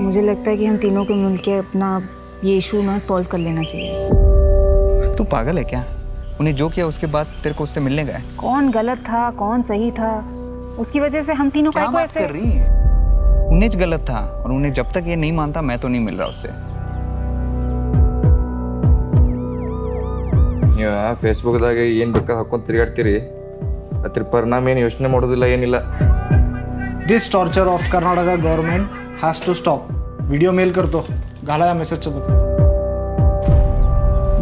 मुझे लगता है कि हम तीनों को मिलके अपना ये इशू ना सॉल्व कर लेना चाहिए। तू पागल है क्या? उन्हें जो किया उसके बाद तेरे को उससे मिलने गए? कौन गलत था कौन सही था, उसकी वजह से हम तीनों क्या को बात ऐसे कर रही है? उन्हें गलत था और उन्हें जब तक ये नहीं मानता मैं तो नहीं मिल रहा उससे। ಫೇಸ್ಬುಕ್ದಾಗ ಏನು ಬೇಕಾದ ಹಾಕೊಂಡು ತಿರುಗಾಡ್ತೀರಿ, ಅದ್ರ ಪರಿಣಾಮ ಏನು ಯೋಚನೆ ಮಾಡೋದಿಲ್ಲ ಏನಿಲ್ಲ. This torture of Karnataka government has to stop. Video mail करतो, घाला या मेसेज सोबत.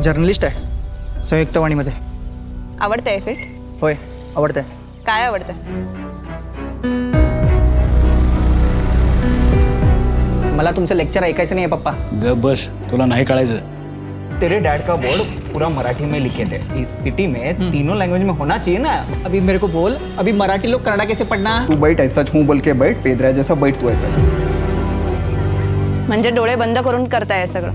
जर्नलिस्ट आहे संयुक्त वाणीमध्ये. आवडतंय फिट? होय आवडतंय. काय आवडतं? मला तुमचं लेक्चर ऐकायचं नाही आहे पप्पा. ग बस, तुला नाही कळायचं. तेरे डैड का बोर्ड पूरा मराठी में लिखे थे. इस सिटी में तीनों लैंग्वेज में होना चाहिए ना. अभी मेरे को बोल, अभी मराठी लोग कन्नड़ा कैसे पढ़ना? तू बैठ ऐसा हूँ बोल के बैठ, पेदरा जैसा बैठ तू ऐसा. म्हणजे डोळे बंद करून करताय सगळं.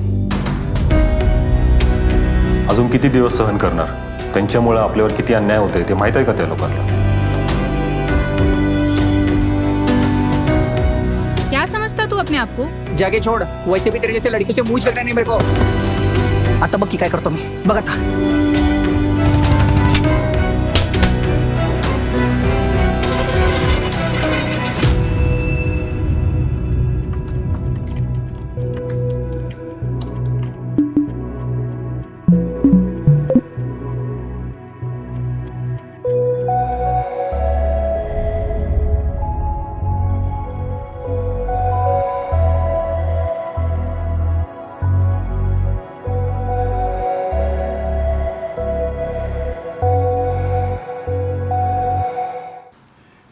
अजून किती दिवस सहन करणार? त्यांच्यामुळे आपल्यावर किती अन्याय होतोय ते माहित आहे का त्या लोकांना? क्या समझता तू अपने आप को? जागे छोड़, वैसे भी तेरे जैसे लड़कियों से मुंह छेड़ना नहीं मेरे को. आता बघ की काय करतो मी, बघ आता.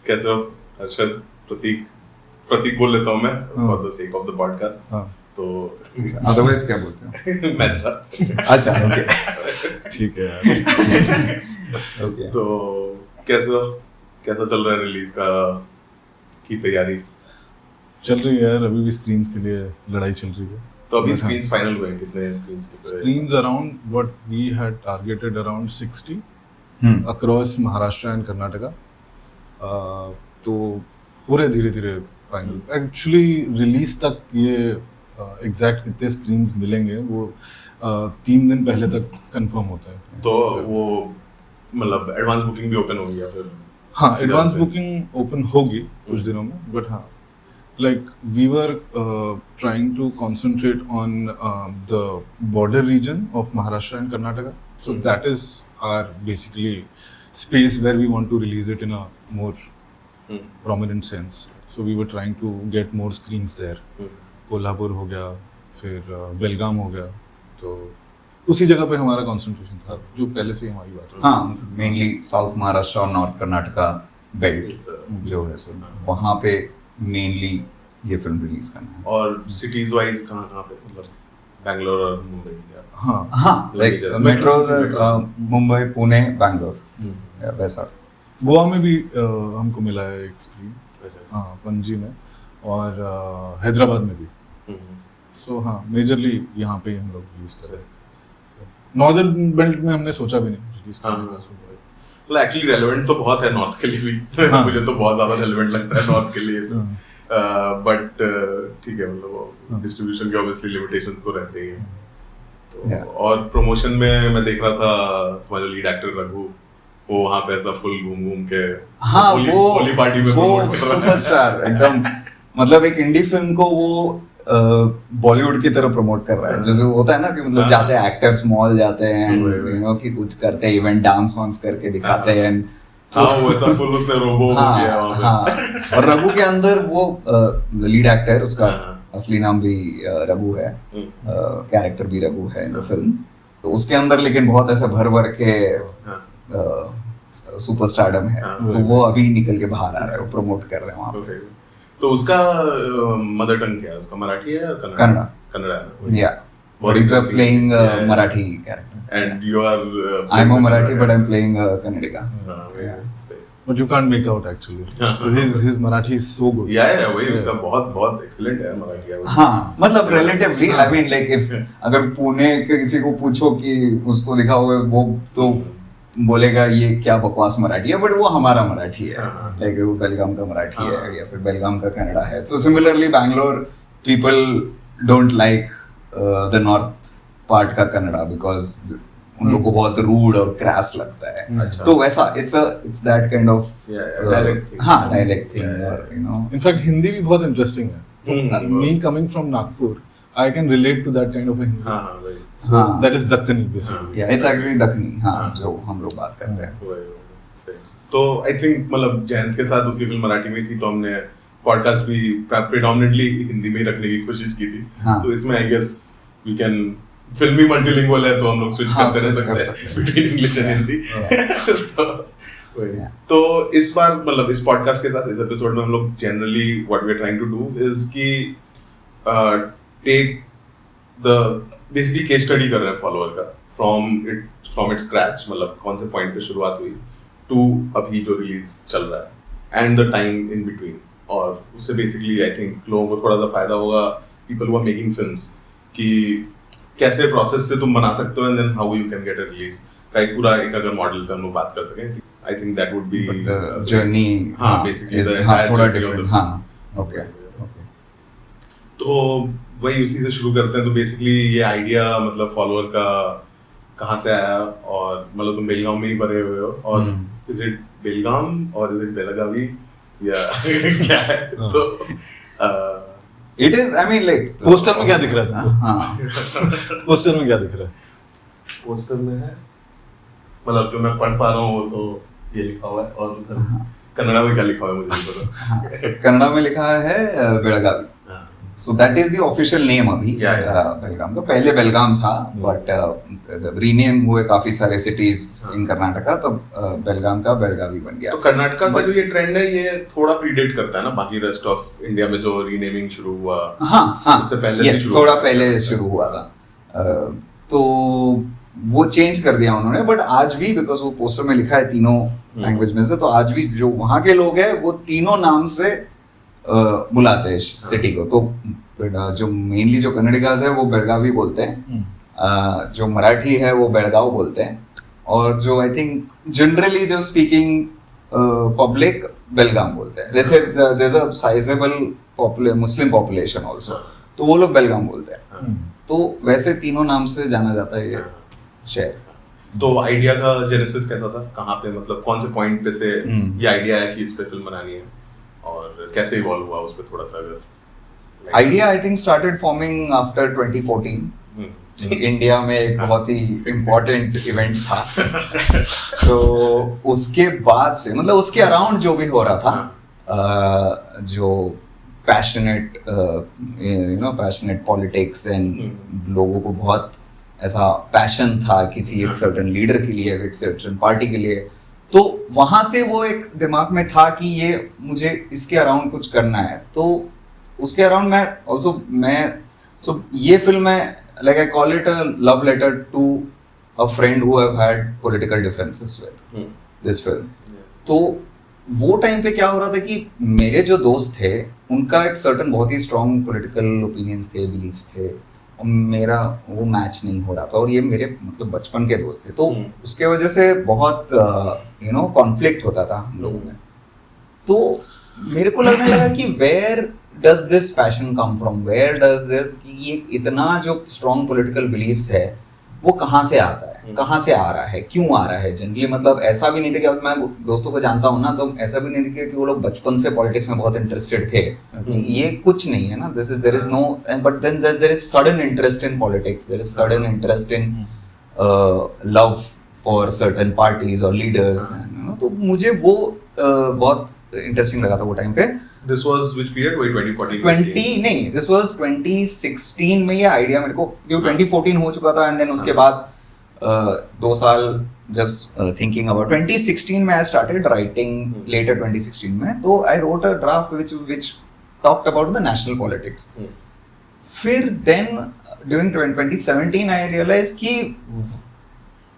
कैसे हो हर्षद? प्रतीक बोल लेता हूँ मैं for the sake of the podcast. तो अदरवाइज क्या बोलते हो? मैथरा. अच्छा ओके ठीक है ओके. तो कैसा चल रहा है रिलीज की तैयारी? चल रही है यार, अभी भी स्क्रीन्स के लिए लड़ाई चल रही है. तो अभी स्क्रीन्स फाइनल हुए हैं? कितने स्क्रीन्स के? Screens around what we had targeted around 60 across Maharashtra and Karnataka. तो पूरे धीरे धीरे फाइनल. एक्चुअली रिलीज तक ये एग्जैक्ट कितने स्क्रीन्स मिलेंगे वो 3 दिन पहले तक कंफर्म होता है. तो वो मतलब एडवांस बुकिंग भी ओपन होगी या फिर? हाँ, एडवांस बुकिंग ओपन होगी कुछ दिनों में. बट हाँ, like we were trying to concentrate on the border region of Maharashtra and Karnataka. So that is our basically space where we want to release it in a more prominent sense. So we were trying to get more screens there. Kolhapur हो गया, फिर बेलगाम हो गया. तो उसी जगह पे हमारा कंसंट्रेशन था जो पहले से ही हमारी बात. हाँ, मेनली साउथ महाराष्ट्र और नॉर्थ कर्नाटका बेल्ट जो है सो वहाँ पे मेनली ये फिल्म रिलीज करना है. और सिटीज वाइज कहाँ पे, मतलब बैंगलोर और मुंबई? हाँ लाइक मेट्रो मुंबई पुणे बैंगलोर वैसा. गोवा में भी हमको मिला है एक स्क्रीन. हाँ, पणजी में और हैदराबाद में भी. सो हाँ, मेजरली यहाँ पे हम लोग रिलीज कर रहे हैं. नॉर्दर्न बेल्ट में हमने सोचा भी नहीं रिलीज करने का. तो एक्चुअली रेलेवेंट तो बहुत है नॉर्थ के लिए भी. मुझे तो बहुत ज्यादा रेलेवेंट लगता है नॉर्थ के लिए. बट ठीक है, मतलब डिस्ट्रीब्यूशन के ऑब्वियसली लिमिटेशंस तो रहते ही हैं. तो और प्रमोशन में मैं देख रहा था तुम्हारा लीड एक्टर रघु, वो वहाँ पे ऐसा फुल घूम के हाँ होली पार्टी में वो सुपरस्टार एकदम. मतलब एक इंडी फिल्म को वो बॉलीवुड की तरह प्रमोट कर रहा है. जैसे होता है ना कि मतलब जाते हैं एक्टर्स मॉल जाते हैं यू नो कि कुछ करते हैं इवेंट डांस वांस करके दिखाते हैं. हाँ, वो ऐसा फुल उसने रोबो हो गया वहाँ पे. और रघु के अंदर वो लीड एक्टर, उसका असली नाम भी रघु है, कैरेक्टर भी रघु है इन द फिल्म. तो उसके अंदर लेकिन बहुत ऐसा भर भर के सुपरस्टारडम है. तो वो अभी निकल के बाहर आ रहा है, वो प्रमोट कर रहे हैं वहाँ पे. तो उसका मदर टंग क्या है? उसका मराठी है या कन्नड़ा? कन्नड़ा है. Yeah. But he's playing Marathi character. And you are I'm a Marathi but I'm playing Kannadiga. But you can't make out actually. So his Marathi is so good. Yeah, वही उसका बहुत excellent है मराठी. हाँ, मतलब relatively I mean like if अगर पुणे के किसी को पूछो कि उसको लिखा हुआ वो तो बोलेगा ये क्या बकवास मराठी है. बट वो हमारा मराठी है. लाइक वो बेलगाम का मराठी है या फिर बेलगाम का कन्नड़ा है. So similarly Bangalore people don't like the north part का कन्नड़ा because उन लोगों को बहुत रूड और क्रैस लगता है. तो वैसा it's that kind of dialect thing. हाँ dialect thing और you know. In fact, Hindi भी बहुत interesting है. Me coming from Nagpur, I can relate to that kind of a Hindi. हाँ वही. So that is Dakkani basically. Yeah, it's actually Dakhni. हाँ जो हम लोग बात करते हैं. वही, सही. तो आई थिंक मतलब जयंत के साथ उसकी फिल्म मराठी में थी तो हमने पॉडकास्ट भी प्रेडोमिनेटली हिंदी में ही रखने की कोशिश की थी. हाँ. तो इसमें आई गेस वी कैन फिल्मी मल्टीलिंगुअल है तो हम लोग स्विच करते रह सकते हैं बिटवीन इंग्लिश एंड हिंदी. तो इस बार मतलब इस पॉडकास्ट के साथ इस एपिसोड में हम लोग generally what we are trying to do is कि take the basically case study कर रहे हैं फॉलोअर का फ्रॉम इट्स स्क्रैच, मतलब कौन से पॉइंट पे शुरुआत हुई टू अभी जो रिलीज चल रहा है and the time in between. और उससे बेसिकली आई थिंक लोगों को थोड़ा सा फायदा होगा, people who are making films, कि कैसे प्रोसेस से तुम बना सकते हो and then how you can get a release का एक पूरा एक अगर मॉडल पे हम लोग बात कर सकें. I think that would be journey. हाँ बेसिकली थोड़ा डिफरेंट. हाँ ओके. तो वही उसी से शुरू करते हैं. तो बेसिकली ये आइडिया मतलब फॉलोअर का कहाँ से आया, और मतलब तुम बेलगाम में ही पढ़े हुए हो, और इज इट बेलगाम और इज इट बेलगावी या क्या है? तो It is, I mean like. Poster में क्या दिख रहा है? हाँ. पोस्टर में क्या दिख रहा है? पोस्टर में है मतलब जो मैं पढ़ पा रहा हूँ वो तो ये लिखा हुआ है, और उधर कन्नड़ा में क्या लिखा हुआ है मुझे नहीं पता. कन्नड़ा में लिखा है Belagavi. So that is the official name अभी. बेलगाम का पहले बेलगाम था, but रीनेम हुए काफी सारे cities in कर्नाटका, तो बेलगाम का बेलगावी बन गया. तो कर्नाटका का जो ये ट्रेंड है ये थोड़ा प्रीडेट करता है ना बाकी रेस्ट ऑफ इंडिया में जो रीनेमिंग शुरू हुआ. हाँ उससे पहले से शुरू थोड़ा पहले शुरू हुआ था. तो वो चेंज कर दिया उन्होंने, बट आज भी बिकॉज वो पोस्टर में लिखा है तीनों लैंग्वेज में से, तो आज भी जो वहाँ के लोग हैं वो तीनों नाम से बुलाते हैं सिटी को. तो जो मेनली जो कन्नडिगास है वो बेलगावी बोलते हैं, जो मराठी है वो बेलगाव बोलते हैं, और जो आई थिंक जनरली जो स्पीकिंग पब्लिक बेलगाम बोलते हैं. Let's say there is a sizeable Muslim population also, तो वो लोग बेलगाम बोलते हैं. तो वैसे तीनों नाम से जाना जाता है ये शहर. तो आइडिया का जेनेसिस कैसा था, कहाँ पे मतलब कौन से पॉइंट पे से ये आइडिया है कि इस पे फिल्म बनानी है, और कैसे इवॉल्व हुआ उस पे थोड़ा सा अगर. Idea I think started forming after 2014. India में एक बहुत ही इम्पोर्टेंट इवेंट था. तो उसके बाद से मतलब उसके अराउंड जो भी हो रहा था, जो पैशनेट पैशनेट पॉलिटिक्स एंड लोगों को बहुत ऐसा पैशन था किसी एक सर्टेन लीडर के लिए, एक सर्टेन पार्टी के लिए, तो वहां से वो एक दिमाग में था कि ये मुझे इसके अराउंड कुछ करना है. तो उसके अराउंड सो ये फिल्म है, like I call it a love letter to a friend who I've had political differences with. This film. तो वो टाइम पे क्या हो रहा था कि मेरे जो दोस्त थे उनका एक सर्टन बहुत ही स्ट्रॉन्ग पॉलिटिकल ओपिनियंस थे, बिलीव्स थे, और मेरा वो मैच नहीं हो रहा था, और ये मेरे मतलब बचपन के दोस्त थे. तो उसके वजह से बहुत कॉन्फ्लिक्ट होता था हम लोगों में. तो मेरे को लगने लगा कि where does this passion come from, where does this, कि ये इतना जो स्ट्रॉन्ग पॉलिटिकल बिलीव्स है वो कहाँ से आता है, कहाँ से आ रहा है, क्यों आ रहा है. जनरली मतलब ऐसा भी नहीं था कि मैं दोस्तों को जानता हूँ ना, तो ऐसा भी नहीं था कि वो लोग बचपन से पॉलिटिक्स में बहुत इंटरेस्टेड थे. ये कुछ नहीं है ना. There is no, but then there is sudden interest in politics, there is sudden interest in love for certain parties और लीडर्स. तो मुझे वो बहुत इंटरेस्टिंग लगा था वो टाइम पे. This was which period? वही 2014. नहीं, this was 2016 में ये आइडिया मेरे को, क्योंकि 2014 हो चुका था, एंड देन उसके बाद 2 साल जस्ट थिंकिंग अबाउट 2016 में आई स्टार्टेड राइटिंग, लेटर 2016 में. तो I wrote a draft which talked about the national politics. फिर देन ड्यूरिंग 2017 आई रियलाइज कि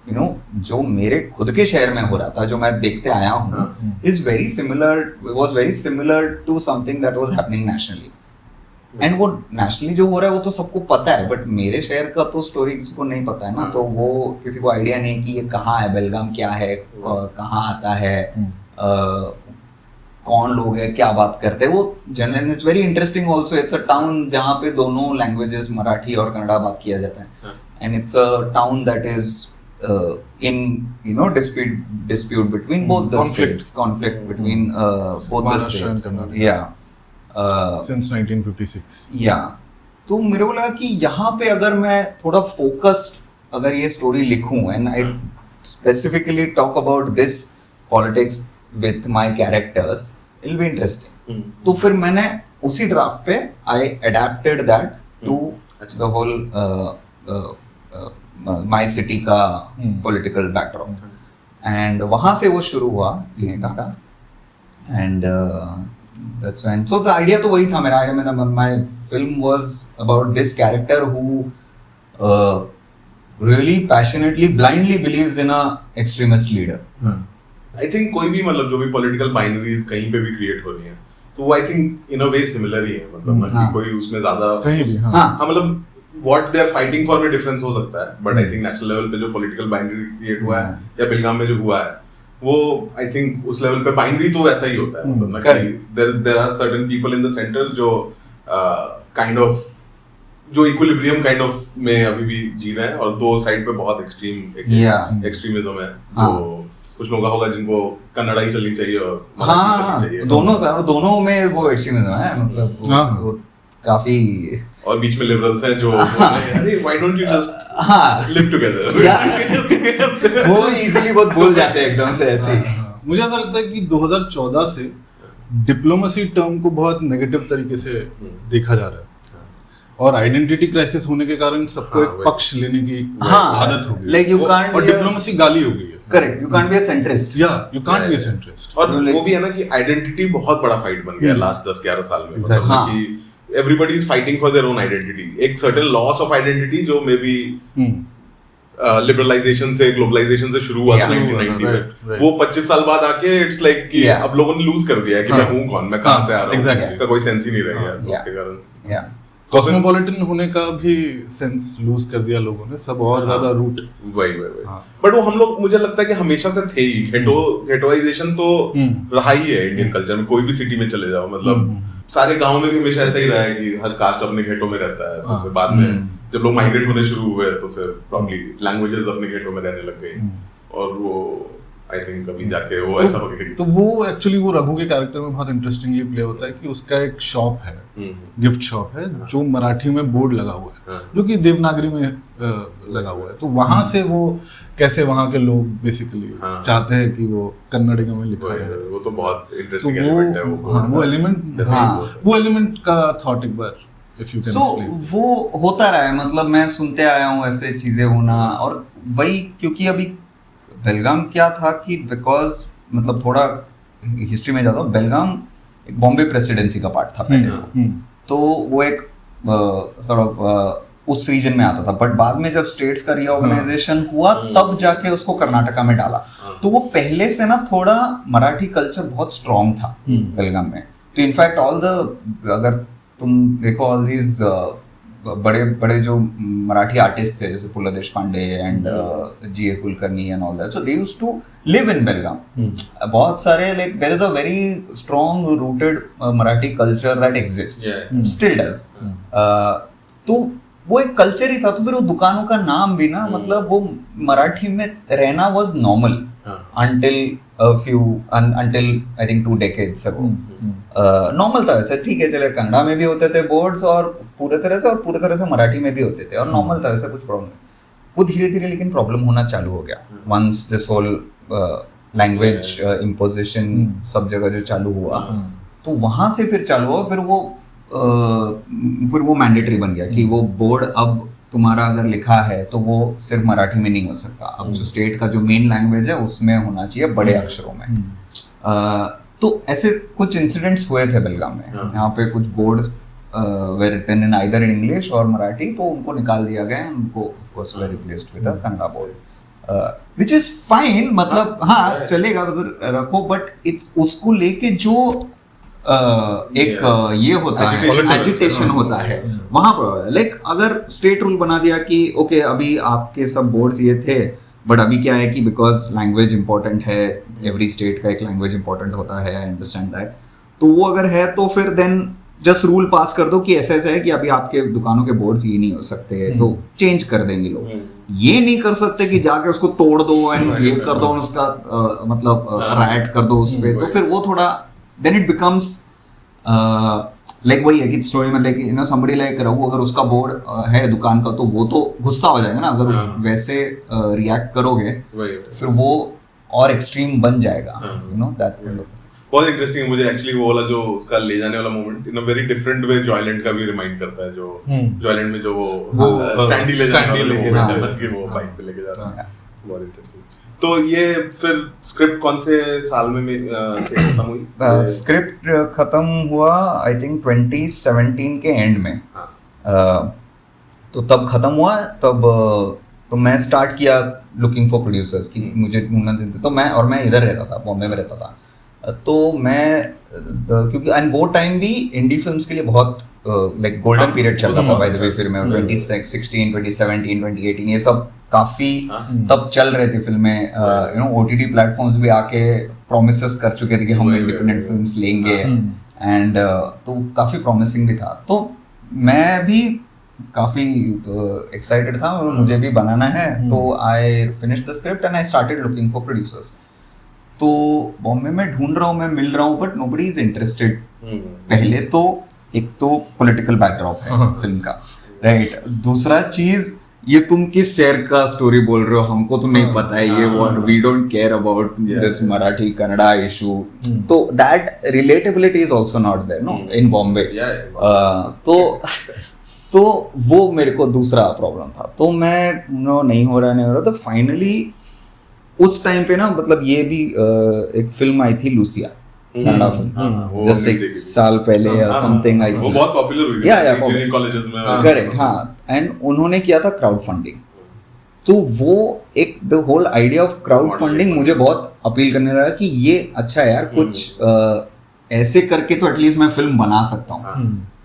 जो मेरे खुद के शहर में हो रहा था, जो मैं देखते आया हूँ, was very similar to something that was happening nationally. And वो नेशनली जो हो रहा है वो तो सबको पता है, बट मेरे शहर का तो स्टोरी किसी को नहीं पता है ना. तो वो किसी को आइडिया नहीं कि ये कहाँ है, बेलगाम क्या है, कहाँ आता है, कौन लोग हैं, क्या बात करते हैं, वो general it's very interesting also. It's a town जहाँ पे दोनों लैंग्वेजेस मराठी और कन्नड़ा बात किया जाता है. And it's a town that is in dispute between both the states, conflict between both the Maharashtra and states. Karnataka. Yeah. Since 1956. Yeah. तो मेरे को लगा कि यहाँ पे अगर मैं थोड़ा फोकस्ड अगर ये स्टोरी लिखूं and I specifically talk about this politics with my characters, it will be interesting. तो फिर मैंने उसी ड्राफ्ट पे I adapted that to the whole my city का पॉलिटिकल बैकड्रॉप. एंड वहाँ से वो शुरू हुआ लिखने का. And that's when, so the idea तो वही था मेरा idea. my film was about this character who really passionately blindly believes in a extremist leader. I think कोई भी मतलब जो भी पॉलिटिकल बाइनरीज कहीं पे भी क्रिएट हो रही है तो वो I think in a way similar ही है. मतलब ना कि कोई उसमें ज्यादा कहीं भी हाँ मतलब what they are fighting for में डिफरेंस हो सकता है. But I think national level पे जो पॉलिटिकल बाइनरी क्रिएट हुआ है या बेलगाम में जो हुआ है वो आई थिंक उस लेवल पे बाइनरी तो वैसा ही होता है. मतलब ना कि there are certain people in the centre जो काइंड ऑफ जो इक्विलिब्रियम काइंड ऑफ में अभी भी जी रहे हैं और दो साइड पे बहुत एक्सट्रीमिज्म है. तो कुछ लोग होगा जिनको कन्नड़ा ही चलनी चाहिए और मराठी चलनी चाहिए. दोनों में वो एक्सट्रीमिज्म है. मतलब वो काफी और बीच में लिबरल्स हैं जो अरे why don't you just live together. वो इजीली बहुत बोल जाते हैं एकदम से ऐसे. मुझे ऐसा लगता है कि 2014 से डिप्लोमेसी टर्म को बहुत नेगेटिव तरीके से देखा जा रहा है और आइडेंटिटी क्राइसिस होने के कारण सबको एक पक्ष लेने की आदत हो गई. लाइक यू कांट और डिप्लोमेसी गाली हो गई है. Correct, you can't be a centrist. या you can't be a centrist. और वो भी है ना कि आइडेंटिटी बहुत बड़ा फाइट बन गया लास्ट 10-11 साल में. मतलब कि everybody is fighting for their own identity. एक certain loss of identity जो मे बी लिबरलाइजेशन से ग्लोबलाइजेशन से शुरू हुआ 1990 में, वो 25 साल बाद आके इट्स लाइक कि अब लोगों ने लूज कर दिया है कि मैं हूँ कौन, मैं कहाँ से आ रहा हूँ, का कोई सेंस ही नहीं रह गया उसके कारण. कॉस्मोपॉलिटन होने का भी सेंस लूज कर दिया लोगों ने. सब और ज्यादा रूट वही. बट वो हम लोग मुझे लगता है कि हमेशा से थे ही. घेटोइजेशन तो रहा ही है इंडियन कल्चर में. कोई भी सिटी में चले जाओ मतलब सारे गांव में भी हमेशा ऐसा ही रहा है कि हर कास्ट अपने घेटों में रहता है. तो फिर बाद में जब लोग माइग्रेट होने शुरू हुए तो फिर प्रॉब्ली लैंग्वेजेस अपने घेटों में रहने लग गई और वो आई थिंक कभी जाके वो ऐसा हो गया. तो वो एक्चुअली वो रघु के कैरेक्टर में बहुत इंटरेस्टिंगली प्ले होता है कि उसका एक शॉप है, गिफ्ट शॉप है जो मराठी में बोर्ड लगा हुआ है जो कि देवनागरी में लगा हुआ है. तो वहां से वो कैसे वहां के लोग बेसिकली चाहते हैं कि वो कन्नड़ में लिखा है. वो तो बहुत इंटरेस्टिंग एलिमेंट है. वो एलिमेंट का थॉट एक बार इफ यू कैन एक्सप्लेन. वो होता रहा है. मतलब मैं सुनते आया हूँ ऐसे चीजें होना. और वही क्योंकि अभी बेलगाम क्या था कि बिकॉज मतलब थोड़ा हिस्ट्री में जाता हूँ, बेलगाम एक बॉम्बे प्रेसिडेंसी का पार्ट था पहले. तो वो एक सॉर्ट ऑफ उस रीजन में आता था. बट बाद में जब स्टेट्स का रीऑर्गेनाइजेशन हुआ तब जाके उसको कर्नाटका में डाला. तो वो पहले से ना थोड़ा मराठी कल्चर बहुत स्ट्रॉन्ग था बेलगाम में. तो इनफैक्ट ऑल द अगर तुम देखो ऑल दीज बड़े बड़े जो मराठी आर्टिस्ट थे जैसे Pula Deshpande and G A. Kulkarni and all that, so they used to live in Belgaum. बहुत सारे like there is a very strong rooted Marathi culture that exist, still does. तो वो एक कल्चर ही था. तो फिर वो दुकानों का नाम भी ना मतलब वो मराठी में रहना was normal until I think 2 decades ago. Normal था वैसे. ठीक है चले कन्नड़ा में भी होते थे बोर्ड्स और पूरे तरह से मराठी में भी होते थे और नॉर्मल था वैसे, कुछ प्रॉब्लम नहीं. वो धीरे धीरे लेकिन प्रॉब्लम होना चालू हो गया once this whole language imposition सब जगह जो चालू हुआ. तो वहां से फिर चालू हुआ. फिर वो मैंडेटरी बन गया कि वो बोर्ड अब तुम्हारा अगर लिखा है तो वो सिर्फ मराठी में नहीं हो सकता. अब जो स्टेट का जो मेन लैंग्वेज है उसमें होना चाहिए बड़े अक्षरों में. तो ऐसे कुछ इंसिडेंट्स हुए थे बेलगाम में. यहाँ पे कुछ boards were written in either in English और मराठी, तो उनको निकाल दिया गया. उनको of course were replaced with a Kannada board, which is fine. मतलब हाँ चलेगा रखो. बट इट्स उसको लेके जो एक ये होता है एजिटेशन होता है वहां पर. लाइक अगर स्टेट रूल बना दिया कि ओके अभी आपके सब बोर्ड्स ये थे बट अभी क्या है कि बिकॉज लैंग्वेज इंपॉर्टेंट है एवरी स्टेट का एक लैंग्वेज इंपॉर्टेंट होता है, आई अंडरस्टैंड दैट। तो वो अगर है तो फिर देन जस्ट रूल पास कर दो कि ऐसा ऐसा है कि अभी आपके दुकानों के बोर्ड्स ये नहीं हो सकते, तो चेंज कर देंगे लोग। ये नहीं कर सकते कि जाके उसको तोड़ दो एंड ये कर दो, उसका मतलब राइट कर दो उस पे, तो फिर वो थोड़ा देन इट बिकम्स लाइक वही है कि स्टोरी में like you know somebody like Raghu, अगर उसका बोर्ड है दुकान का तो वो तो गुस्सा हो जाएगा ना, अगर वैसे रिएक्ट करोगे फिर वो और एक्सट्रीम बन जाएगा, you know that kind of. बहुत इंटरेस्टिंग मुझे एक्चुअली वो वाला जो उसका ले जाने वाला moment in a very different way Joyland का भी रिमाइंड करता है, जो जॉयलैंड में जो वो स्टैंडी ले जाने वाला मोमेंट है कि वो बाइक पे लेके जा रहा है, बहुत इंटरेस्टिंग। तो ये फिर स्क्रिप्ट कौन से साल में से खत्म हुई? स्क्रिप्ट खत्म हुआ आई थिंक 2017 के एंड में। तो तब खत्म हुआ, तब तो मैं स्टार्ट किया लुकिंग फॉर प्रोड्यूसर्स कि मुझे ढूंढना देते, तो मैं इधर रहता था, बॉम्बे में रहता था। तो मैं क्योंकि एंड वो टाइम भी इंडी फिल्म्स के लिए बहुत लाइक गोल्डन पीरियड चलता था बाय द वे। फिर मैं 2016, 2017, 2018 ये सब काफी तब चल रहे थे फिल्में, यू नो ओटीटी प्लेटफॉर्म्स भी आके प्रोमिसेस कर चुके थे कि हम इंडिपेंडेंट फिल्म्स लेंगे, एंड तो काफी प्रॉमिसिंग भी था। तो मैं भी काफी एक्साइटेड था और मुझे भी बनाना है, तो I finished the script and I started looking for producers. तो बॉम्बे में ढूंढ रहा हूँ, मैं मिल रहा हूँ, बट नोबडी इज इंटरेस्टेड। पहले तो एक तो पॉलिटिकल बैकड्रॉप है फिल्म का, राइट। दूसरा चीज, ये तुम किस शहर का स्टोरी बोल रहे हो, हमको तो नहीं पता है ये, what we don't care about this Marathi Kannada issue, तो that relatability is also not there no in Bombay. तो वो मेरे को दूसरा प्रॉब्लम था। तो मैं नहीं हो रहा, तो फाइनली उस टाइम पे ना, मतलब ये भी एक फिल्म आई थी लूसिया, कन्नड़ा फिल्म, जैसे एक साल पहले या समथिंग आई थी, वो बहुत पॉपुलर हुई थी इंजीनियरिंग कॉलेजेस में, करेक्ट, हाँ। एंड उन्होंने किया था क्राउड फंडिंग, तो वो एक the whole idea of crowdfunding मुझे बहुत अपील करने लगा कि ये अच्छा है यार, कुछ ऐसे करके तो एटलीस्ट मैं फिल्म बना सकता हूँ।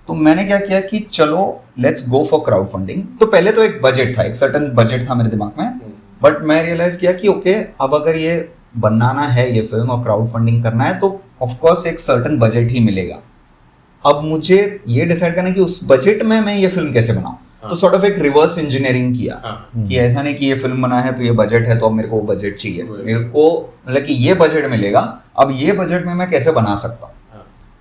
तो मैंने क्या किया कि चलो let's go for crowd funding. तो पहले तो एक बजट था, एक सर्टेन बजट था मेरे दिमाग में, बट मैं रियलाइज किया कि ओके, अब अगर ये बनाना है ये फिल्म और क्राउड फंडिंग करना है, तो ऑफ कोर्स एक सर्टेन बजट ही मिलेगा। अब मुझे ये डिसाइड करना है कि उस बजट में मैं ये फिल्म कैसे बनाऊं। तो सॉर्ट ऑफ एक रिवर्स इंजीनियरिंग किया कि ऐसा नहीं कि ये फिल्म बना है तो ये बजट है तो अब मेरे को वो बजट चाहिए, मेरे को मतलब कि ये बजट मिलेगा, अब ये बजट में मैं कैसे बना सकता हूँ,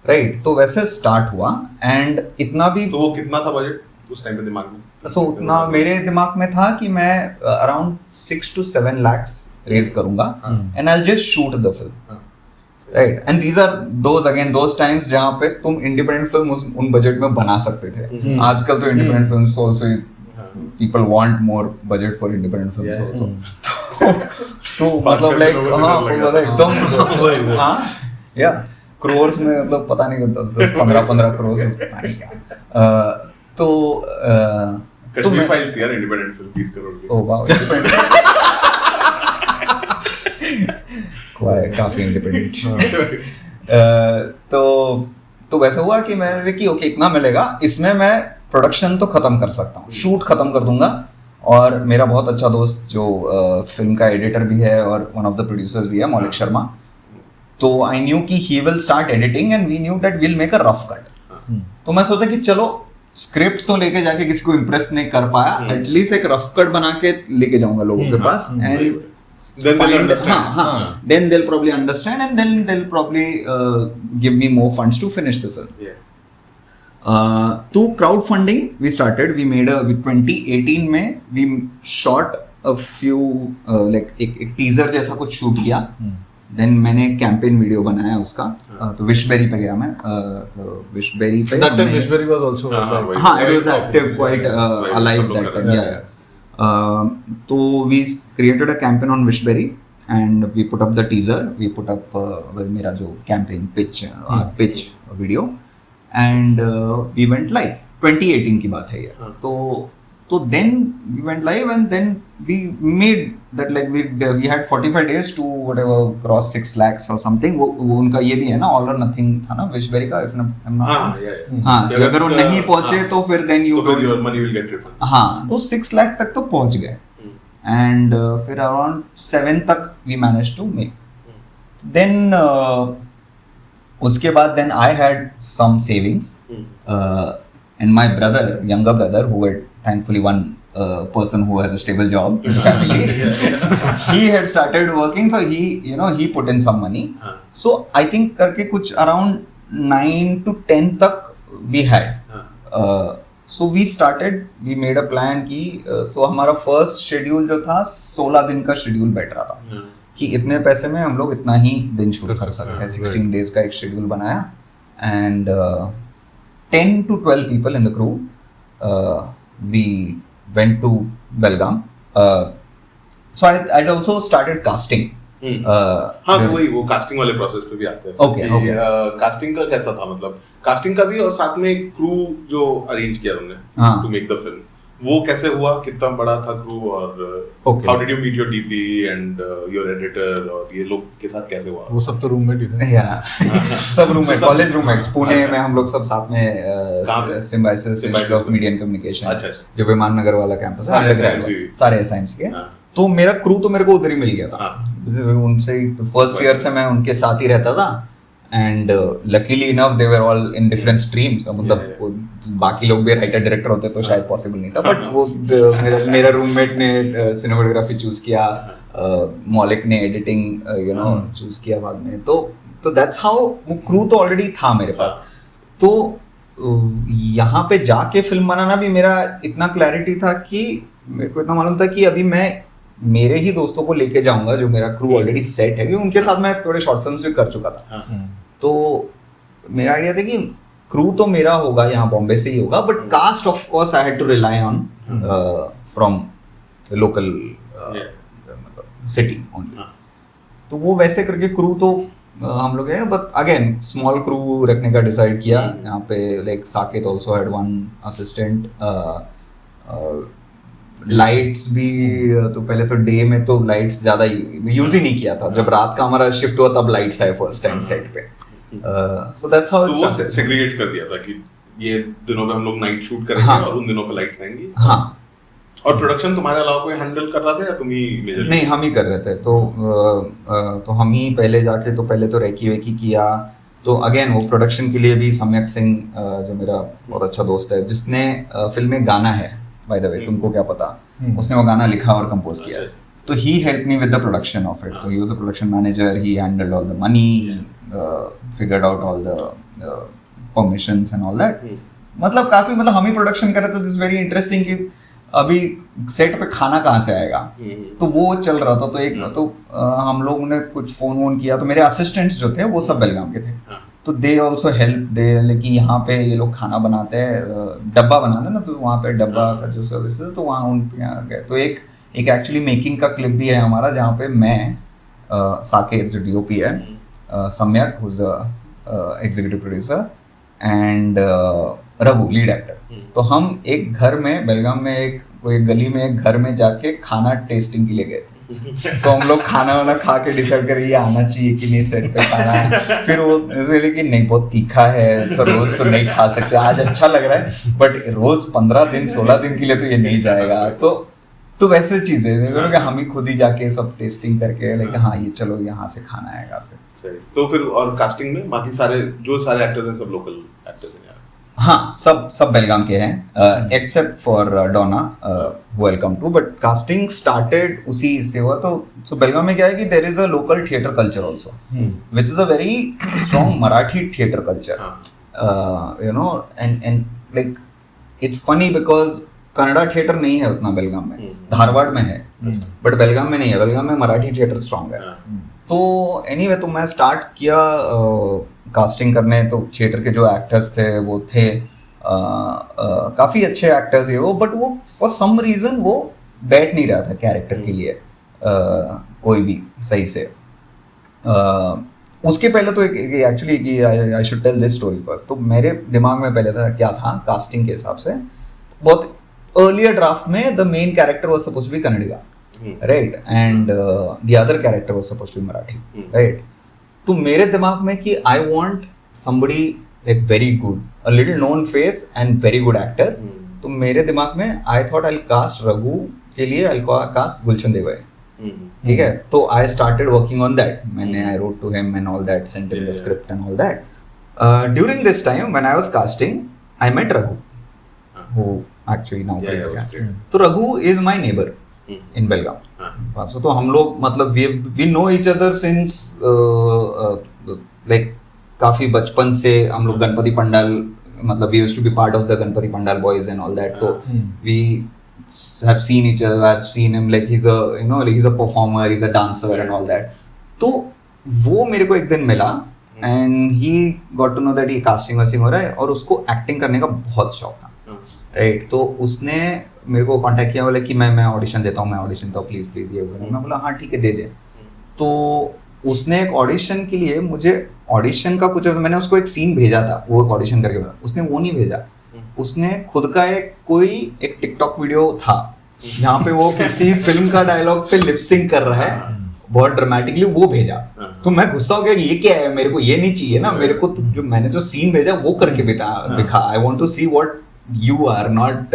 राइट। तो वैसे स्टार्ट हुआ, एंड इतना भी। तो वो कितना था बजट उस टाइम पे दिमाग में? सो उतना मेरे दिमाग में था कि मैं अराउंड 6 to 7 lakhs रेज करूंगा, and I will just shoot the film, right. And these are those times जहाँ पे तुम इंडिपेंडेंट फिल्म उन बजट में बना सकते थे। आजकल तो independent films also people want more budget for independent films also. तो मतलब लाइक एकदम हाँ या क्रोर्स में, मतलब पता नहीं करता, 15 करोड़ पता नहीं क्या। तो कश्मीर फाइल्स थी यार इंडिपेंडेंट फिल्म 20 करोड़ की। ओह वाओ, काफी इंडिपेंडेंट। तो वैसा हुआ कि मैंने देखी ओके इतना मिलेगा, इसमें मैं प्रोडक्शन तो खत्म कर सकता हूँ, शूट खत्म कर दूंगा। और मेरा बहुत अच्छा दोस्त जो फिल्म का एडिटर भी है और वन ऑफ द प्रोड्यूसर्स भी है, मौलिक शर्मा, तो आई न्यू कि he will start editing and we knew that will make a rough cut. तो मैं सोचा कि चलो स्क्रिप्ट तो लेके जाके किसी को इम्प्रेस नहीं कर पाया, एटलीस्ट एक रफ कट बना के लेके जाऊंगा लोगों के पास, and then they'll probably understand and then they'll probably give me more funds to finish the film. To crowdfunding we started, we made 2018 में we shot a few like एक teaser जैसा कुछ शूट किया, देन मैंने campaign video बनाया उसका, तो विशबेरी पे गया मैं, विशबेरी पे that time Wishberry was also हाँ it was active, quite alive that time, yeah. तो we created a campaign on Wishberry and we put up the teaser, we put up मेरा जो campaign pitch video and we went live। 2018 की बात है ये। तो then we went live and then we made that like we had 45 days to whatever cross 6 lakhs or something। वो उनका ये भी है ना, all or nothing था ना Wishberry का, if I'm not हाँ, अगर वो नहीं पहुंचे तो फिर then your money will get refunded। हाँ, तो 6 लाख तक तो पहुंच गए, and फिर around 7 तक we managed to make। Then उसके बाद then I had some savings and my brother, younger brother, who had thankfully one person who has a stable job in the family, he had started working, so he put in some money. So I think करके कुछ around 9 to 10 तक we had. So we made a plan कि तो हमारा first schedule जो था 16 दिन का शेड्यूल बैठ रहा था कि इतने पैसे में हम लोग इतना ही दिन शूट कर सकते हैं. 16 डेज का एक शेड्यूल बनाया and 10 to 12 people in the crew. We went to Belgaum. So I'd also started casting. हाँ, तो वही वो कास्टिंग वाले प्रोसेस पे भी आते हैं. Okay. कास्टिंग का कैसा था, मतलब कास्टिंग का भी और साथ में एक क्रू जो अरेंज किया तुमने टू मेक द फिल्म, वो कैसे हुआ, कितना बड़ा था क्रू, और how did you meet your DP and your editor, और ये लोग के साथ कैसे हुआ? वो सब तो रूममेट ही थे. सब रूममेट, कॉलेज रूममेट्स. पुणे में हम लोग सब साथ में Symbiosis institute of media and communication, जो विमान नगर वाला कैंपस है, सारे एसआईएम्स के. तो मेरा क्रू तो मेरे को उधर ही मिल गया था. उनसे फर्स्ट ईयर से मैं उनके साथ ही रहता था and luckily enough they were all in different streams. मतलब बाकी लोग भी राइटर डायरेक्टर होते तो शायद पॉसिबल नहीं था, बट वो मेरा रूममेट ने सिनेमेटोग्राफी चूज किया, मौलिक ने एडिटिंग चूज किया बाद में. तो दैट्स हाउ वो क्रू तो ऑलरेडी था मेरे पास. तो यहाँ पे जाके फिल्म बनाना भी मेरा इतना क्लैरिटी था कि मेरे को इतना मालूम था कि अभी मैं मेरे ही दोस्तों को लेके जाऊंगा जो मेरा क्रू ऑलरेडी सेट है, क्योंकि उनके साथ मैं थोड़े शॉर्ट फिल्म्स भी कर चुका था. तो मेरा आइडिया था कि क्रू तो मेरा होगा, यहाँ बॉम्बे से ही होगा, but cast of course I had to rely on from local city only. तो वो वैसे करके क्रू तो हम लोग हैं, बट अगेन स्मॉल क्रू रखने का डिसाइड किया. यहाँ पे like Saket also had one assistant. Lights भी तो पहले तो डे में तो लाइट्स ज्यादा यूज ही नहीं किया था. जब रात का हमारा शिफ्ट हुआ तब लाइट्स आए फर्स्ट टाइम सेट पे. सो दैट्स हाउ वो सेग्रीगेट कर दिया था कि ये दिनों पे हम लोग नाइट शूट करेंगे और उन दिनों पे लाइट्स आएंगी. हाँ. और प्रोडक्शन तुम्हारे अलावा कोई हैंडल कर रहा था या तुम ही मेजर? नहीं, हम ही कर रहे थे. तो हम ही पहले जाके तो पहले तो रेकी वेकी किया. तो अगेन वो प्रोडक्शन के लिए भी सम्यक सिंह जो मेरा बहुत अच्छा दोस्त है, जिसने फिल्म में गाना है बाय द वे, तुमको क्या पता, उसने वो गाना लिखा और कंपोज किया. तो he help me with the production of it. So he was the production manager, he handled all the money, figured out all the permissions and all that. मतलब काफी, मतलब हम ही प्रोडक्शन कर रहे थे. दिस वेरी इंटरेस्टिंग कि अभी set पे खाना कहाँ से आएगा, तो वो चल रहा था. तो एक तो हम लोगों ने कुछ फोन वोन किया, तो मेरे असिस्टेंट्स जो थे वो सब बेलगाम के थे. तो दे ऑल्सो हेल्प. दे कि यहाँ पे ये लोग खाना बनाते हैं, डब्बा बनाते हैं ना, तो वहाँ पे डब्बा का जो सर्विस है तो वहाँ उन पे गए. तो एक एक्चुअली मेकिंग का क्लिप भी है हमारा, जहाँ पे मैं, साकेत जो डीओपी है, सम्यक who is executive producer, and Raghu lead actor. तो हम एक घर में बेलगाम में कोई गली में एक घर में जाके खाना टेस्टिंग के लिए गए थे. तो हम लोग खाना वाना खा के डिसाइड करें ये आना चाहिए कि नहीं सेट पे खाना है. फिर वो इसलिए कि नहीं बहुत तीखा है, सर रोज तो नहीं खा सकते, आज अच्छा लग रहा है बट रोज 15 दिन 16 दिन के लिए तो ये नहीं जाएगा. तो वैसे चीजें हम ही खुद ही जाके सब टेस्टिंग करके लाइक हाँ ये चलो यहाँ से खाना आएगा. फिर तो फिर और कास्टिंग में बाकी सारे एक्टर्स हैं सब लोकल एक्टर्स हैं? हाँ, सब बेलगाम के हैं except for Donna welcome to. But casting started उसी से हुआ. तो बेलगाम में क्या है कि there is a local theatre culture also, which is a very strong Marathi theatre culture, you know. And like it's funny because Kannada theatre नहीं है उतना बेलगाम में. धारवाड़ में है बट बेलगाम में नहीं है. बेलगाम में मराठी थिएटर स्ट्रॉन्ग है. तो एनीवे तो मैं स्टार्ट किया कास्टिंग करने. तो थिएटर के जो एक्टर्स थे वो थे काफ़ी अच्छे एक्टर्स है वो, बट वो फॉर सम रीज़न वो बैठ नहीं रहा था कैरेक्टर के लिए कोई भी सही से. उसके पहले तो actually I should tell this story first. तो मेरे दिमाग में पहले था क्या था कास्टिंग के हिसाब से, बहुत अर्लियर ड्राफ्ट में the main character was supposed to be Kannadiga, right, and the other character was supposed to be Marathi, right. तो मेरे दिमाग में कि I want somebody like very good, a little known face and very good actor. तो मेरे दिमाग में I thought I'll cast Raghu के लिए I'll cast गुलशन देवई. ठीक है, तो I started working on that. मैंने I wrote to him and all that, sent him the script and all that. During this time when I was casting I met Raghu, who actually now plays character. तो Raghu is my neighbor in Belgaum. So तो हम लोग मतलब we know each other since like काफी बचपन से हम लोग गणपति पंडाल, मतलब we used to be part of the Ganpati pandal boys and all that. तो we have seen each other. I've seen him like he's a like he's a performer, he's a dancer and all that. तो वो मेरे को एक दिन मिला and he got to know that he casting हो रहा है और उसको एक्टिंग करने का बहुत शौक था. राइट, तो उसने मेरे को कांटेक्ट किया, बोला कि मैं ऑडिशन देता हूँ, प्लीज ये बोला. मैं बोला हाँ ठीक है दे दे. तो उसने एक ऑडिशन के लिए मुझे ऑडिशन का कुछ, मैंने उसको एक सीन भेजा था, वो एक ऑडिशन करके बोला. उसने वो नहीं भेजा, उसने खुद का एक टिकटॉक वीडियो था जहाँ पे वो किसी फिल्म का डायलॉग पे लिपसिंग कर रहा है बहुत ड्रामेटिकली, वो भेजा. तो मैं गुस्सा हो गया, ये क्या है, मेरे को ये नहीं चाहिए ना, मेरे को जो मैंने जो सीन भेजा वो करके दिखा. I want to see what you are, not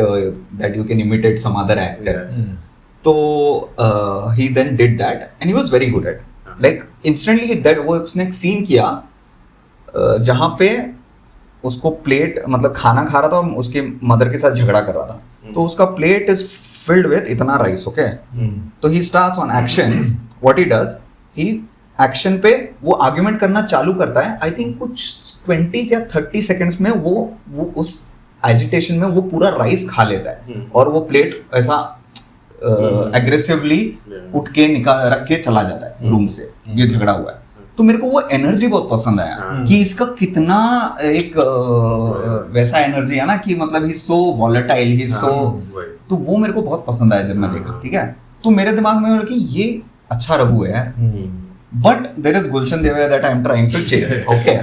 that you can imitate some other actor. So he then did that and he was very good at like instantly that वो उसने एक सीन किया जहाँ पे उसको प्लेट, मतलब खाना खा रहा था, उसके मदर के साथ झगड़ा कर रहा था. तो उसका प्लेट इज फिल्ड विथ इतना राइस. ओके, तो he starts on action. What he does, he action पे वो आर्ग्यूमेंट करना चालू करता है. आई थिंक कुछ 20 या 30 सेकेंड्स में वो उस एजिटेशन में वो पूरा राइस खा लेता है और वो प्लेट ऐसा एग्रेसिवली उठ के रख के चला जाता है रूम से. ये झगड़ा हुआ है. तो मेरे को वो एनर्जी बहुत पसंद आया कि इसका कितना एक वैसा एनर्जी है ना कि मतलब ही सो वॉलेटाइल, ही सो, तो वो मेरे को बहुत पसंद आया जब मैं देखा. ठीक है, तो मेरे दिमाग में कि ये अच्छा रघु है यार, but there is Gulshan Devaiah that I am trying to chase. Okay,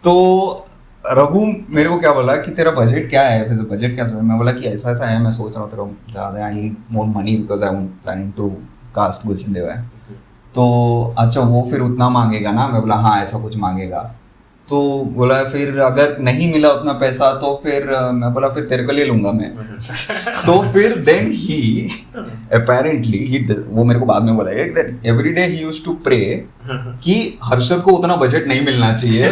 तो रघु मेरे को क्या बोला कि तेरा बजट क्या है, फिर बजट क्या है. मैं बोला कि ऐसा ऐसा है, मैं सोच रहा हूँ तेरा ज़्यादा, I need more money because I am planning to cast Gulshan Devaiah. तो अच्छा वो फिर उतना मांगेगा ना. मैं बोला हाँ ऐसा कुछ मांगेगा. तो बोला फिर अगर नहीं मिला उतना पैसा तो फिर मैं बोला फिर तेरे को ले लूंगा मैं. तो फिर देन ही अपेरेंटली वो मेरे को बाद में बोला that every day he used to pray कि हर्षद को उतना बजट नहीं मिलना चाहिए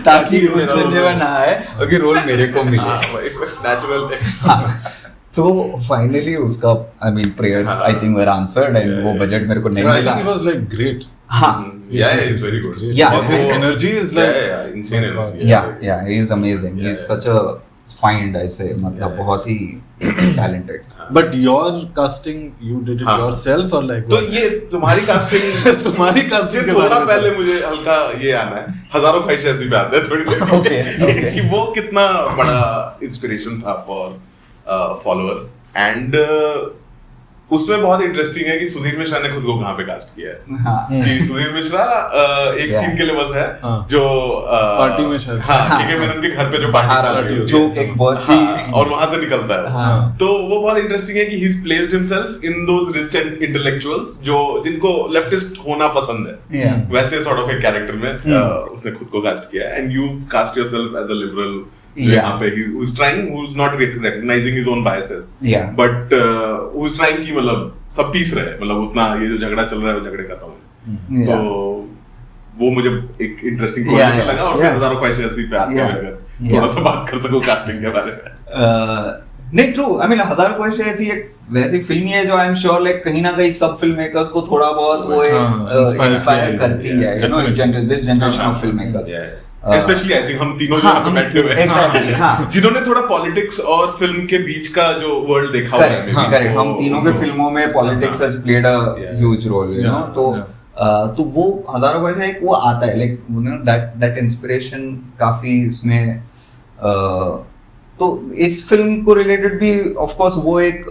ताकि गुलशन देवया ना आए और कि रोल मेरे को मिले. नेचुरल. तो फाइनली उसका I mean prayers I think were answered and वो बजट मेरे को नहीं मिला. I think it was like great. हाँ, yeah, he's very good. Yeah, his energy is like insane energy. Yeah, he is amazing. He's such a find, I say, मतलब बहुत ही talented. But your casting, you did it yourself or like? तो ये तुम्हारी casting से थोड़ा पहले मुझे हल्का ये आना है, हजारों ख्वाहिशें ऐसी पे आते हैं थोड़ी देर कि वो कितना बड़ा इंस्पिरेशन था फॉर फॉलोअर. एंड उसमें बहुत इंटरेस्टिंग है कि सुधीर मिश्रा ने खुद को कहाँ पे कास्ट किया है. कि सुधीर मिश्रा एक सीन के लिए बस है जो पार्टी में शायद के मेनन के घर पे जो पार्टी चल रही है जो एक बहुत ही और वहां से निकलता है. तो वो बहुत इंटरेस्टिंग है कि he's placed himself in those rich and intellectuals जो जिनको लेफ्टिस्ट होना पसंद है, वैसे सॉर्ट ऑफ एक कैरेक्टर में उसने खुद को कास्ट किया है. And you cast yourself as a liberal यहाँ पे who's trying, who's not recognizing his own biases, but who's trying कि मतलब सब पीस रहे, मतलब उतना ये जो झगड़ा चल रहा है वो झगड़े खत्म हो. तो वो मुझे एक इंटरेस्टिंग कॉम्बिनेशन लगा. और फिर हजारों ख्वाहिशें ऐसी पे आते हैं, अगर थोड़ा सा बात कर सको कास्टिंग के बारे में. नहीं ट्रू, आई मीन हजारों ख्वाहिशें ऐसी एक वैसी फिल्म है जो आई एम श्योर लाइक कहीं ना कहीं सब फिल्म मेकर्स को थोड़ा बहुत वो इंस्पायर करती है, you no, this generation of film makers. Especially I think हम तीनों जो यहाँ पे बैठे हुए हैं जिन्होंने थोड़ा पॉलिटिक्स और फिल्म के बीच का जो वर्ल्ड देखा हुआ है. करेक्ट, हम तीनों के फिल्मों में politics has played a huge role, you know. तो वो हजारों ख्वाहिशें एक वो आता है like you know that inspiration काफी इसमें. तो इस फिल्म को रिलेटेड भी ऑफ कोर्स वो एक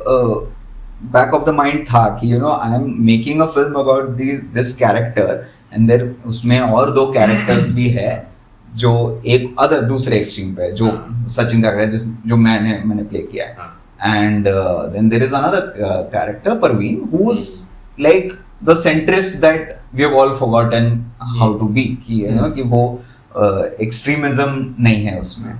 बैक ऑफ द माइंड था कि you know I am making a film about this character and there उसमें और दो कैरेक्टर्स भी है जो एक अदर दूसरे एक्सट्रीम पे जो सचिन का कैरेक्टर जो मैंने प्ले किया है. And then there is another character Parveen who is like the centrist that we have all forgotten how to be, कि यू नो कि वो एक्सट्रीमिज्म नहीं है उसमें.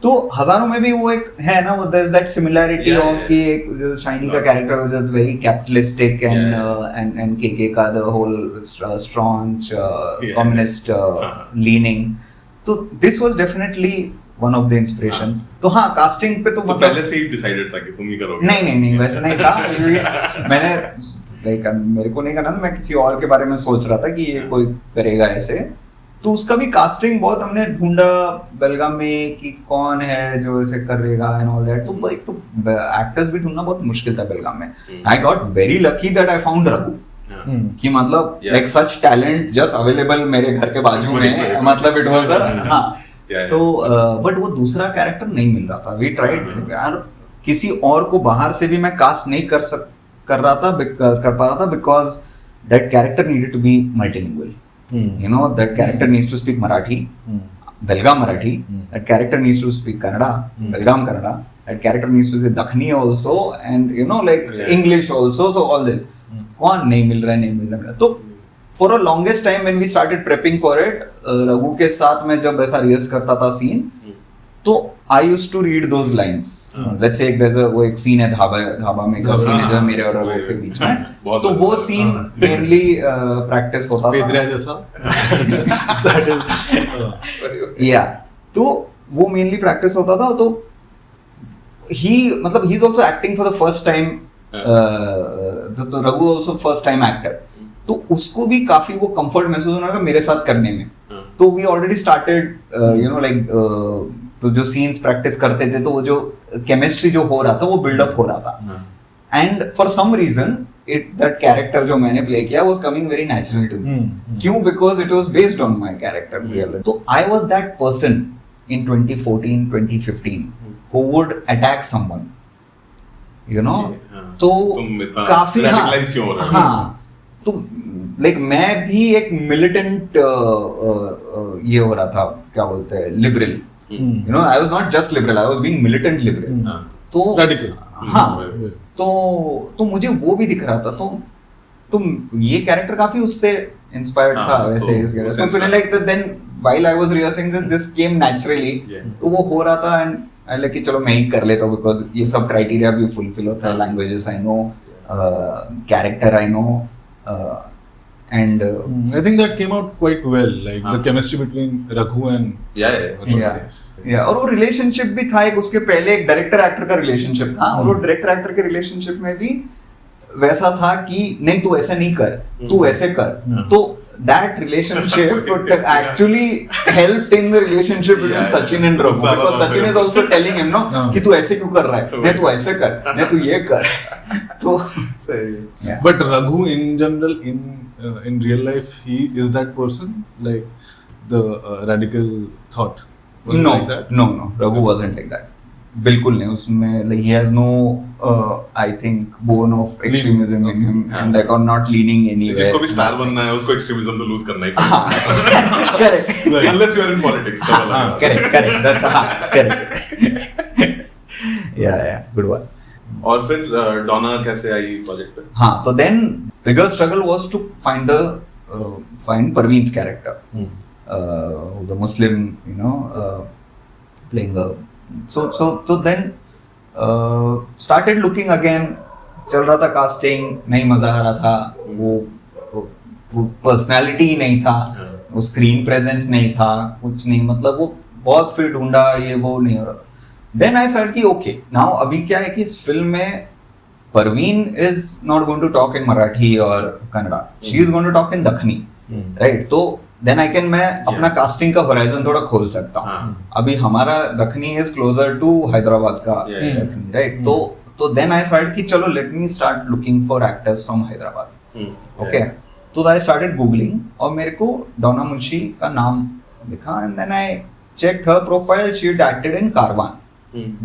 तो हजारों में भी वो एक है ना, वो there is that similarity Yeah, of yeah. कि एक जो शाइनी का character was very capitalistic and KK का the whole strong communist leaning. तो this was definitely one of the inspirations. तो हाँ, कास्टिंग पे तो तो पहले से ही डिसाइडेड था कि तुम ही करोगे? नहीं वैसे नहीं था. मैंने लाइक मेरे को नहीं करना था, मैं किसी और के बारे में सोच रहा था कि ये कोई करेगा ऐसे. तो उसका भी कास्टिंग बहुत हमने ढूंढा बेलगाम में कि कौन है जो ऐसे करेगा एंड ऑल दैट. तो एक तो एक्टर्स भी ढूंढना बहुत मुश्किल था बेलगाम में. I got very lucky that I found Raghu, कि मतलब like such talent just available मेरे घर के बाजू में. मतलब इट वाज हाँ. तो बट वो दूसरा कैरेक्टर नहीं मिल रहा था. वी ट्राइड यार, किसी और को बाहर से भी मैं कास्ट नहीं कर पा रहा था because that character needed to be multilingual. You know, that character needs to speak Marathi, Belgaum Marathi. That character needs to speak Kannada, Belgaum Kannada. That character needs to be Dakhni also, and you know, like English also. So all this. कौन नहीं मिल रहा है. तो for a longest time when we started prepping for it, Raghu के साथ मैं जब ऐसा रिहर्स करता था सीन, तो I used to read those lines. Let's say वो एक सीन है धाबा में का सीन है जो मेरे और रघु के बीच में. तो वो सीन मेनली प्रैक्टिस होता था. पेद्रिया जैसा. या तो वो मेनली प्रैक्टिस होता था. तो he is also acting for the first time. तो Raghu also first time actor. तो उसको भी काफी वो कंफर्ट महसूस होना था मेरे साथ करने में. तो we already started you know like, तो जो सीन्स प्रैक्टिस करते थे तो वो जो केमिस्ट्री जो हो रहा था वो बिल्डअप हो रहा था. And for some reason that character जो मैंने प्ले किया was coming very natural to me. क्यों? Because it was based on my character. तो I was that person in 2014-2015 who would attack someone, you know. तो काफी हाँ, तो like मैं भी एक मिलिटेंट ये हो रहा था, क्या बोलते हैं, liberal. You know, I was not just liberal, I was being militant liberal. तो Radical. हाँ. तो मुझे वो भी दिख रहा था. तो ये कैरेक्टर काफी उससे इंस्पायर्ड था वैसे इस कैरेक्टर. तो फिर like then while I was rehearsing this came naturally. तो वो हो रहा था and I like कि चलो मैं ही कर लेता हूँ because ये सब क्राइटेरिया भी फुलफिल होता है. Languages I know, character I know, and I think that came out quite well, like the chemistry between Raghu and या और वो रिलेशनशिप भी था एक. उसके पहले एक डायरेक्टर एक्टर का रिलेशनशिप था, और वो डायरेक्टर एक्टर के रिलेशनशिप में भी वैसा था कि नहीं तू ऐसा नहीं कर, तू ऐसे कर. तो that relationship actually helped in the relationship between Sachin and Raghu, because Sachin is also telling him no कि तू ऐसे क्यों कर रहा है, नहीं तू ऐसे कर, नहीं तू ये कर. तो सही. But Raghu in general in real life, he is that person, like the radical thought. No, Raghu wasn't like that. बिल्कुल नहीं. उसमें like he has no I think bone of extremism in him, and like or not leaning anywhere. जिसको भी star बनना है उसको extremism तो loose करना ही पड़ेगा. Correct. Unless you are in politics. Correct. That's correct. Yeah, good one. और फिर डोना कैसे आई प्रोजेक्ट पे? हाँ, तो then bigger struggle was to find Parveen's character, who's a Muslim, you know, playing a so then started looking again. चल रहा था casting, नहीं मजा आ रहा था. वो पर्सनालिटी ही नहीं था, वो स्क्रीन प्रेजेंस नहीं था, कुछ नहीं. मतलब वो बहुत फिर ढूंढा, ये वो नहीं हो रहा. Then I said कि okay, now अभी क्या है कि इस फिल्म में Parveen is not going to talk in Marathi or Kannada. She is going to talk in Dakhni, right? तो then I can मैं अपना कास्टिंग का होराइजन थोड़ा खोल सकता हूँ. अभी हमारा Dakhni is closer to Hyderabad का दखनी, right? तो then I started कि चलो let me start looking for actors from Hyderabad. Okay, तो I started googling और मेरे को डोना मुंशी का नाम दिखा, and then I checked her profile. She had acted in Karwan.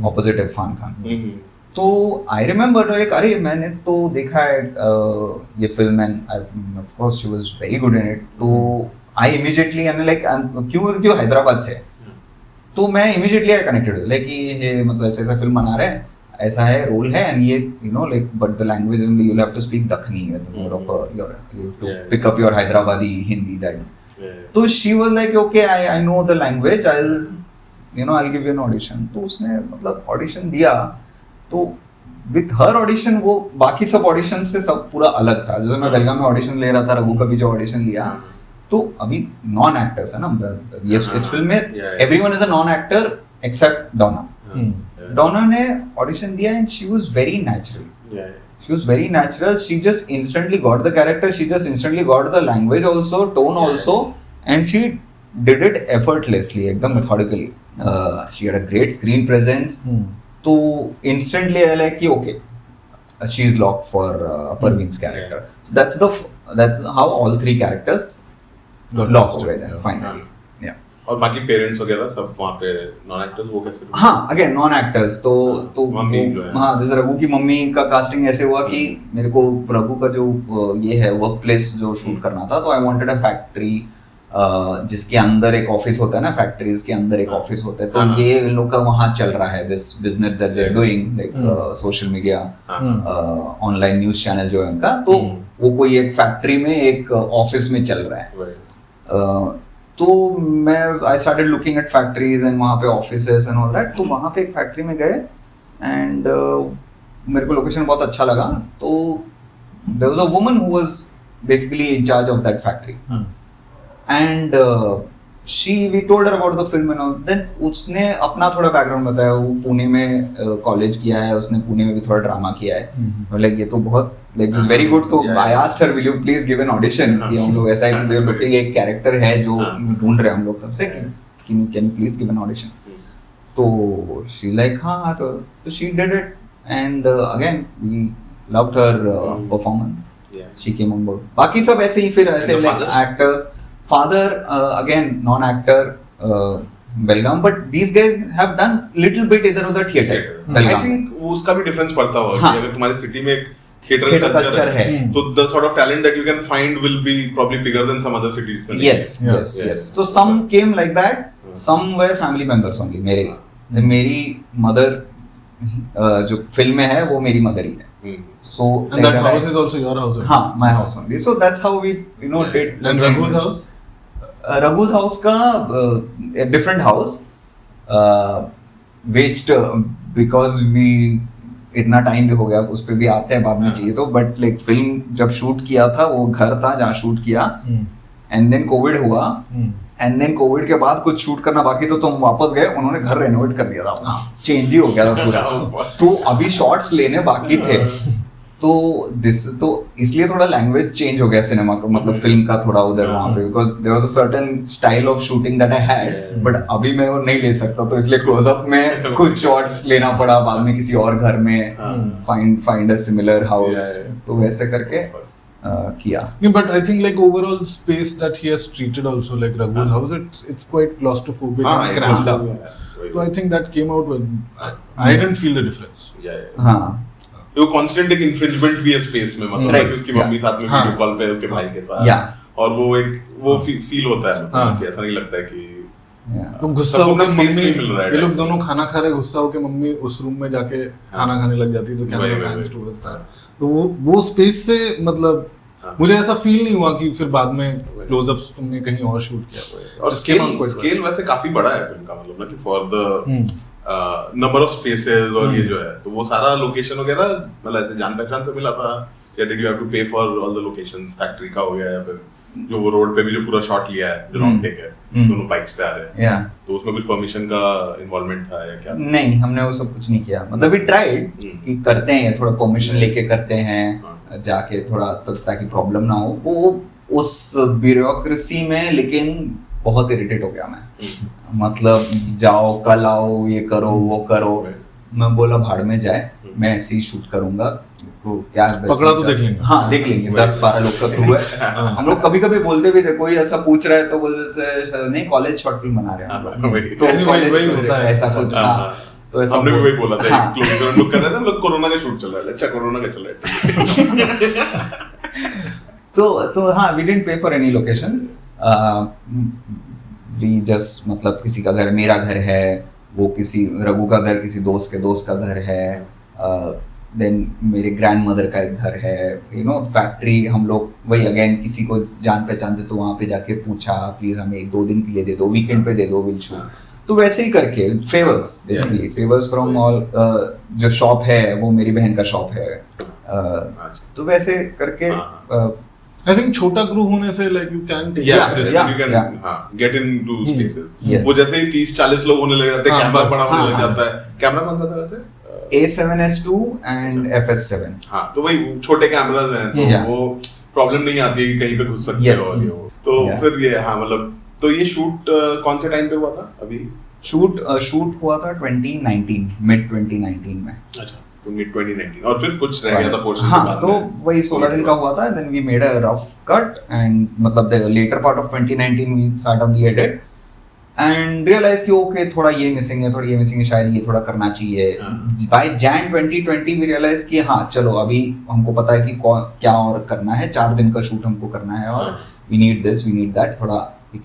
Opposite Irfan Khan. तो आई रिमेम्बर लाइक अरे मैंने तो देखा है ये film, end of course she was very good in it. तो आई इमीडिएटली एंड लाइक क्यों हैदराबाद से. तो मैं इमीडिएटली आई कनेक्टेड लाइक ये मतलब ऐसा फिल्म बना रहे हैं, ऐसा है रोल है, एंड ये you know like but the language you will have to speak Dakhni, more of your you have to pick up your Hyderabadi Hindi that. तो she was like okay, I know the language, I you know I will give you an audition. तो उसने मतलब audition दिया, तो with her audition वो बाकी सब audition से सब पूरा अलग था। जैसे मैं बेलगाम में ऑडिशन ले रहा था, रघु का भी जो ऑडिशन लिया, तो अभी नॉन एक्टर्स है ना ये इस फिल्म में, everyone is a non actor except Dona. Dona ने ऑडिशन दिया and she was very natural, she was very natural, she just instantly got the character, she just instantly got the language also, tone also, and she did it effortlessly, ekdam methodically. She had a great screen presence, तो instantly I like कि okay, she is locked for Parveen's character. So that's how all three characters locked together finally. Yeah. और बाकी parents वगैरह सब वहाँ पे non actors वो कैसे? हाँ अगेन नॉन एक्टर्स तो मम्मी जो है, हाँ जैसे रघु की मम्मी का कास्टिंग ऐसे हुआ कि मेरे को रघु का जो ये है वर्क प्लेस जो शूट करना था, तो आई वांटेड अ फैक्ट्री जिसके अंदर एक ऑफिस होता है ना, फैक्ट्रीज के अंदर एक ऑफिस होता है, तो ये इन लोग का वहाँ चल रहा है this business that they are doing, like social media online news channel जो है उनका, तो वो कोई एक फैक्ट्री में एक ऑफिस में चल रहा है। तो मैं I started looking at factories and वहाँ पे ऑफिसेस एंड ऑल दैट, तो वहाँ पे एक फैक्ट्री में गए एंड मेरे को लोकेशन बहुत अच्छा लगा। तो there was a woman who was basically in charge of that factory and we told her about the film and all. Then उसने अपना थोड़ा बैकग्राउंड बताया, वो पुणे में कॉलेज किया है, उसने पुणे में भी थोड़ा ड्रामा किया है, लाइक ये तो बहुत लाइक दिस वेरी गुड। तो I asked her will you please give an audition, कि हम लोग ऐसा एक कैरेक्टर है जो ढूंढ रहे हैं हम लोग तब से, can you please give an audition. तो शी लाइक हाँ, तो she did it and again we loved her performance, she came on board. बाकी सब ऐसे ही फिर ऐसे like actors, father again non actor Belgaum, but these guys have done little bit इधर उधर थिएटर। आई थिंक उसका भी डिफरेंस पड़ता होगा कि अगर तुम्हारे सिटी में एक थिएटर कल्चर है, तो the sort of talent that you can find will be probably bigger than some other cities. Yes तो some came like that, some were family members only. मेरी मदर जो फिल्म में है वो मेरी मदर ही है। So and that house is also your house? हाँ, my house only. So that's how we did. And Raghu's house? Raghu's house का a different house, which because we इतना टाइम भी हो गया, उस पे भी आते हैं बाद में चाहिए तो, बट लाइक फिल्म जब शूट किया था वो घर था जहाँ शूट किया, एंड देन कोविड हुआ, एंड देन कोविड के बाद कुछ शूट करना बाकी तो हम वापस गए, उन्होंने घर रेनोवेट कर दिया था, चेंज ही हो गया था पूरा। तो अभी शॉट्स लेने बाकी थे, तो इसलिए थोड़ा लैंग्वेज चेंज हो गया सिनेमा का, मतलब फिल्म का थोड़ा उधर वहाँ पे, because there was a certain style of shooting that I had, but अभी मैं वो नहीं ले सकता, तो इसलिए क्लोजअप में कुछ शॉट्स लेना पड़ा, बाद में किसी और घर में फाइंड अ सिमिलर हाउस, तो वैसे करके किया। But I think like overall space that he has treated also, like Raghu's house, it's quite claustrophobic and cramped up. So I think that came out well. I didn't feel the difference. हाँ वो constant एक infringement भी है space में, मतलब कि उसकी mummy साथ में वीडियो कॉल पे है उसके भाई के साथ, और वो फील होता है, मतलब कि ऐसा नहीं लगता है कि तो गुस्सा होकर मम्मी, ये लोग दोनों खाना खा रहे, गुस्सा होकर मम्मी उस रूम में जाके खाना खाने लग जाती, तो कैमरा पैन्स टुवर्ड्स दैट, तो वो स्पेस से मतलब मुझे ऐसा फील नहीं हुआ कि फिर बाद में क्लोजअप्स तुमने कहीं और शूट किया। और स्केल वैसे काफी बड़ा है फिल्म का, मतलब ना कि for the number of spaces और ये जो है, तो वो सारा लोकेशन वगैरह मतलब ऐसे जान पहचान से मिला था, या did you have to pay for all the locations? Factory का हो गया, या फिर जो वो रोड पे भी जो पूरा शॉट लिया है, जो लॉन्ग टेक है, दोनों बाइक्स पे आ रहे हैं, तो उसमें कुछ परमिशन का इन्वॉल्वमेंट था या क्या? नहीं, हमने वो सब कुछ नहीं किया, मतलब वी ट्राइड कि करते हैं, थोड़ा परमिशन लेके करते हैं जाके थोड़ा, ताकि प्रॉब्लम ना हो वो उस ब्यूरोक्रेसी में, लेकिन बहुत इरिटेट हो गया मैं, मतलब जाओ कल आओ, ये करो वो करो, मैं बोला भाड़ में जाए, मैं ऐसे ही शूट करूंगा, तो क्या पकड़ा तो देख लेंगे। हाँ देख लेंगे, 10-12 लोग का क्रू है। हम लोग कभी कभी बोलते भी थे, कोई ऐसा पूछ रहा है तो बोलते नहीं कॉलेज शॉर्ट फिल्म बना रहे हैं, तो वही होता है ऐसा कुछ। तो ऐसा हमने भी वही बोला था, क्लोज लोग कर रहे थे, हम लोग कोरोना का शूट चल रहा है, अच्छा कोरोना का चल रहा है। तो हाँ, we didn't pay for any locations, we just मतलब किसी का घर, मेरा घर है, वो किसी रघु का घर किसी दोस्त के दोस्त का घर है, देन मेरे ग्रैंड मदर का एक घर है, फैक्ट्री हम लोग वही अगेन किसी को जान पहचान थे तो वहाँ पे जाके पूछा, प्लीज हमें 1-2 दिन के लिए दे दो, वीकेंड पे दे दो, विल शूट। तो वैसे ही करके favours basically favours from all जो शॉप है वो मेरी बहन का शॉप है तो वैसे करके आई थिंक छोटा क्रू होने से like you can take you can get into spaces. वो जैसे ही 30-40 लोग होने लग जाते हैं, कैमरा बड़ा होने लग जाता है. कैमरा कौन सा था वैसे? A7S2 and FS7. हाँ, तो वही छोटे कैमरास हैं, तो वो प्रॉब्लम नहीं आती है कि कहीं पे घुस सकते हो और ये वो. तो फिर ये हाँ मतलब तो ये शूट कौन से टाइम पे हुआ था अभी? शूट हुआ था 2019 मिड 2019 में. अच्छा, तो मिड 2019 और फिर कुछ रह गया था पोर्शन हाँ, तो वही 16 दिन का हुआ था. Then we made a rough cut and मतलब the latter part of 2019 we start on the edit and realise कि ओके थोड़ा ये मिसिंग है, थोड़ा ये मिसिंग है, शायद ये थोड़ा करना चाहिए. बाय Jan 2020 वी रियलाइज कि हाँ चलो अभी हमको पता है कि क्या और करना है. 4 दिन का शूट हमको करना है और we need this we need that, थोड़ा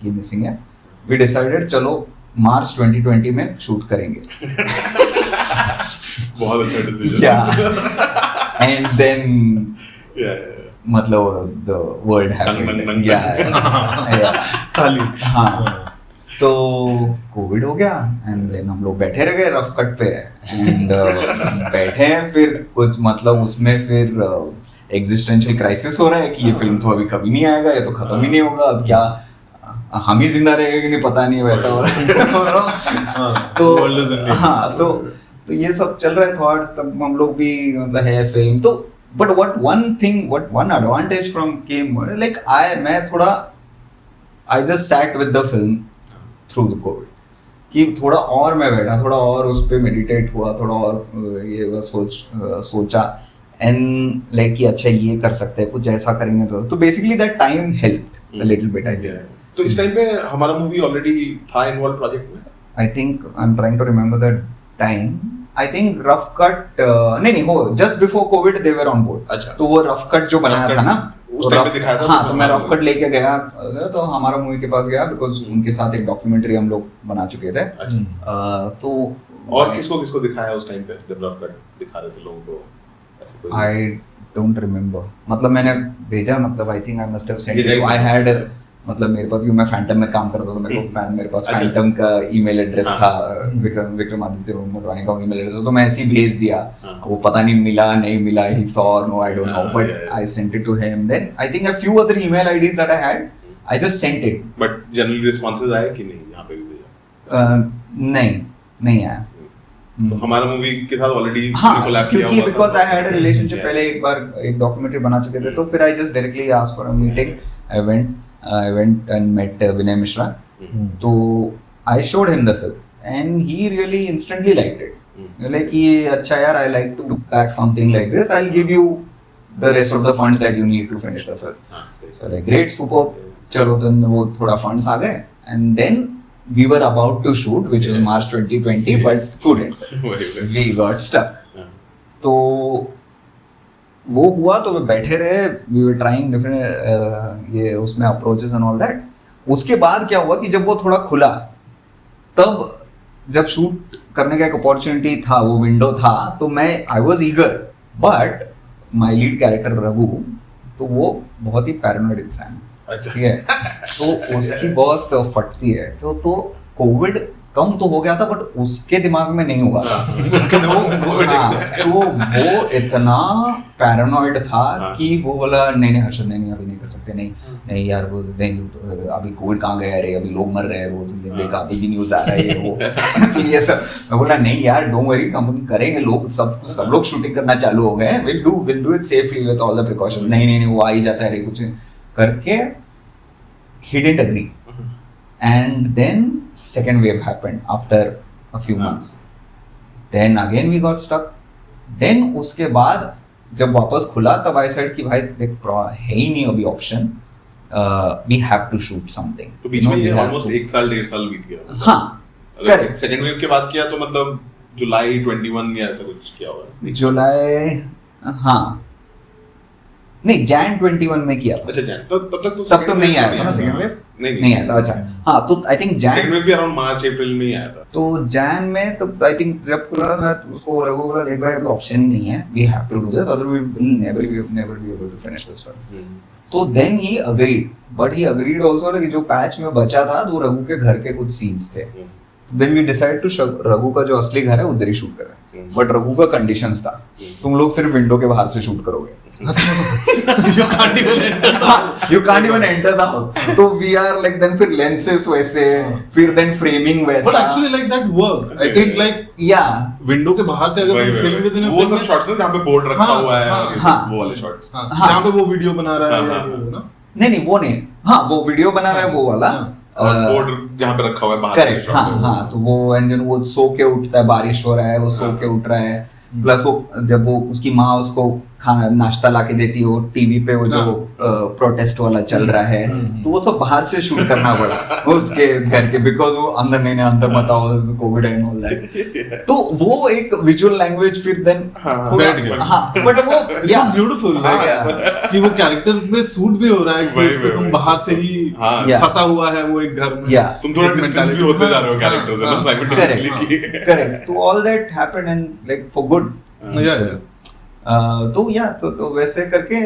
ये मिसिंग है. वी डिसाइडेड चलो मार्च 2020 में शूट करेंगे. बहुत अच्छा डिसीजन. एंड देन मतलब द वर्ल्ड हैपेंड. हाँ, तो कोविड हो गया एंड देन हम लोग बैठे रह गए रफ कट पे एंड बैठे हैं. फिर कुछ मतलब उसमें फिर एग्जिस्टेंशियल क्राइसिस हो रहा है कि ये फिल्म तो अभी कभी नहीं आएगा, ये तो खत्म ही नहीं होगा, अब क्या हम ही जिंदा रहेंगे कि नहीं पता नहीं, वैसा हो रहा है. तो हाँ, तो ये सब चल रहा है थॉट्स. तब हम लोग भी मतलब है फिल्म तो but what one advantage from came like मैं थोड़ा I just sat with the film through the Covid कि थोड़ा और मैं बैठा, थोड़ा और उस पर मेडिटेट हुआ, थोड़ा और ये सोचा एंड लाइक कि अच्छा ये कर सकते हैं, कुछ ऐसा करेंगे तो basically that time helped a little bit I think. तो इस टाइम पे हमारा मूवी ऑलरेडी था इन्वॉल्व प्रोजेक्ट में. I think I am trying to remember that time. I think rough cut नहीं हो just before COVID they were on board. अच्छा, तो वो रफ कट जो बनाया था ना उस टाइम पे दिखाया था. हाँ, तो मैं रफ कट लेके गया तो हमारा मूवी के पास गया बिकॉज उनके साथ एक डॉक्यूमेंट्री हम लोग बना चुके थे. तो और किसको दिखाया उस टाइम पे जब रफ कट दिखा रहे थे लोगों को? I don't remember. मतलब मैंने भेजा, मतलब आई think I must have send it. I had मतलब मेरे पास मैं फैंटम में काम करता था, मेरे पास फैंटम का ईमेल एड्रेस था, विक्रमादित्य मोटवानी का ईमेल एड्रेस, तो मैं ऐसे ही भेज दिया. वो पता नहीं मिला नहीं मिला, he saw no I don't know, but I sent it to him. Then I think a few other email IDs that I had, I just sent it. But general responses आए कि नहीं यहाँ पे भी भेजा? नहीं आया. तो हमारा मूवी के साथ ऑलरेडी कोलैब किया हुआ था, क्योंकि because I had a relationship. पहले एक बार एक डॉक्यूमेंट्री बना चुके थे, तो फिर I just directly asked for a meeting. I went and met Vinay Mishra. So I showed him the film and he really instantly liked it. Like ये अच्छा यार, I like to back something like this. I'll give you the rest of the funds that you need to finish the film. So like great, super. चलो तो वो थोड़ा funds आ गए and then we were about to shoot, which was March 2020, but couldn't. We got stuck. तो वो हुआ तो वे बैठे रहे. वी वर ट्राइंग डिफरेंट ये उसमें अप्रोचेस एंड ऑल दैट. उसके बाद क्या हुआ कि जब वो थोड़ा खुला, तब जब शूट करने का एक अपॉर्चुनिटी था, वो विंडो था, तो मैं I was eager. But my lead character Raghu, तो वो बहुत ही पैरानॉइड इंसान है. ठीक है, तो उसकी बहुत फटती है. तो कोविड कम तो हो गया था बट उसके दिमाग में नहीं हुआ था. तो वो इतना पैरानॉइड था कि वो बोला नहीं हर्षद नहीं अभी नहीं कर सकते, नहीं यार वो नहीं, अभी कोविड कहाँ गया रे, अभी लोग मर रहे हैं रोज, ये देखा अभी भी न्यूज आ रहा है ये वो. तो ये सब मैं बोला नहीं यार डोंट वरी, हम करेंगे, लोग सब लोग शूटिंग करना चालू हो गए, will do it safely with all the precaution. नहीं वो आ ही जाता है रे कुछ करके. He didn't agree. And then second wave happened after a few months. Then again we got stuck. Then उसके बाद जब वापस खुला तब I said कि भाई देख है ही नहीं अभी option, we have to shoot something. तो बीच में ये almost 1-1.5 साल बीत गया. हाँ, अगर सेकंड वेव के बाद किया तो मतलब जुलाई 21 या ऐसा कुछ किया होगा. जुलाई हाँ नहीं Jan 21 में किया था. अच्छा Jan तब तो नहीं आया था ना सेकंड वेव. नहीं आया था. अच्छा हाँ, तो I think Jan second wave भी अराउंड मार्च अप्रैल में ही आया था. तो Jan में तो आई थिंक जब खुला उसको रघु बोला देख भाई ऑप्शन ही नहीं है, we have to do this other we will never be able to finish this film. तो then he agreed, but he agreed also कि जो पैच में बचा था वो रघु के घर के कुछ सीन्स थे. Then we decide to Raghu का जो असली घर है उधर ही शूट करें, बट रघु का कंडीशंस था तुम लोग सिर्फ विंडो के बाहर से शूट करोगे, you can't even enter the house. तो वी आर लाइक देन फिर लेंसेस वैसे, फिर देन फ्रेमिंग वैसा, but actually like that work I think like या विंडो के बाहर से अगर फिल्म विद इन वो सब शॉट्स हैं जहाँ पे बोर्ड रखा हुआ है, और ये सब वो वाले शॉट्स जहाँ पे वो वीडियो बना रहा है ना, नहीं वो नहीं, हाँ वो वीडियो बना रहा है वो वाला, और बोर्ड जहाँ पे रखा हुआ है बाहर। करेक्ट, हाँ तो वो एंजन वो सो के उठता है, बारिश हो रहा है वो सो के उठ रहा है, प्लस वो जब वो उसकी माँ उसको खाना नाश्ता लाके देती है, वो टीवी पे वो जो प्रोटेस्ट वाला चल रहा है, तो वो सब बाहर से शूट करना पड़ा वो उसके घर के, बिकॉज वो अंदर नहीं अंदर मत आओ, कोविड एंड ऑल दैट। तो वो एक विजुअल लैंग्वेज फिर देन बैठ गया। हाँ बट वो या ब्यूटीफुल कि वो कैरेक्टर में सूट भी हो रहा है कि उसको तुम बाहर से ही फंसा हुआ है वो एक घर में, तुम थोड़ा डिस्टेंस भी होते जा रहे हो कैरेक्टर से ना साइमल्टेनियसली। करेक्ट, तो all that happened and like for good. तो या तो वैसे करके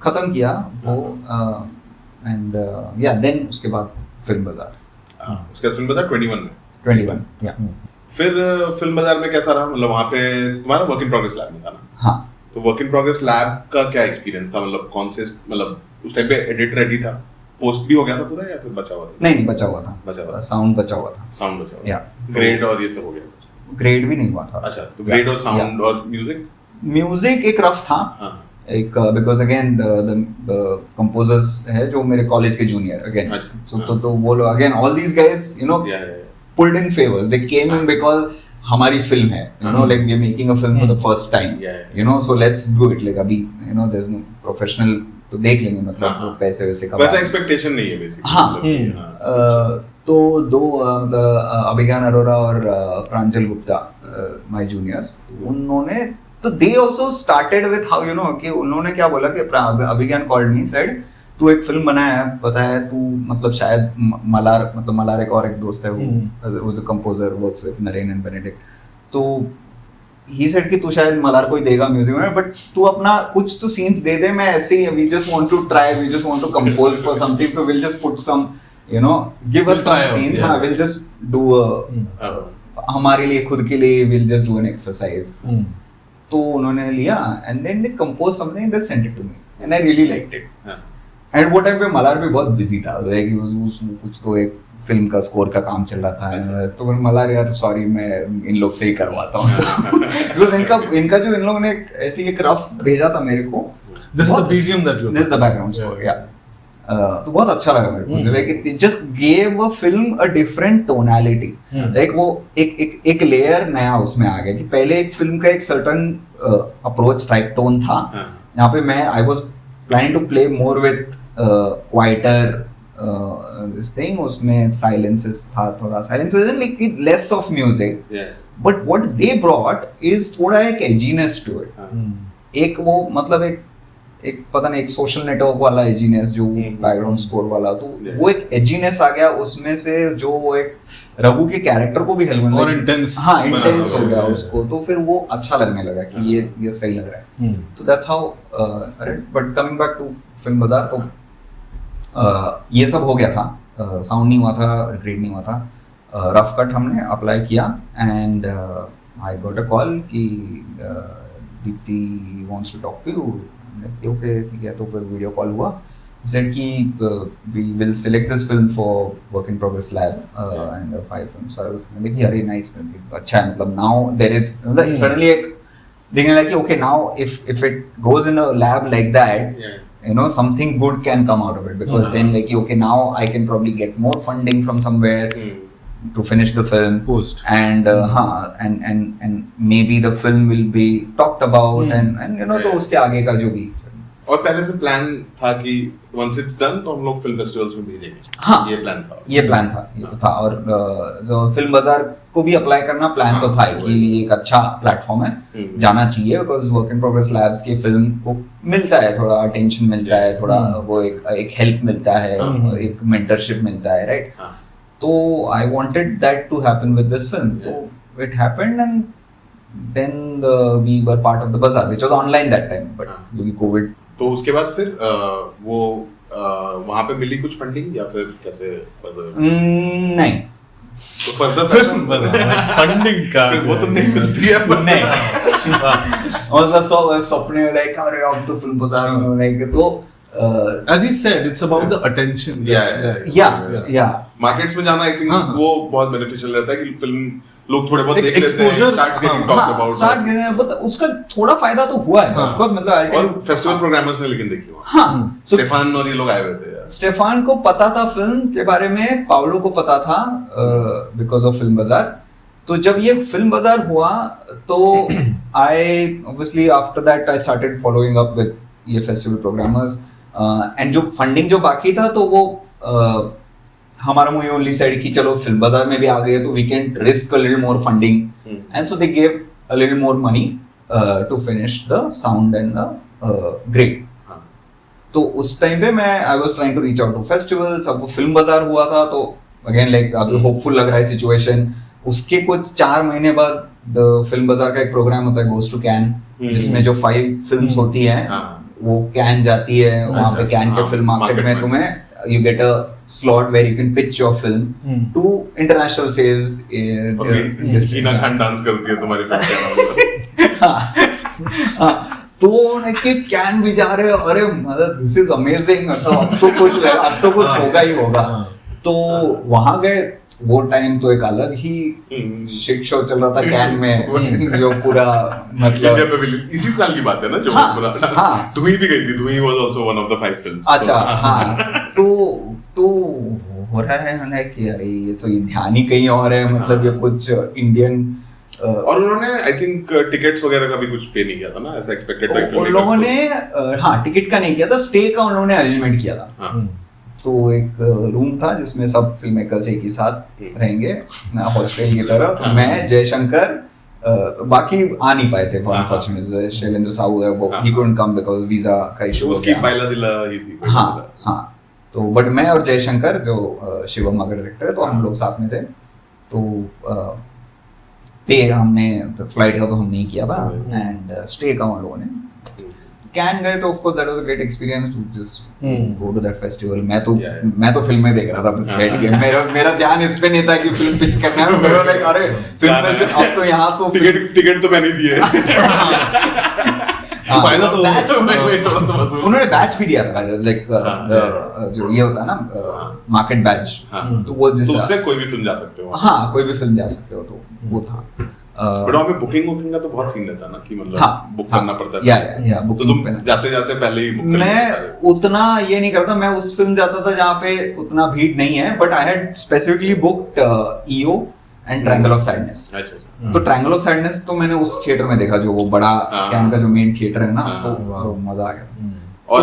खत्म किया वो, एंड या देन उसके बाद फिल्म बाजार, उसके बाद फिल्म बाजार 21 या फिर फिल्म बाजार में कैसा रहा, मतलब वहाँ पे तुम्हारा वर्क इन प्रोग्रेस लैब में था ना? हाँ, तो वर्क इन प्रोग्रेस लैब का क्या एक्सपीरियंस था, मतलब कौन से, मतलब उस टाइम पे एडिट रेडी था, पोस्ट भी हो गया था पूरा या फिर बचा हुआ था? नहीं बचा हुआ था, साउंड बचा हुआ था, साउंड बचा हुआ, या ग्रेड और ये सब हो गया? ग्रेड भी नहीं हुआ था। अच्छा, तो ग्रेड और साउंड और म्यूजिक एक रफ था, एक बिकॉज अगेन द कंपोजर्स है जो मेरे कॉलेज के जूनियर अगेन, तो वो लोग again all these guys you know pulled in favours, they came in because हमारी फिल्म है, you know like we are making a film for the first time, you know so let's do it, like अभी you know there is no professional, तो देख लेंगे, मतलब पैसे वैसे का वैसा एक्सपेक्टेशन नहीं है बेसिकली। हाँ, तो दो मतलब अभिज्ञान अरोरा और प्रांजल गुप्ता माय जूनियर्स, उन्होंने तो they also started with how you know कि उन्होंने क्या बोला कि अभिज्ञान कॉल्ड मी, सेड तू एक फिल्म बनाया है, पता है तू मतलब शायद मलार एक और एक दोस्त है वो is a composer, works with Naren and Benedict, तो ही सेड कि तू शायद मलार को ही देगा म्यूजिक में, बट तू अपना कुछ तो सीन्स दे दे, मैं ऐसे ही we just want to try, we just want to compose for something, so will just put some you know give us some scene, हाँ we'll just do हमारे लिए खुद के लिए we'll just do an exercise, तो उन्होंने लिया and then they composed something, they sent it to me and I really liked it, and वो टाइम पे मलार भी बहुत busy था, कुछ तो एक फिल्म का स्कोर का काम चल रहा था, तो मलार यार सॉरी मैं इन लोग से ही करवाता हूँ बिकॉज इनका जो इन लोगों ने ऐसे एक रफ भेजा था मेरे को, this is the BGM that you, this is the background score, yeah. तो बहुत अच्छा लगा मेरे को, like it just gave a film a different tonality, like वो एक लेयर नया उसमें आ गया कि पहले एक फिल्म का एक सर्टन अप्रोच था, एक टोन था, यहाँ पे मैं I was planning to play more with quieter this thing, उसमें साइलेंसेस था, थोड़ा silences like less of music, but what they brought is थोड़ा एक एजीनेस टू इट, एक वो मतलब एक पता नहीं एक सोशल नेटवर्क वाला एजीनेस जो बैकग्राउंड स्कोर वाला, तो वो एक एजीनेस आ गया उसमें से, जो वो एक रघु के कैरेक्टर को भी हेल्प और इंटेंस, हाँ इंटेंस हो गया उसको, तो फिर वो अच्छा लगने लगा कि ये सही लग रहा है, तो that's how, but coming back to film Bazaar, तो ये सब हो गया था, साउंड नहीं हुआ था, ग्रेड नहीं हुआ था, रफ कट हमने अप्लाई किया and I got a call कि Deepti wants to talk to you, okay ठीक है, तो फिर वीडियो कॉल हुआ, said कि we will select this film for work in progress lab and 5 films, so मैंने कि अरे nice, अच्छा है, मतलब now there is suddenly एक दिखने लगा कि okay now if it goes in a lab like that, you know something good can come out of it, because then like okay now I can probably get more funding from somewhere to finish the film post, and and maybe the film will be talked about and you know तो उसके आगे का जो भी, और पहले से plan था कि once it's done तो हम लोग फिल्म फेस्टिवल्स में भेजेंगे, हाँ ये प्लान था, ये तो था, और जो फिल्म बाजार को भी अप्लाई करना प्लान तो था कि एक अच्छा प्लेटफॉर्म है, जाना चाहिए, because work in progress labs की फिल्म को मिलता है थोड़ा अटेंशन मिलता है, थोड़ा वो एक हेल्प मिलता है, एक मेंटरशिप मिलता है, राइट, तो I wanted that to happen with this film, तो it happened and then we were part of the Bazaar which was online that time, but क्योंकि कोविड, तो उसके बाद फिर वहाँ पे मिली कुछ फंडिंग या फिर कैसे? नहीं, तो फर्दर फंडिंग का वो तो नहीं मिलती है पर मतलब सब सपने लाइक अरे अब तो फिल्म बाजार में होने के तो as he said it's about the attention या मार्केट्स में जाना आई थिंक वो बहुत बेनिफिशियल रहता है कि फिल्म लोग थोड़े बहुत देख लेते हैं exposure, start getting talked about start but उसका थोड़ा फायदा तो हुआ है ऑफ कोर्स मतलब I'll tell और you- फेस्टिवल प्रोग्रामर्स ने लेकिन देखी वहाँ हाँ so स्टेफान और ये लोग आए हुए थे यार स्टेफान को पता था फिल्म के बारे में, पावलो को पता था बिकॉज ऑफ फिल्म बाजार। तो जब ये फिल्म बाजार हुआ तो I obviously after that I started following up with ये फेस्टिवल प्रोग्रामर्स एंड जो फंडिंग जो बाकी था तो वो हमारा मुझे ओनली साइड की चलो फिल्म बाजार में भी आ गए तो we can risk a little more funding and so they gave a little more money to finish the sound and the grade. तो उस टाइम पे मैं I was trying to reach out to festivals, अब वो film बाजार हुआ था तो अगेन लाइक अभी होपफुल लग रहा है सिचुएशन। उसके कुछ 4 महीने बाद द फिल्म बाजार का एक प्रोग्राम होता है गोस टू कैन, जिसमें जो 5 फिल्म्स होती हैं वो कैन जाती है, वहाँ पे कैन के फिल्म मार्केट में तुम्हें you get a slot where you can pitch your film to international sales. Heena Khan dance करती है तुम्हारी फिल्म तो कि कैन भी जा रहे हैं, अरे मतलब दिस इज अमेजिंग, मतलब अब तो कुछ होगा ही होगा। तो वहां गए, वो टाइम तो एक अलग ही शिट शो चल रहा था कैन में जो पूरा मतलब इंडिया में इसी साल की बात है ना जो पूरा धुई भी गई थी, Dhuin was also one of the 5 films. अच्छा हाँ तो हो रहा है लाइक यार ये तो ध्यान ही कहीं और है, मतलब ये कुछ इंडियन और उन्होंने आई थिंक टिकट्स वगैरह का भी कुछ पे नहीं किया था ना, ऐसा एक्सपेक्टेड था कि उन लोगों ने हाँ टिकट का नहीं किया था, स्टे का उन्होंने अरेंजमेंट किया था। तो एक रूम था जिसमें सब फिल्म मेकर्स एक ही साथ रहेंगे हॉस्टल की तरह। तो मैं जयशंकर बाकी आ नहीं पाए थे अनफॉर्चुनेटली, शैलेंद्र साहू है वो he couldn't come because visa का इशू, उसकी बाइला दिला ही थी। हाँ तो बट मैं और जयशंकर जो शिवम का डायरेक्टर है तो हम लोग साथ में थे। तो पे हमने फ्लाइट का तो हम नहीं किया था एंड स्टे का उन लोगों ने। कैन गए तो of course that was a great experience to just go to that festival. मैं तो फिल्म में देख रहा था बस बैठ के, मेरा ध्यान इस पे नहीं था कि फिल्म पिच करना है। मेरा लाइक अरे फिल्म फेस्टिवल अब तो यहाँ तो टिकट तो मैंने दिए फायदा तो उन्होंने बैच भी दिया था लाइक जो ये होता है ना मार्केट बैच, तो वो जिससे कोई भी फिल्म जा सकते हो। हाँ कोई भी फिल्म जा सकते हो, तो वो था। बट वहाँ पे बुकिंग का तो बहुत सीन रहता ना कि मतलब बुक करना पड़ता है। या तो तुम जाते जाते पहले ही बुक कर मैं उतना ये नहीं करता, मैं उस फिल्म जाता था जहाँ पे उतना भीड़ नहीं है, but I had specifically booked EO and Triangle of Sadness. तो ट्रायंगल ऑफ सैडनेस तो मैंने उस थिएटर में देखा जो वो बड़ा कैन का जो मेन थिएटर है ना, तो मजा आ गया। और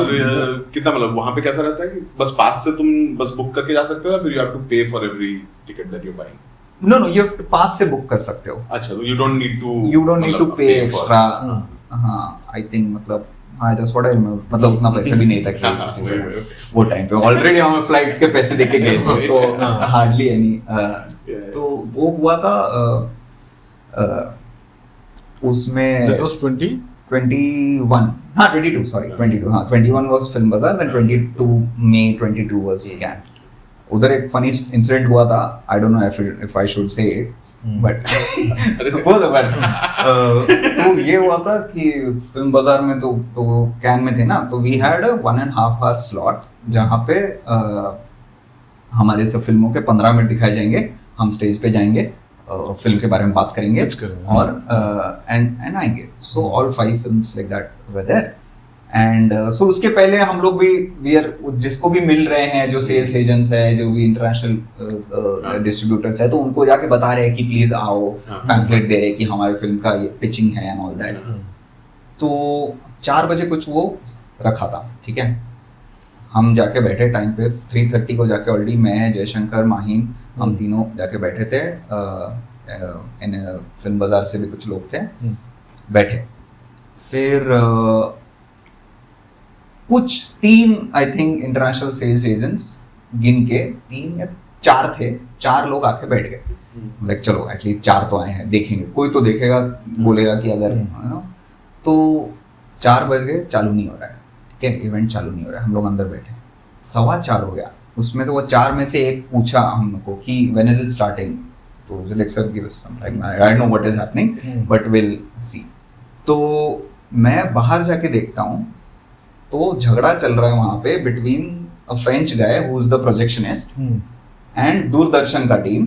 कितना मतलब वहाँ पे कैसा रहता है कि बस पास से तुम बस बुक करके जा सकते हो या फिर you have to pay for every ticket that you buying? No you have to pass से बुक कर सकते हो। अच्छा, तो you don't need to pay extra. हाँ आई थिंक मतलब हाँ दैट्स व्हाट आई रिमेंबर, मतलब उतना पैसा भी नहीं था कि वो टाइम पे ऑलरेडी हम फ्लाइट के पैसे देके गए थे तो हार्डली एनी। तो वो हुआ था उसमें This was 21 हाँ 22 सॉरी 22 हाँ 21 was फिल्म बाजार, then 22 May 22 was कैन। उधर एक फनी इंसिडेंट हुआ था, आई don't know if I should say it but तो ये हुआ था कि फिल्म बाजार में तो कैन में थे ना, तो वी हैड 1.5 hour slot जहाँ पे हमारे सब फिल्मों के 15 मिनट दिखाए जाएंगे, हम स्टेज पे जाएंगे, फिल्म के बारे में बात करेंगे और एंड आएंगे। So all 5 films like that were there and so उसके पहले हम लोग भी वी आर जिसको भी मिल रहे हैं जो सेल्स एजेंट्स है, जो भी इंटरनेशनल डिस्ट्रीब्यूटर्स है, तो उनको जाके बता रहे हैं कि प्लीज आओ, पैम्पलेट दे रहे हैं कि हमारे फिल्म का ये पिचिंग है एंड ऑल दैट। तो 4 बजे कुछ वो रखा था, ठीक है। हम जाके बैठे टाइम पे 3:30 को जाके ऑलरेडी मैं जयशंकर माहिन हम तीनों जाके बैठे थे। फिल्म बाजार से भी कुछ लोग थे बैठे। फिर कुछ 3 I think international sales agents गिन के 3 या 4 थे, 4 लोग आके बैठ गए। लाइक चलो एटलीस्ट 4 तो आए हैं, देखेंगे, कोई तो देखेगा, बोलेगा कि अगर तो 4 बज गए, चालू नहीं हो रहा है, ठीक है, इवेंट चालू नहीं हो रहा है। हम लोग अंदर बैठे, 4:15 हो गया, उसमें से वो 4 में से एक पूछा हमको कि व्हेन इज इट स्टार्टिंग, तो like sir give us some time, I don't know what is happening but will see. तो मैं बाहर जाके देखता हूँ तो झगड़ा चल रहा है वहां पे between a French guy who is the projectionist and Doordarshan का टीम।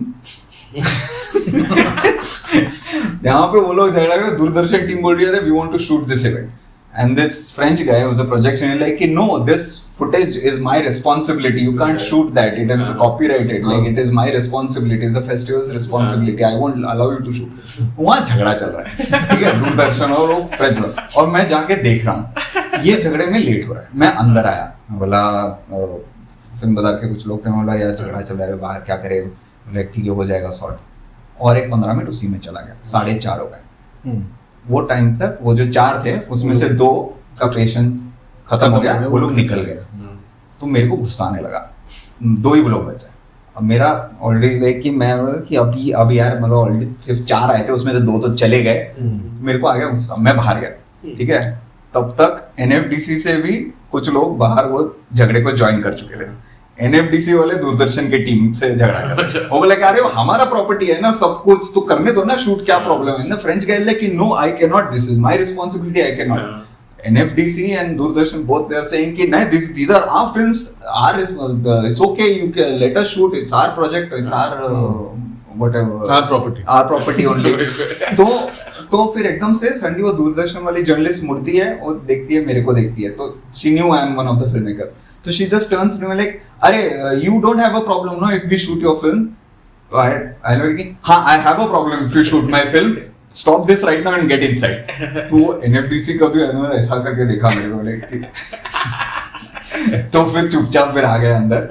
यहाँ पे वो लोग झगड़ा कर, दूरदर्शन टीम बोल रही है we want to shoot this event and this French guy was a projectionist like कि no, this footage is my responsibility, you can't shoot that, it is copyrighted, like it is my responsibility, the festival's responsibility, I won't allow you to shoot। वहाँ झगड़ा चल रहा है, ठीक है, दूरदर्शन और वो फ्रेंच में, और मैं जाके देख रहा हूँ ये झगड़े में लेट हो रहा है। मैं अंदर आया, बोला फिल्म बाजार के कुछ लोग थे, मैं बोला यार झगड़ा चल रहा है बाहर, क्या करे, बोले ठीक है हो जाएगा सॉर्ट, और एक 15 मिनट उसी में चला गया, 4:30 हो गए। वो टाइम तक वो जो 4 थे उसमें से 2 का पेशेंस खत्म हो गया, वो लोग निकल गए। तो मेरे को गुस्सा आने लगा, 2 ही लोग बचे। अब मेरा ऑलरेडी लाइक कि मैं कि अभी यार मतलब ऑलरेडी सिर्फ 4 आए थे, उसमें से 2 तो चले गए, मेरे को आ गया गुस्सा, मैं बाहर गया, ठीक है। तब तक NFDC से भी कुछ लोग बाहर वो झगड़े को ज्वाइन कर चुके थे। NFDC वाले दूरदर्शन के टीम से झगड़ा कर रहे, वो बोले अरे वो हमारा प्रॉपर्टी है ना, सब कुछ तो करने दो ना शूट, क्या प्रॉब्लम है ना। फ्रेंच गाय लाइक कि no I can not, this is my responsibility, I can not. NFDC and Doordarshan both they are saying कि नहीं, these are our films, it's okay, you can let us shoot, it's our project, it's our whatever, our property only। तो फिर एकदम से suddenly वो दूरदर्शन वाली journalist मुड़ती है, वो देखती है मेरे को, देखती है तो she knew I am one of the filmmakers, so she just turns to me like अरे you don't have a problem no if we shoot your film। तो I like हाँ I have a problem if you shoot my film, stop this right now and get inside। तो NFDC का भी ऐसा करके देखा मेरे को लेके तो फिर चुपचाप फिर आ गए अंदर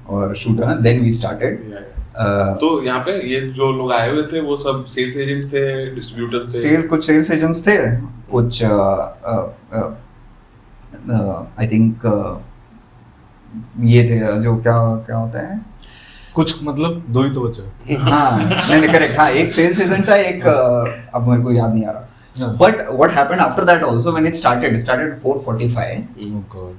और शूट है ना, देन वी स्टार्टेड। तो यहाँ पे ये जो लोग आए हुए थे वो सब सेल्स एजेंट्स थे, डिस्ट्रीब्यूटर्स थे? कुछ सेल्स एजेंट्स थे, कुछ आई थिंक ये थे जो क्या होता है कुछ मतलब 2 ही तो बचे। हाँ नहीं करेक्ट, हाँ एक सेल्स एजेंट था, एक अब मेरे को याद नहीं आ रहा। But what happened after that also when it started 4:45। Oh God.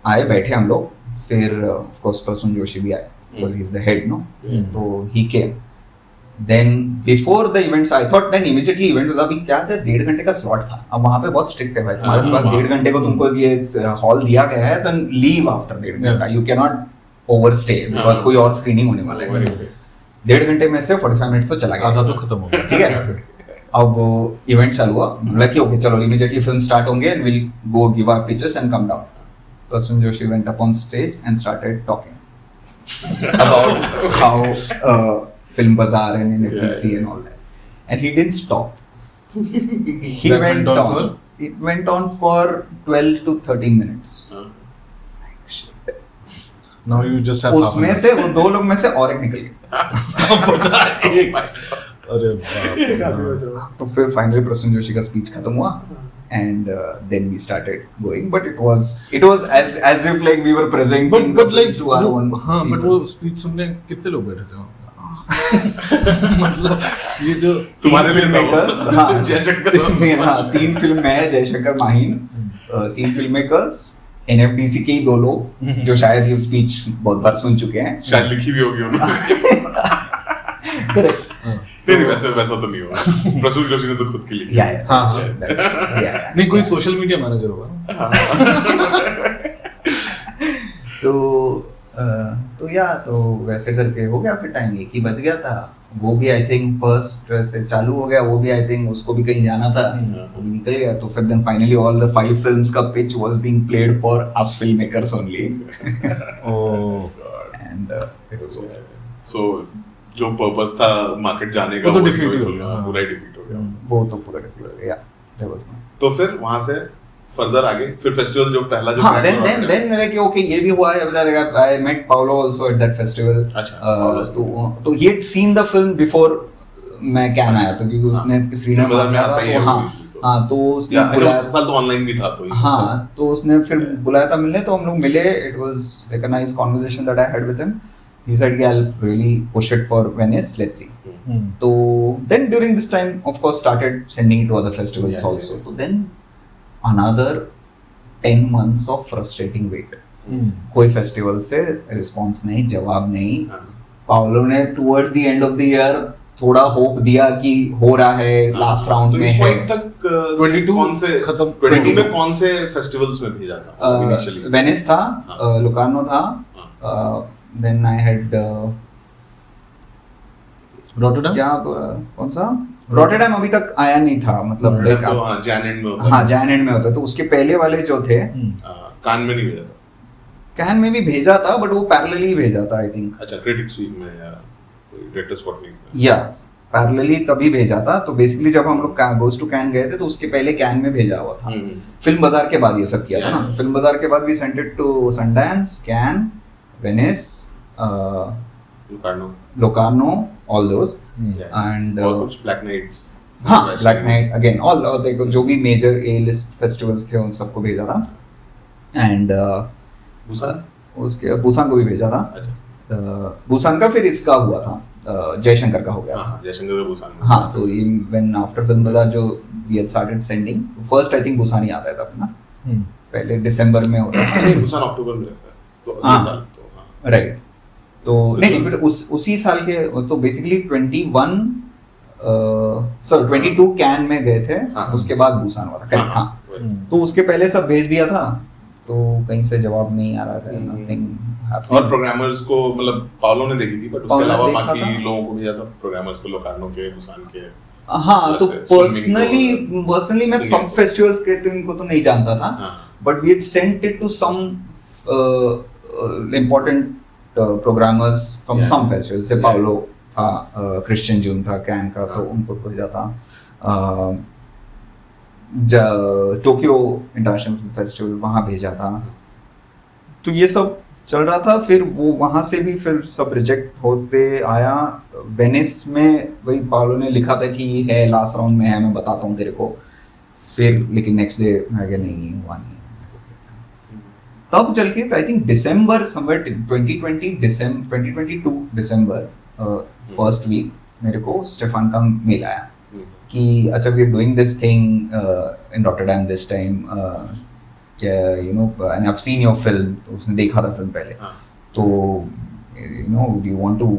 आए बैठे हम लोग, फिर ऑफ कोर्स प्रसून जोशी भी आए because he is the head no, तो he came. Then before the events I thought then immediately event होता, अभी क्या था 1.5 घंटे का स्लॉट था। अब वहां पे बहुत स्ट्रिक्ट है भाई, तुम्हारे पास 1.5 घंटे को तुमको ये हॉल दिया गया है, तो लीव आफ्टर 1.5 घंटा, you can not overstay because कोई और स्क्रीनिंग होने वाला है। 1.5 घंटे में से 45 मिनट तो चला गया, आधा तो खत्म हो गया, ठीक है। अब इवेंट चालू हुआ, मतलब कि ओके चलो इमीडिएटली फिल्म स्टार्ट होंगे and will go give our pitches and come down. Prasoon Joshi went up on stage and started talking about how Film Bazaar and NFDC and all that, and he didn't stop. He went on. It went on for 12 to 13 minutes. Now you just have उसमें से वो 2 लोग में से और एक निकल गए। अरे बाप। तो फिर फाइनली प्रसून जोशी का स्पीच खत्म हुआ and then we started going, but it was as if like we were presenting but like to our own हाँ people. but वो स्पीच सुनने कितने लोग बैठे थे वहाँ? मतलब ये जो तुम्हारे फिल्म मेकर्स, हाँ जयशंकर, हाँ 3 फिल्म में Jaishankar Mahin, 3 film makers, NFDC के ही 2 लोग जो शायद ये स्पीच बहुत बार सुन चुके हैं, शायद लिखी भी होगी उन्होंने। करेक्ट। नहीं वैसा तो नहीं होगा, प्रसून जोशी ने तो खुद के लिए हाँ नहीं कोई सोशल मीडिया मैनेजर होगा। तो तो वैसे करके हो गया, फिर टाइम 1 ही बज गया था। वो भी आई थिंक फर्स्ट से चालू हो गया, वो भी आई थिंक उसको भी कहीं जाना था, वो भी निकल गया। तो फिर then finally all the 5 films का pitch was being played for us film makers only. Oh and it was okay. So जो पर्पस था मार्केट जाने का वो तो वो defeat हो गया। पूरा डिफीट हो गया। वो तो पूरा डिफीट हो गया, देयर वाज नो। तो फिर वहां से फर्दर आगे फिर फेस्टिवल जो पहला जो हाँ देन लाइक ओके ये भी हुआ है। I met Paulo also at that festival. तो he had seen the film before मैं कैन आया था, क्योंकि उसने श्रीनगर में आता है। हाँ तो उसने बुलाया साल तो ऑनलाइन भी था, तो हाँ तो उसने फिर बुलाया था मिलने, तो हम लोग मिले। It was like a nice conversation that I had with him. He said, "I'll really push it for Venice. Let's see." So then during this time, of course, started sending it to other festivals also. So then another 10 months of frustrating wait. कोई festival से response नहीं, जवाब नहीं। Paulo ने towards the end of the year थोड़ा hope दिया कि हो रहा है, लास्ट राउंड में है। तक 22 कौन से खत्म 22 में कौन से फेस्टिवल्स में भेजा था इनिशियली? वेनिस था, लोकार्नो था, देन आई हैड रॉटरडैम। क्या कौन सा? रॉटरडैम अभी तक आया नहीं था, मतलब लाइक जैन एंड में होता। हाँ, जैन एंड में होता। तो उसके पहले वाले जो थे कान में नहीं भेजा था। कैन में भी भेजा था, बट वो पैरेलली भेजा था आई थिंक। अच्छा, क्रिटिक्स वीक में या कोई रेट्रोस्पेक्टिव में? या पैरेलली तभी भेजा था। तो बेसिकली जब हम लोग गोज टू कैन गए थे तो उसके पहले कैन में भेजा हुआ था। फिल्म बाजार के बाद ये सब किया था ना। तो फिल्म बाजार के बाद भी sent it to Sundance, Cannes, Venice, Locarno, all those and कुछ ब्लैक नाइट्स। हाँ, ब्लैक नाइट अगेन, ऑल देखो जो भी मेजर ए लिस्ट फेस्टिवल्स थे उन सबको भेजा था। एंड उसके बुसान को भी भेजा था। बुसान का फिर इसका हुआ था, जयशंकर का हो गया था। जयशंकर का बुसान। हाँ, तो व्हेन आफ्टर फिल्म बाजार जो we had started sending, first I think Busan ही आता था ना, पहले दिसंबर में होता था। बुसान अक्टूबर में रहता है तो अगले साल तो राइट। तो नहीं फिर उसी साल के तो बेसिकली 22 कैन में गए थे, उसके बाद बुसान हुआ था। करेक्ट। हाँ, तो उसके पहले सब भेज दिया था, तो कहीं से जवाब नहीं आ रहा था, नथिंग। और प्रोग्रामर्स को मतलब पाउलो ने देखी थी, बट उसके अलावा बाकी लोगों को भेजा था प्रोग्रामर्स को, लोकार्नो के, बुसान के। हाँ, तो पर्सनली मैं सब फेस्टिवल्स के तो इनको तो नहीं जानता था, but we had sent it to some important programmers from some festival. Sao Paulo था, क्रिश्चियन जून था कैन का, तो उनको भेजा था। टोक्यो इंटरनेशनल फिल्म फेस्टिवल वहाँ भेजा था। तो ये सब चल रहा था। फिर वो वहाँ से भी फिर सब रिजेक्ट होते आया। वेनिस में वही पाउलो ने लिखा था कि ये है, लास्ट राउंड में है, मैं बताता हूँ तेरे को। फिर लेकिन नेक्स्ट डे मैं क्या नहीं हुआ नहीं। तब चल के I think December somewhere 2022 December first week मेरे को स्टेफान का मेल आया कि अच्छा we are doing this thing in Rotterdam this time, क्या you know and I have seen your film. तो उसने देखा था फिल्म पहले, तो you know do you want to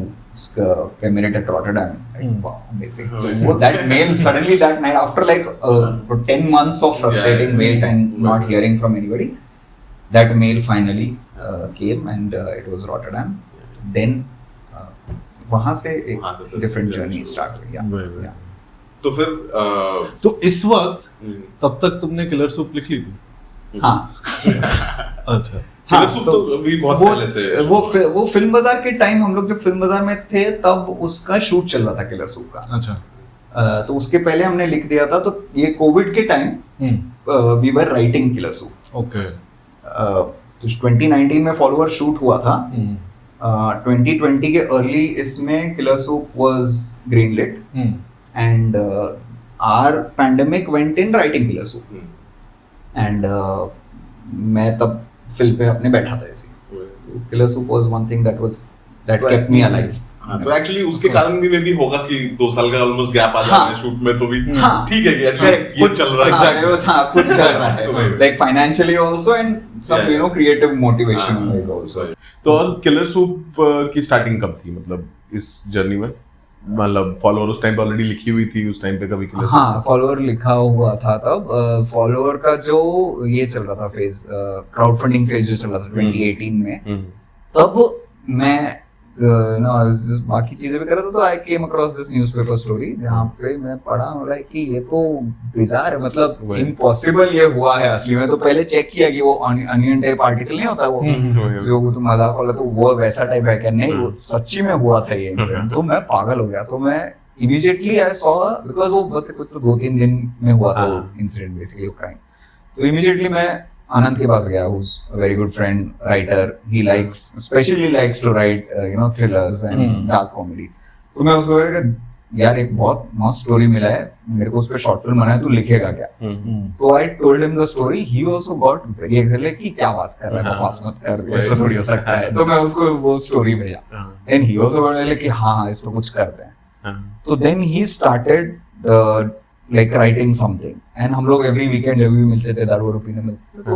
premiere it at Rotterdam? Like, wow, amazing. So that mail suddenly that night after like for 10 months of frustrating wait and not hearing from anybody, that mail finally came and it was Rotterdam. Then वहाँ से एक different journey start हुई। Yeah. तो फिर तो इस वक्त तब तक तुमने किलर सूप लिख ली थी? हाँ। अच्छा। हाँ, तो भी बहुत पहले से वो फिल्म बाजार के टाइम हम लोग जब फिल्म बाजार में थे तब उसका शूट चल रहा था किलर सूप का। अच्छा। तो उसके पहले हमने लिख दिया था। तो ये कोविड के time we were writing Killer Soup. Okay. तो 2019 में फॉलोअर शूट हुआ था। 2020 के अर्ली इसमें Killer Soup was green lit and our pandemic went in writing Killer Soup. And मैं तब फिल्म पे अपने बैठा था ऐसे। Killer Soup was one thing that kept me alive. तो एक्चुअली उसके कारण भी मे भी होगा कि 2 साल का ऑलमोस्ट गैप आ जाता है शूट में, तो भी ठीक है कि एटलीस्ट ये चल रहा है। एग्जैक्टली, हां, कुछ चल रहा है like financially also and some you know creative motivation wise also. तो और किलर सूप की स्टार्टिंग कब थी, मतलब इस जर्नी में? मतलब फॉलोअर उस टाइम पे ऑलरेडी लिखी हुई थी, उस टाइम पे कभी किलर? हाँ, फॉलोअर लिखा हुआ था तब। फॉलोअर का जो ये चल रहा था फेज, क्राउड फंडिंग फेज जो चल रहा था 2018 में, तब मैं बाकी चीजें भी कर रहा था। तो I came across this newspaper story जहाँ पे मैं पढ़ा लाइक कि ये तो बिजार है, मतलब इम्पॉसिबल ये हुआ है असली में। तो पहले चेक किया कि वो अनियन टाइप आर्टिकल नहीं होता वो जो तो मजाक वाला, तो वो वैसा टाइप है क्या? नहीं, वो सच्ची में हुआ था ये इंसिडेंट। तो मैं पागल हो गया। तो मैं इमीडिएटली आई सॉ, बिकॉज वो कुछ तो 2-3 दिन में हुआ था इंसिडेंट बेसिकली क्राइम। तो इमीडिएटली मैं आनंद के पास गया, who's a very good friend, writer. He especially likes to write, thrillers and dark comedy. तो मैं उसको कहा यार एक बहुत मस्त स्टोरी मिला है, मेरे को उस पर शॉर्ट फिल्म बनाया, तू लिखेगा क्या? तो I told him the story. He also got very excited कि क्या बात कर रहा है, बकवास मत कर, ऐसा थोड़ी हो सकता है। तो मैं उसको वो स्टोरी भेजा। Then he also got like कि हाँ इस पर कुछ करते हैं। तो then he started like writing something, and हम लोग every weekend जब भी मिलते थे दारू पीने मिलते थे, तो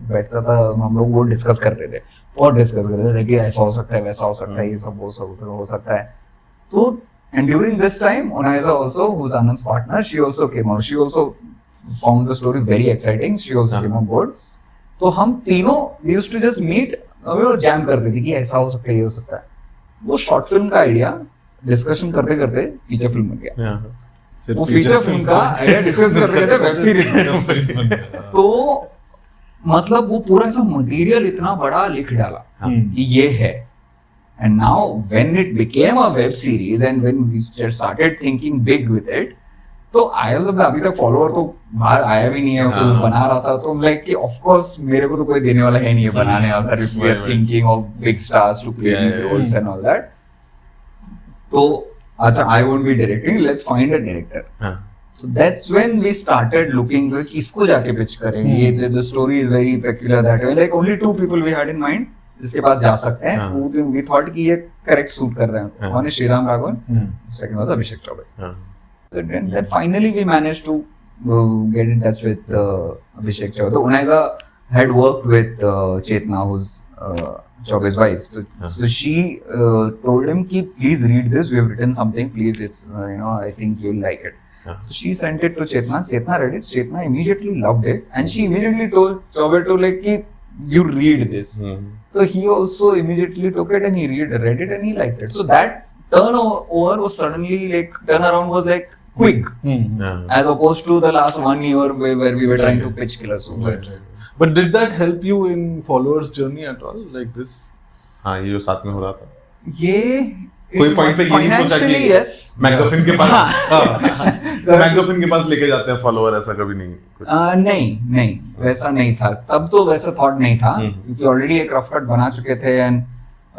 बैठता था, हम लोग वो डिस्कस करते थे, और डिस्कस करते थे कि ऐसा हो सकता है, वैसा हो सकता है, ये सब हो सकता है. तो and during this time, Onaiza also, who's Anand's partner, she also came out. She also found the story very exciting. She also came on board. तो हम तीनों we used to just meet, वो जैम करते थे कि ऐसा हो सकता है, ये हो सकता है. वो शॉर्ट फिल्म का आइडिया डिस्कशन करते करते फीचर फिल्म बन गया. वो फीचर फिल्म का आइडिया डिस्कस करते करते वेब सीरीज. तो मतलब वो पूरा ऐसा मटेरियल इतना बड़ा लिख डाला कि ये है. And now when it became a web series and when we started thinking big with it, तो अभी तक फॉलोअर तो बाहर आया भी नहीं है, फिल्म बना रहा था. तो लाइक कि ऑफ कोर्स मेरे को तो कोई देने वाला है नहीं है बनाने वाला. If we are thinking of big stars to play these roles and all that, तो अच्छा I won't be directing, let's find a director. So that's when we started looking like इसको जाके पिच करें. ये the story is very peculiar that way. Like only 2 people we had in mind जिसके पास जा सकते हैं. We thought कि ये करेक्ट सूट कर रहे हैं. One is Shriram Raghavan, second was Abhishek Choubey. So then finally we managed to get in touch with Abhishek Chaudhary. Onaiza had worked with Chetna, who's Chaube's wife. So she told him कि please read this. We have written something. Please, it's I think you'll like it. So she sent it to Chetna. Chetna read it. Chetna immediately loved it, and she immediately told Chaube to like कि you read this. So he also immediately took it and he read it and he liked it. So that turnover was suddenly like turnaround was like quick, as opposed to the last 1 year where we were trying to pitch Killer Soup. Right. But did that help you in followers journey at all, like this? हाँ, ये जो साथ में हो रहा था. ये कोई पॉइंट पे ये नहीं सोचा कि yes. मैगफिन के पास मैगफिन के पास लेके जाते हैं फॉलोअर, ऐसा कभी नहीं. नहीं वैसा नहीं था तब. तो वैसा थॉट नहीं था क्योंकि ऑलरेडी एक रफ कट बना चुके थे एंड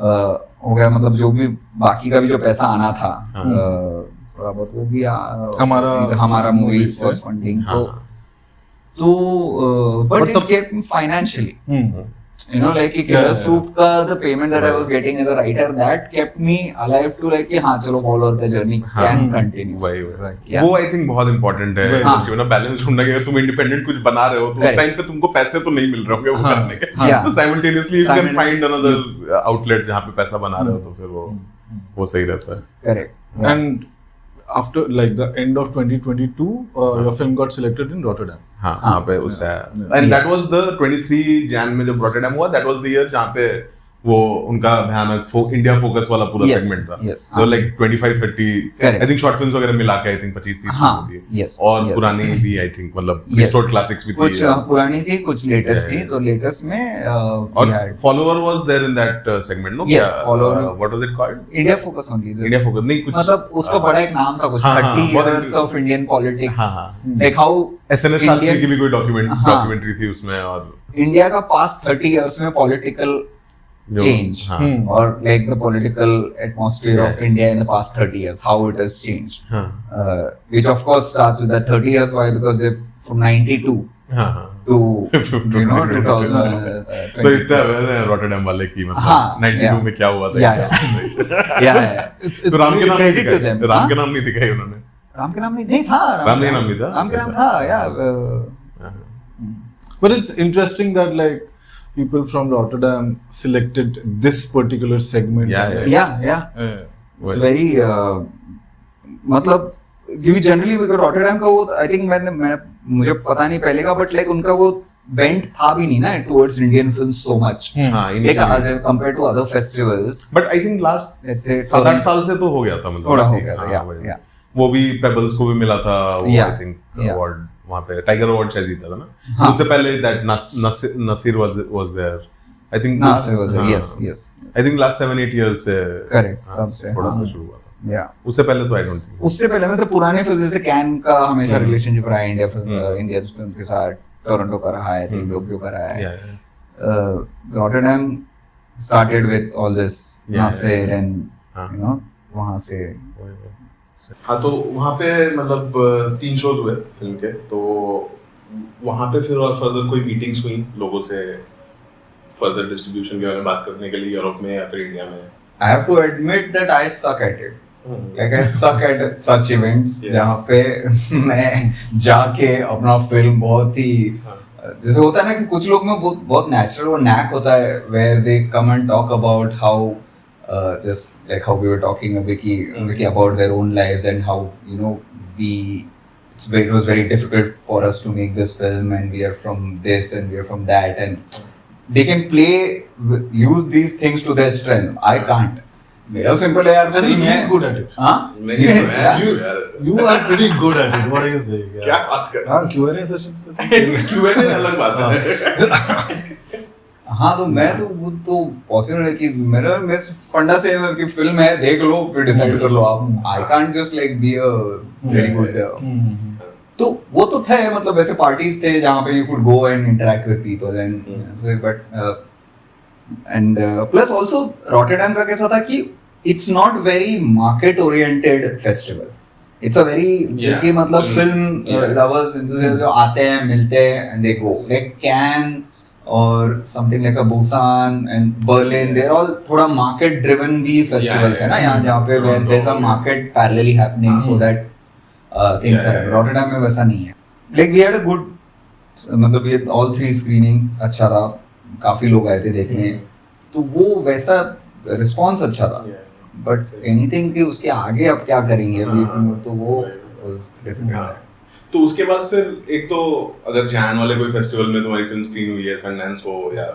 हो गया. मतलब जो भी बाकी का भी जो पैसा आना था थोड़ा बहुत वो भी हमारा मूवी फर्स्ट फंडिंग. तो but it kept me financially. like Killer Soup का the payment that I was getting as a writer, that kept me alive to like कि हाँ चलो follower का journey can continue. वो I think बहुत important है उसके ना बैलेंस ढूंढना. कि तुम इंडिपेंडेंट कुछ बना रहे हो तो उस टाइम पे तुमको पैसे तो नहीं मिल रहे होंगे वो करने के. तो simultaneously you can find another outlet जहाँ पे पैसा बना रहे हो तो फिर वो सही रहता है. Correct. And after like the end of 2022, your film got selected in Rotterdam. हाँ पे उससे. And that was the 23 Jan में जब Rotterdam हुआ, that was the year जहाँ पे वो उनका भयानक इंडिया फोकस वाला पूरा सेगमेंट था. जो like 25-30 I think short films वगैरह मिला के आई थिंक 25-30 होती है. और पुरानी भी आई थिंक मतलब रिस्टोर्ड क्लासिक्स भी थी. कुछ पुरानी थी, कुछ लेटेस्ट थी. तो लेटेस्ट में और follower was there in that segment. No क्या what was it called? India focus only. India focus नहीं कुछ मतलब उसका बड़ा एक नाम था कुछ 30 years of Indian politics. Like how SNS Shastri की भी कोई डॉक्यूमेंट्री थी उसमें. और इंडिया का पास्ट 30 इयर्स में political change or like the political atmosphere of India in the past 30 years, how it has changed. Which of course starts with that 30 years. Why? Because they from 92 to 2000. तो इतना Rotterdam वाले की मतलब 92 में क्या हुआ था. तो राम के नाम नहीं दिखाया. राम के नाम नहीं दिखाया उन्होंने. राम के नाम नहीं था. राम के नाम नहीं था. राम के नाम था. But it's interesting that like people from Rotterdam selected this particular segment. It's very मतलब क्योंकि जनरली Rotterdam का वो आई थिंक मुझे पता नहीं पहले का, बट लाइक उनका वो बेंट था भी नहीं ना towards Indian films so much compared to other festivals. But I think last let's say 7-8 साल से तो हो गया था. मतलब थोड़ा हो गया था. वो भी पेबल्स को भी मिला था वो आई थिंक अवार्ड. वहाँ पे टाइगर अवार्ड शायद जीता था ना. उससे पहले that Naseer was there. I think Naseer was there. Yes I think last 7-8 years से. करेक्ट. तब से थोड़ा सा शुरू हुआ था. उससे पहले तो आई डोंट थिंक. उससे पहले में से पुराने फिल्म जैसे कैन का हमेशा रिलेशनशिप रहा है इंडिया फिल्म के साथ. टोरंटो का रहा है, टोक्यो का रहा है. Rotterdam started with all this Naseer and वहाँ से. हाँ तो वहाँ पे मतलब 3 शोज हुए फिल्म के. तो वहाँ पे फिर और फर्दर कोई मीटिंग्स हुई लोगों से फर्दर डिस्ट्रीब्यूशन के बारे में बात करने के लिए यूरोप में या फिर इंडिया में? I have to admit that I suck at it. Like I suck at such events जहाँ पे मैं जाके अपना फिल्म बहुत ही जैसे होता है ना कि कुछ लोग में बहुत नेचुरल वो नैक होता है where they come and talk about how just like how we were talking Vicky about their own lives and how you know it was very difficult for us to make this film and we are from this and we are from that and they can use these things to their strength. I can't. मेरा simple है यार, I think he's good at it. हाँ You are pretty good at it. What are you saying? क्या बात कर हाँ, Q&A sessions में Q&A अलग बात है. हाँ तो मैं तो वो तो पॉसिबल है कि मेरा फंडा से है कि फिल्म है देख लो फिर डिसाइड कर लो आप. I can't just like be a very good. तो वो तो था मतलब वैसे पार्टीज थे जहाँ पे you could go and interact with people and but and plus also Rotterdam का कैसा था कि it's not very market oriented festival. It's a very मतलब फिल्म लवर्स जो आते हैं मिलते हैं and they go like Cannes or something like a Busan and Berlin there all थोड़ा मार्केट ड्रिवन भी फेस्टिवल्स है ना यहाँ जहाँ पे there is a market parallelly happening so that things are. Rotterdam में वैसा नहीं है. Like we had a good मतलब ये ऑल 3 स्क्रीनिंग्स अच्छा था. काफी लोग आए थे देखने तो वो वैसा रिस्पांस अच्छा था. बट एनीथिंग कि उसके आगे अब क्या करेंगे अभी तो वो डिफरेंट. तो उसके बाद फिर एक तो अगर जैन वाले कोई फेस्टिवल में तुम्हारी फिल्म स्क्रीन हुई है, सनडांस हो या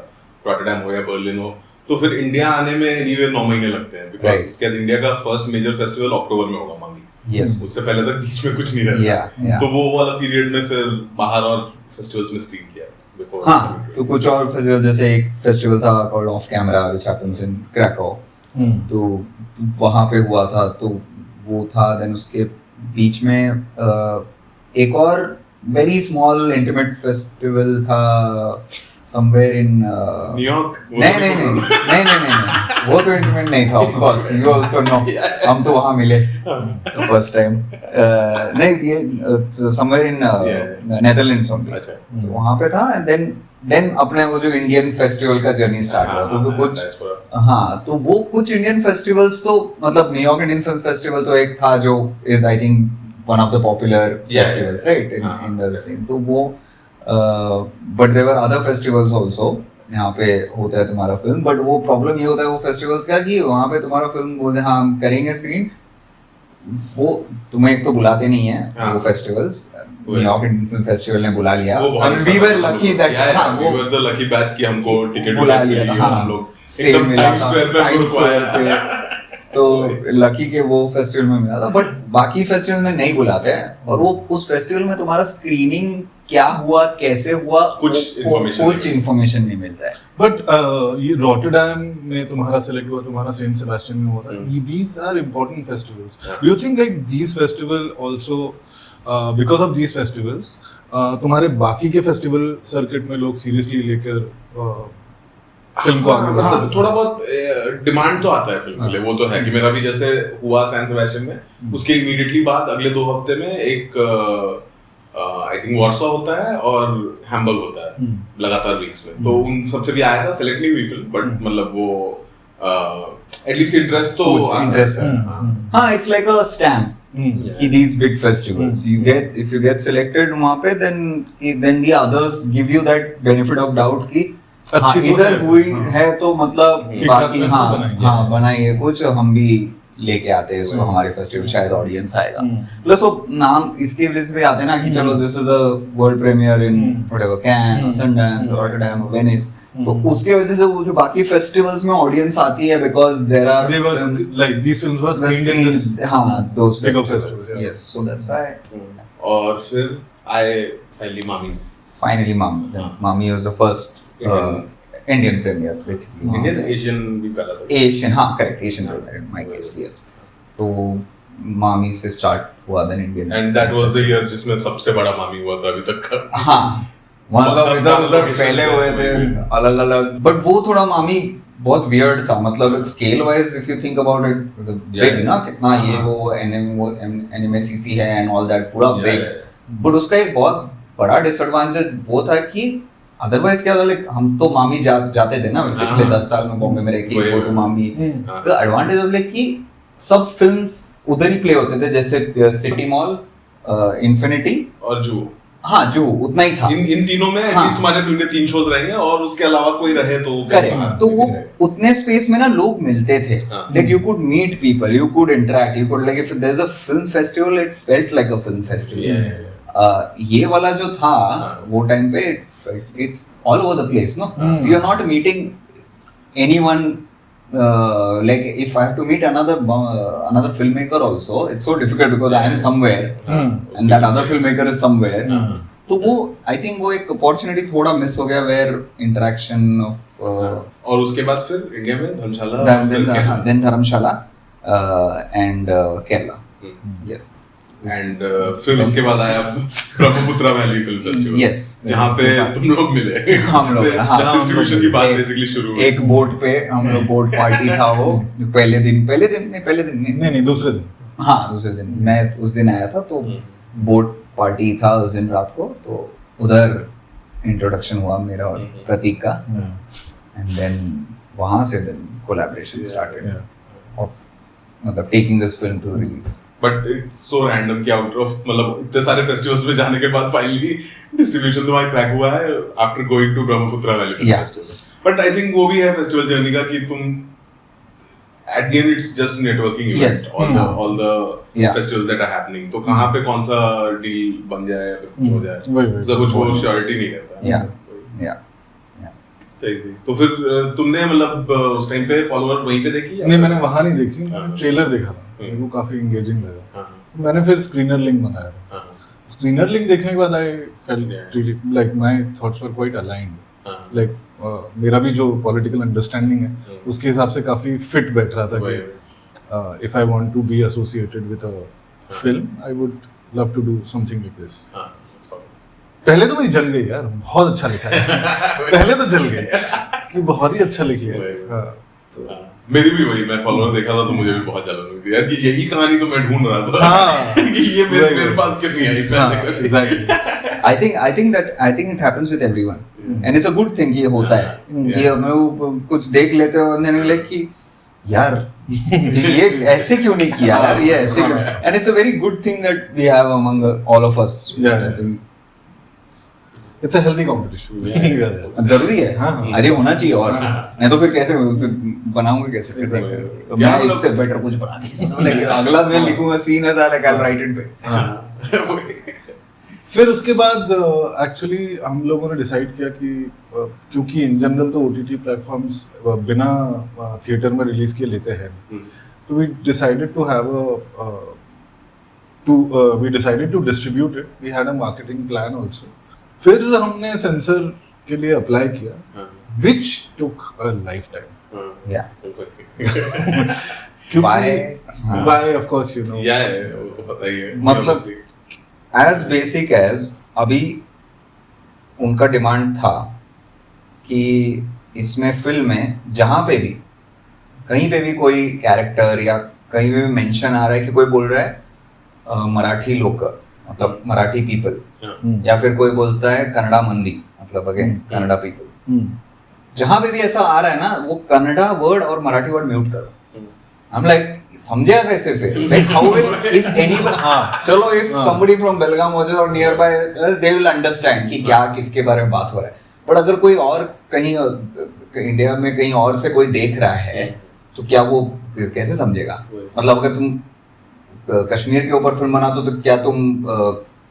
रॉटरडैम हो या बर्लिन हो, तो फिर इंडिया आने में एनीवे 9 महीने लगते हैं बिकॉज़ उसके बाद इंडिया का फर्स्ट मेजर फेस्टिवल अक्टूबर में होगा मांगी. उससे पहले तक बीच में कुछ नहीं रहता. तो वो वाला पीरियड में फिर बाहर और फेस्टिवल्स में स्क्रीन किया. हाँ तो कुछ और फेस्टिवल जैसे एक फेस्टिवल था called off camera which happens in Krakow तो वहाँ पे हुआ था तो वो था. देन उसके बीच में एक और वेरी स्मॉल इंटीमेट फेस्टिवल था समवेयर इन न्यूयॉर्क. नहीं वो तो इंटीमेट नहीं था of course you also know. हम तो वहाँ मिले फर्स्ट टाइम. नहीं ये समवेयर इन नेदरलैंड्स ओनली. अच्छा तो वहाँ पे था एंड देन अपने वो जो इंडियन फेस्टिवल का जर्नी स्टार्ट हुआ. तो कुछ हाँ तो वो कुछ इंडियन फेस्टिवल्स तो मतलब न्यूयॉर्क इंडियन फिल्म फेस्टिवल तो एक था जो is I think one of the popular festivals right in the scene. तो वो but there were other festivals also यहाँ पे होता है तुम्हारा फिल्म. बट वो प्रॉब्लम ये होता है वो फेस्टिवल्स का कि वहाँ पे तुम्हारा फिल्म बोलते हैं हाँ हम करेंगे स्क्रीन वो तुम्हें एक तो बुलाते नहीं है वो festivals. New York Indian film festival ने बुला लिया. we were lucky that we were the lucky batch कि हमको टिकट बुला लिया था. हम लोग एकदम टाइम स्क्वायर पे तो लकी के वो फेस्टिवल में मिला था. बट बाकी फेस्टिवल में नहीं बुलाते हैं और वो उस फेस्टिवल में तुम्हारा स्क्रीनिंग क्या हुआ कैसे हुआ कुछ इन्फॉर्मेशन नहीं मिलता है. बट ये रॉटरडैम में तुम्हारा सेलेक्ट हुआ, तुम्हारा सेंट सेबेस्टियन में हुआ. These are important festivals. Do you think like these festival also because of these festivals तुम्हारे बाकी के फेस्टिवल सर्किट में लोग सीरियसली लेकर फिल्म को आगे बढ़ा? थोड़ा बहुत डिमांड तो आता है फिल्म के लिए. वो तो है कि मेरा भी जैसे हुआ सैन सेबेस्टियन में उसके इमीडिएटली बाद अगले 2 हफ्ते में एक आई थिंक वार्सो होता है और हैम्बर्ग होता है लगातार वीक्स में. तो उन सबसे भी आया था. सेलेक्ट नहीं हुई फिल्म बट मतलब वो एटलीस्ट इंटरेस्ट तो इंटरेस्ट है. हाँ इट्स लाइक अ स्टैम्प कि these big festivals you get if you get selected वहाँ पे then the others give you that benefit of doubt कि हाँ इधर हुई है तो मतलब बाकी हाँ बनाइए कुछ हम भी लेके आते हैं इसको हमारे फेस्टिवल शायद ऑडियंस आएगा. प्लस वो नाम इसके वजह से भी आते हैं ना कि चलो this is a world premiere in whatever Cannes Sundance Rotterdam Venice. तो उसके वजह से वो जो बाकी फेस्टिवल्स में ऑडियंस आती है because there are like these films were screened in this हाँ those festivals. Yes so that's why. और फिर I finally MAMI was the first Indian premiere basically. Indian Asian भी पहला था. Asian हाँ correct Asian premiere in my case yes. तो मामी से स्टार्ट हुआ then Indian. And that was the year जिसमें सबसे बड़ा मामी हुआ था अभी तक का. हाँ मतलब इधर फैले हुए थे अलग अलग. बट वो थोड़ा मामी बहुत वियर्ड था मतलब scale wise if you think about it big ना कितना ये वो एनएमसीसी है एंड ऑल दैट पूरा बिग. बट उसका एक बहुत बड़ा डिसएडवांटेज वो था कि अदरवाइज क्या लाइक हम तो मामी जाते थे ना पिछले 10 साल में बॉम्बे में रह के गो टू मामी. तो एडवांटेज ऑफ लाइक कि सब फिल्म उधर ही प्ले होते थे जैसे सिटी मॉल, इन्फिनिटी और हाँ जो उतना ही था इन तीनों में हाँ। एटलीस्ट हमारे फिल्म के 3 शोज रहेंगे और उसके अलावा कोई रहे तो करेक्ट तो वो उतने स्पेस में ना लोग मिलते थे हाँ। Like you could meet people you could interact you could like if there is a film festival it felt like a film festival ये वाला जो था वो टाइम पे it's all over the place no you are not meeting anyone like if I have to meet another filmmaker also it's so difficult because I am somewhere and that other filmmaker is somewhere तो वो I think वो एक opportunity थोड़ा miss हो गया where interaction of और उसके बाद फिर इंडिया में धर्मशाला then Dharamshala and Kerala yes and फिर उसके बाद आया Brahmaputra valley film festival yes जहाँ पे तुम लोग मिले हम लोग जहाँ डिस्ट्रीब्यूशन की बात बेसिकली शुरू हुई एक बोट पे हम लोग बोट पार्टी था वो पहले दिन नहीं दूसरे दिन हाँ दूसरे दिन मैं उस दिन आया था तो बोट पार्टी था उस दिन रात को तो उधर इंट्रोडक्शन हुआ मेरा और प्रतीक का एंड देन वहां से देन कोलैबोरेशन स्टार्टेड ऑफ मतलब taking this film to release but it's so random कि आउट ऑफ मतलब इतने सारे फेस्टिवल्स में जाने के बाद फाइनली डिस्ट्रीब्यूशन तुम्हारा क्रैक हुआ है after going to Brahmaputra valley film festival but I think वो भी है फेस्टिवल जर्नी का कि तुम at the end it's just networking event Yes. all the festivals that are happening तो कहाँ पे कौन सा डील बन जाए या फिर कुछ हो जाए तो कुछ वो श्योरिटी नहीं रहता सही तो फिर तुमने मतलब उस टाइम पे फॉलोअर वहीं पे देखी नहीं मैंने वहां नहीं देखी ट्रेलर देखा था मेरे को काफी एंगेजिंग लगा मैंने फिर स्क्रीनर लिंक मंगाया था स्क्रीनर लिंक देखने के बाद I felt really like my thoughts were quite aligned like मेरा भी जो पॉलिटिकल अंडरस्टैंडिंग है उसके हिसाब से काफी फिट बैठ रहा था कि if I want to be associated with a film I would love to do something like this पहले तो मैं जल गई यार बहुत अच्छा लिखा है पहले तो जल गई कि बहुत ही अच्छा लिखा है मेरी भी वही मैं फॉलोअर देखा था तो मुझे भी बहुत जलन हुई थी यार कि यही कहानी तो मैं ढूंढ रहा था कि ये मेरे पास क्यों नहीं आई पहले I think it happens with everyone and it's a good thing ये होता है ये हमें कुछ देख लेते हो and then like कि यार ये ऐसे क्यों नहीं किया यार ये ऐसे क्यों and it's a very good thing that we have among all of us I think it's a healthy competition जरूरी है अरे होना चाहिए और नहीं तो फिर कैसे फिर बनाऊंगा कैसे फिर मैं इससे बेटर कुछ बना दूंगा अगला मैं लिखूंगा सीन है लाइक आई राइट इट पे फिर उसके बाद एक्चुअली हम लोगों ने डिसाइड किया कि क्योंकि इन जनरल तो ओटीटी प्लेटफॉर्म्स बिना थिएटर में रिलीज किए लेते हैं तो we decided to have we decided to distribute it we had a marketing plan also फिर हमने सेंसर के लिए अप्लाई किया which took a life time by of course you know वो तो पता ही है मतलब एज बेसिक एज अभी उनका डिमांड था कि इसमें फिल्म में जहां पे भी कहीं पे भी कोई कैरेक्टर या कहीं पे भी मेंशन आ रहा है कि कोई बोल रहा है मराठी लोग मतलब मराठी पीपल या फिर कोई बोलता है कन्नड़ा मंदी मतलब अगेन कन्नड़ा पीपल जहां पे भी ऐसा आ रहा है ना वो कन्नड़ा वर्ड और मराठी वर्ड म्यूट करो I'm like समझेगा कैसे फिर like how will if anyone चलो if somebody from Belgaum was or nearby they will understand कि क्या किसके बारे में बात हो रहा है बट अगर कोई और कहीं इंडिया में कहीं और से कोई देख रहा है तो क्या वो फिर कैसे समझेगा मतलब अगर तुम कश्मीर के ऊपर फिल्म बनाते हो तो क्या तुम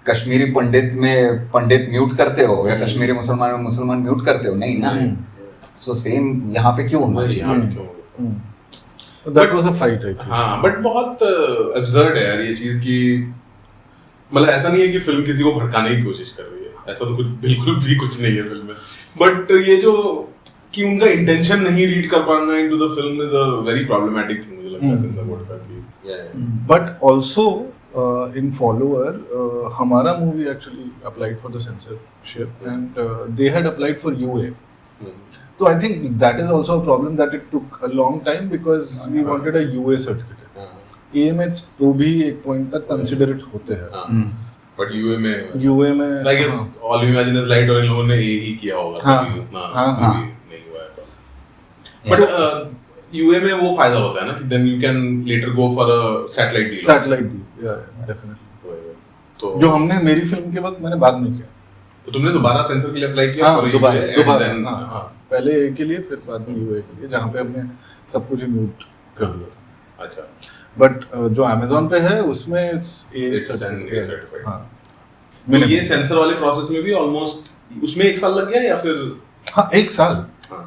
कश्मीरी पंडित म्यूट करते हो या कश्मीरी मुसलमान म्यूट करते हो नहीं ना सो सेम यहाँ पे क्यों होना चाहिए That was a fight, I think. हाँ बट बहुत absurd है यार ये चीज की मतलब ऐसा नहीं है कि फिल्म किसी को भड़काने की कोशिश कर रही है ऐसा तो कुछ बिल्कुल भी कुछ नहीं है फिल्म में बट ये जो कि उनका इंटेंशन नहीं रीड कर पाना into the film is a very problematic thing मुझे लगता है सेंसर बोर्ड का कि बट आल्सो in follower हमारा movie actually applied for the censorship and they had applied for UA So I think that is also a problem that it took a long time because we wanted a UA certificate. AMH तो भी एक point तक considerate होते हैं. But UA में I guess all you imagine is light और इन लोगों ने ही किया होगा उतना नहीं हुआ है. But UA में वो फायदा होता है ना कि then you can later go for a satellite deal. Satellite deal, yeah, definitely. तो जो हमने मेरी फिल्म के वक्त मैंने बाद में किया। तो तुमने दोबारा सेंसर के लिए अप्लाई किया? हाँ, for दोबारा UA, and then- हाँ, पहले ए के लिए फिर बाद में यूए के लिए, जहाँ पे हमने सब कुछ म्यूट कर दिया था। अच्छा, बट जो अमेजोन पे है उसमें it's It's an A certified. हाँ, तो ये सेंसर वाले प्रोसेस में भी ऑलमोस्ट उसमें 1 साल लग गया या फिर हाँ 1 साल हाँ,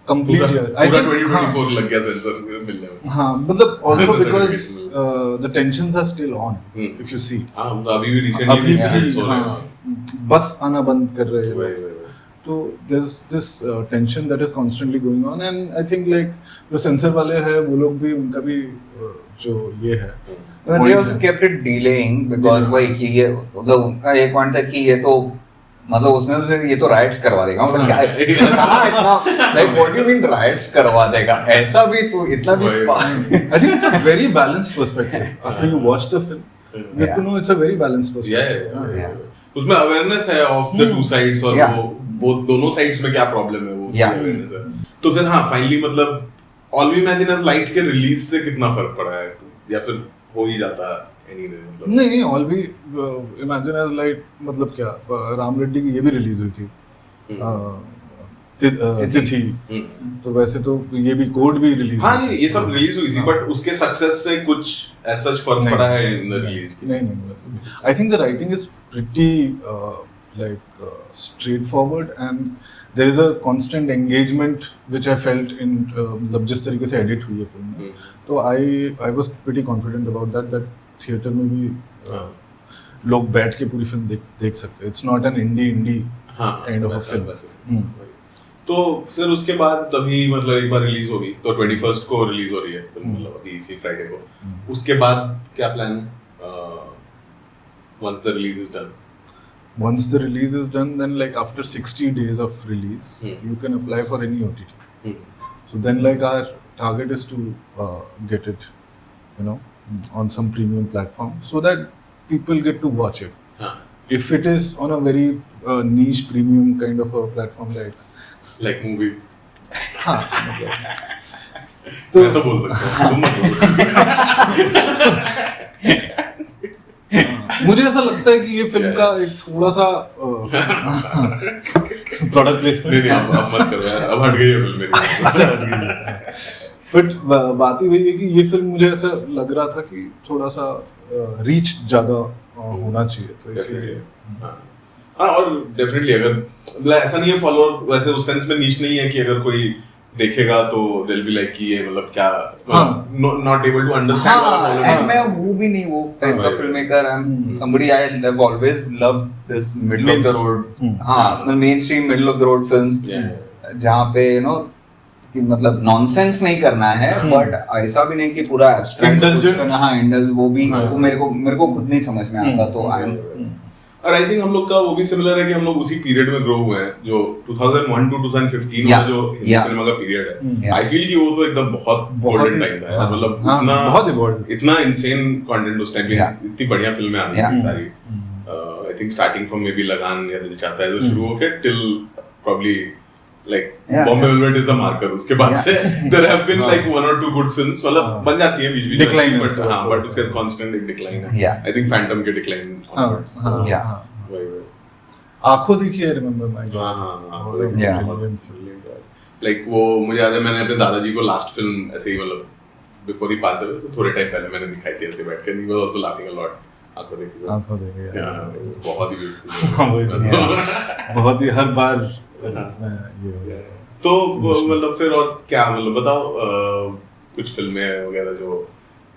कंप्लीट पूरा ईयर आई थिंक। 2024 लग गया सेंसर मिलने में। हाँ मतलब also The because certification the tensions are still on hmm. If you see. हाँ, तो अभी भी रिसेंटली अभी इंसिडेंट्स भी हो रहे हाँ, हैं। बस आना बंद कर रहे वही, हैं। वही, वही। तो there's this tension that is constantly going on, and I think like जो सेंसर वाले हैं वो लोग भी, उनका भी जो ये है But they also kept it delaying because वही कि ये मतलब उनका एक पॉइंट था कि ये तो मतलब उसने तो ये तो राइट्स करवा देगा, मतलब क्या कहाँ इतना like what do you mean rights करवा देगा, ऐसा भी तो इतना भी I think it's a very balanced perspective. After you watch the film, you get to know it's a very balanced perspective. Yeah. उसमें अवेयरनेस है ऑफ द टू साइड्स और वो दोनों साइड्स में क्या प्रॉब्लम है वो उसकी awareness है। तो फिर हाँ फाइनली मतलब All We Imagine as Light के रिलीज से कितना फर्क पड़ा है या फिर हो ही जाता एनीवे मतलब? नहीं All We Imagine as Light मतलब क्या, राम रेड्डी की ये भी रिलीज हुई थी तिथि, तो वैसे तो ये भी कोड भी रिलीज हाँ नहीं ये सब रिलीज हुई थी बट उसके सक्सेस से कुछ ऐसा फर्क पड़ा है इन द रिलीज की? नहीं I think the writing is pretty like straightforward and there is a constant engagement which I felt in मतलब जिस तरीके से एडिट हुई है फिल्म, तो I was pretty confident about that theatre में भी लोग बैठ के पूरी फिल्म देख सकते हैं। It's not an indie kind of a film। तो फिर उसके बाद तभी मतलब एक बार रिलीज होगी तो 21st को रिलीज हो रही है फिल्म, मतलब अभी इसी फ्राइडे को। उसके बाद क्या प्लान है once the release is done? Once the release is done, then like after 60 days of release, you can apply for any OTT. So then like our target is to get it, you know, on some premium platform so that people get to watch it. If it is on a very niche premium kind of a platform like movie, हाँ तो मैं तो बोल सकता हूँ, तुम मत बोलो। मुझे ऐसा लगता है कि ये फिल्म का एक थोड़ा सा प्रोडक्ट प्लेसमेंट नहीं अब मत करो यार, अब हट गई है फिल्म मेरी। बट बात ही वही है कि ये फिल्म मुझे ऐसा लग रहा था कि थोड़ा सा रीच ज्यादा होना चाहिए, तो इसलिए हाँ और डेफिनेटली अगर मतलब ऐसा नहीं है फॉलोअर वैसे उस सेंस में नीच नहीं है कि अगर कोई देखेगा तो दिल भी लाइक कि ये मतलब क्या not able to understand. and मैं हूँ भी नहीं वो टाइप का film maker, I am somebody I have always loved this middle of the road हाँ main stream middle of the road films जहाँ पे यू नो कि मतलब नॉनसेंस नहीं करना है बट ऐसा भी नहीं कि पूरा एब्स्ट्रैक्ट कुछ करना। हाँ इंडल वो भी वो मेरे को खुद नहीं समझ में आता, तो आई एम और आई थिंक हम लोग का वो भी सिमिलर है कि हम लोग उसी पीरियड में ग्रो हुए हैं जो 2001 to 2015 वाला जो हिंदी सिनेमा का पीरियड है। आई फील कि वो तो एकदम बहुत गोल्डन टाइम था यार, मतलब इतना इनसेन कंटेंट उस टाइम पे, इतनी बढ़िया फिल्में आनी थी सारी। I think starting from may be लगान या दिल चाहता है जो शुरू होके till probably like Bombay Velvet is the marker, उसके बाद से there have been like 1 or 2 good films, मतलब बन जाती है बीच-बीच Decline में, but हाँ but उसके constant एक decline है। I think Phantom के decline onwards। वही आँखों देखी है, remember my like वो मुझे याद है मैंने अपने दादाजी को लास्ट फिल्म ऐसे ही मतलब before he passed away, so थोड़े टाइम पहले मैंने दिखाई थी ऐसे बैठ कर, he was also laughing a lot। आँखों देखी बहुत ही beautiful, बहुत ही हर बार तो मतलब फिर और क्या मतलब बताओ कुछ फिल्में वगैरह जो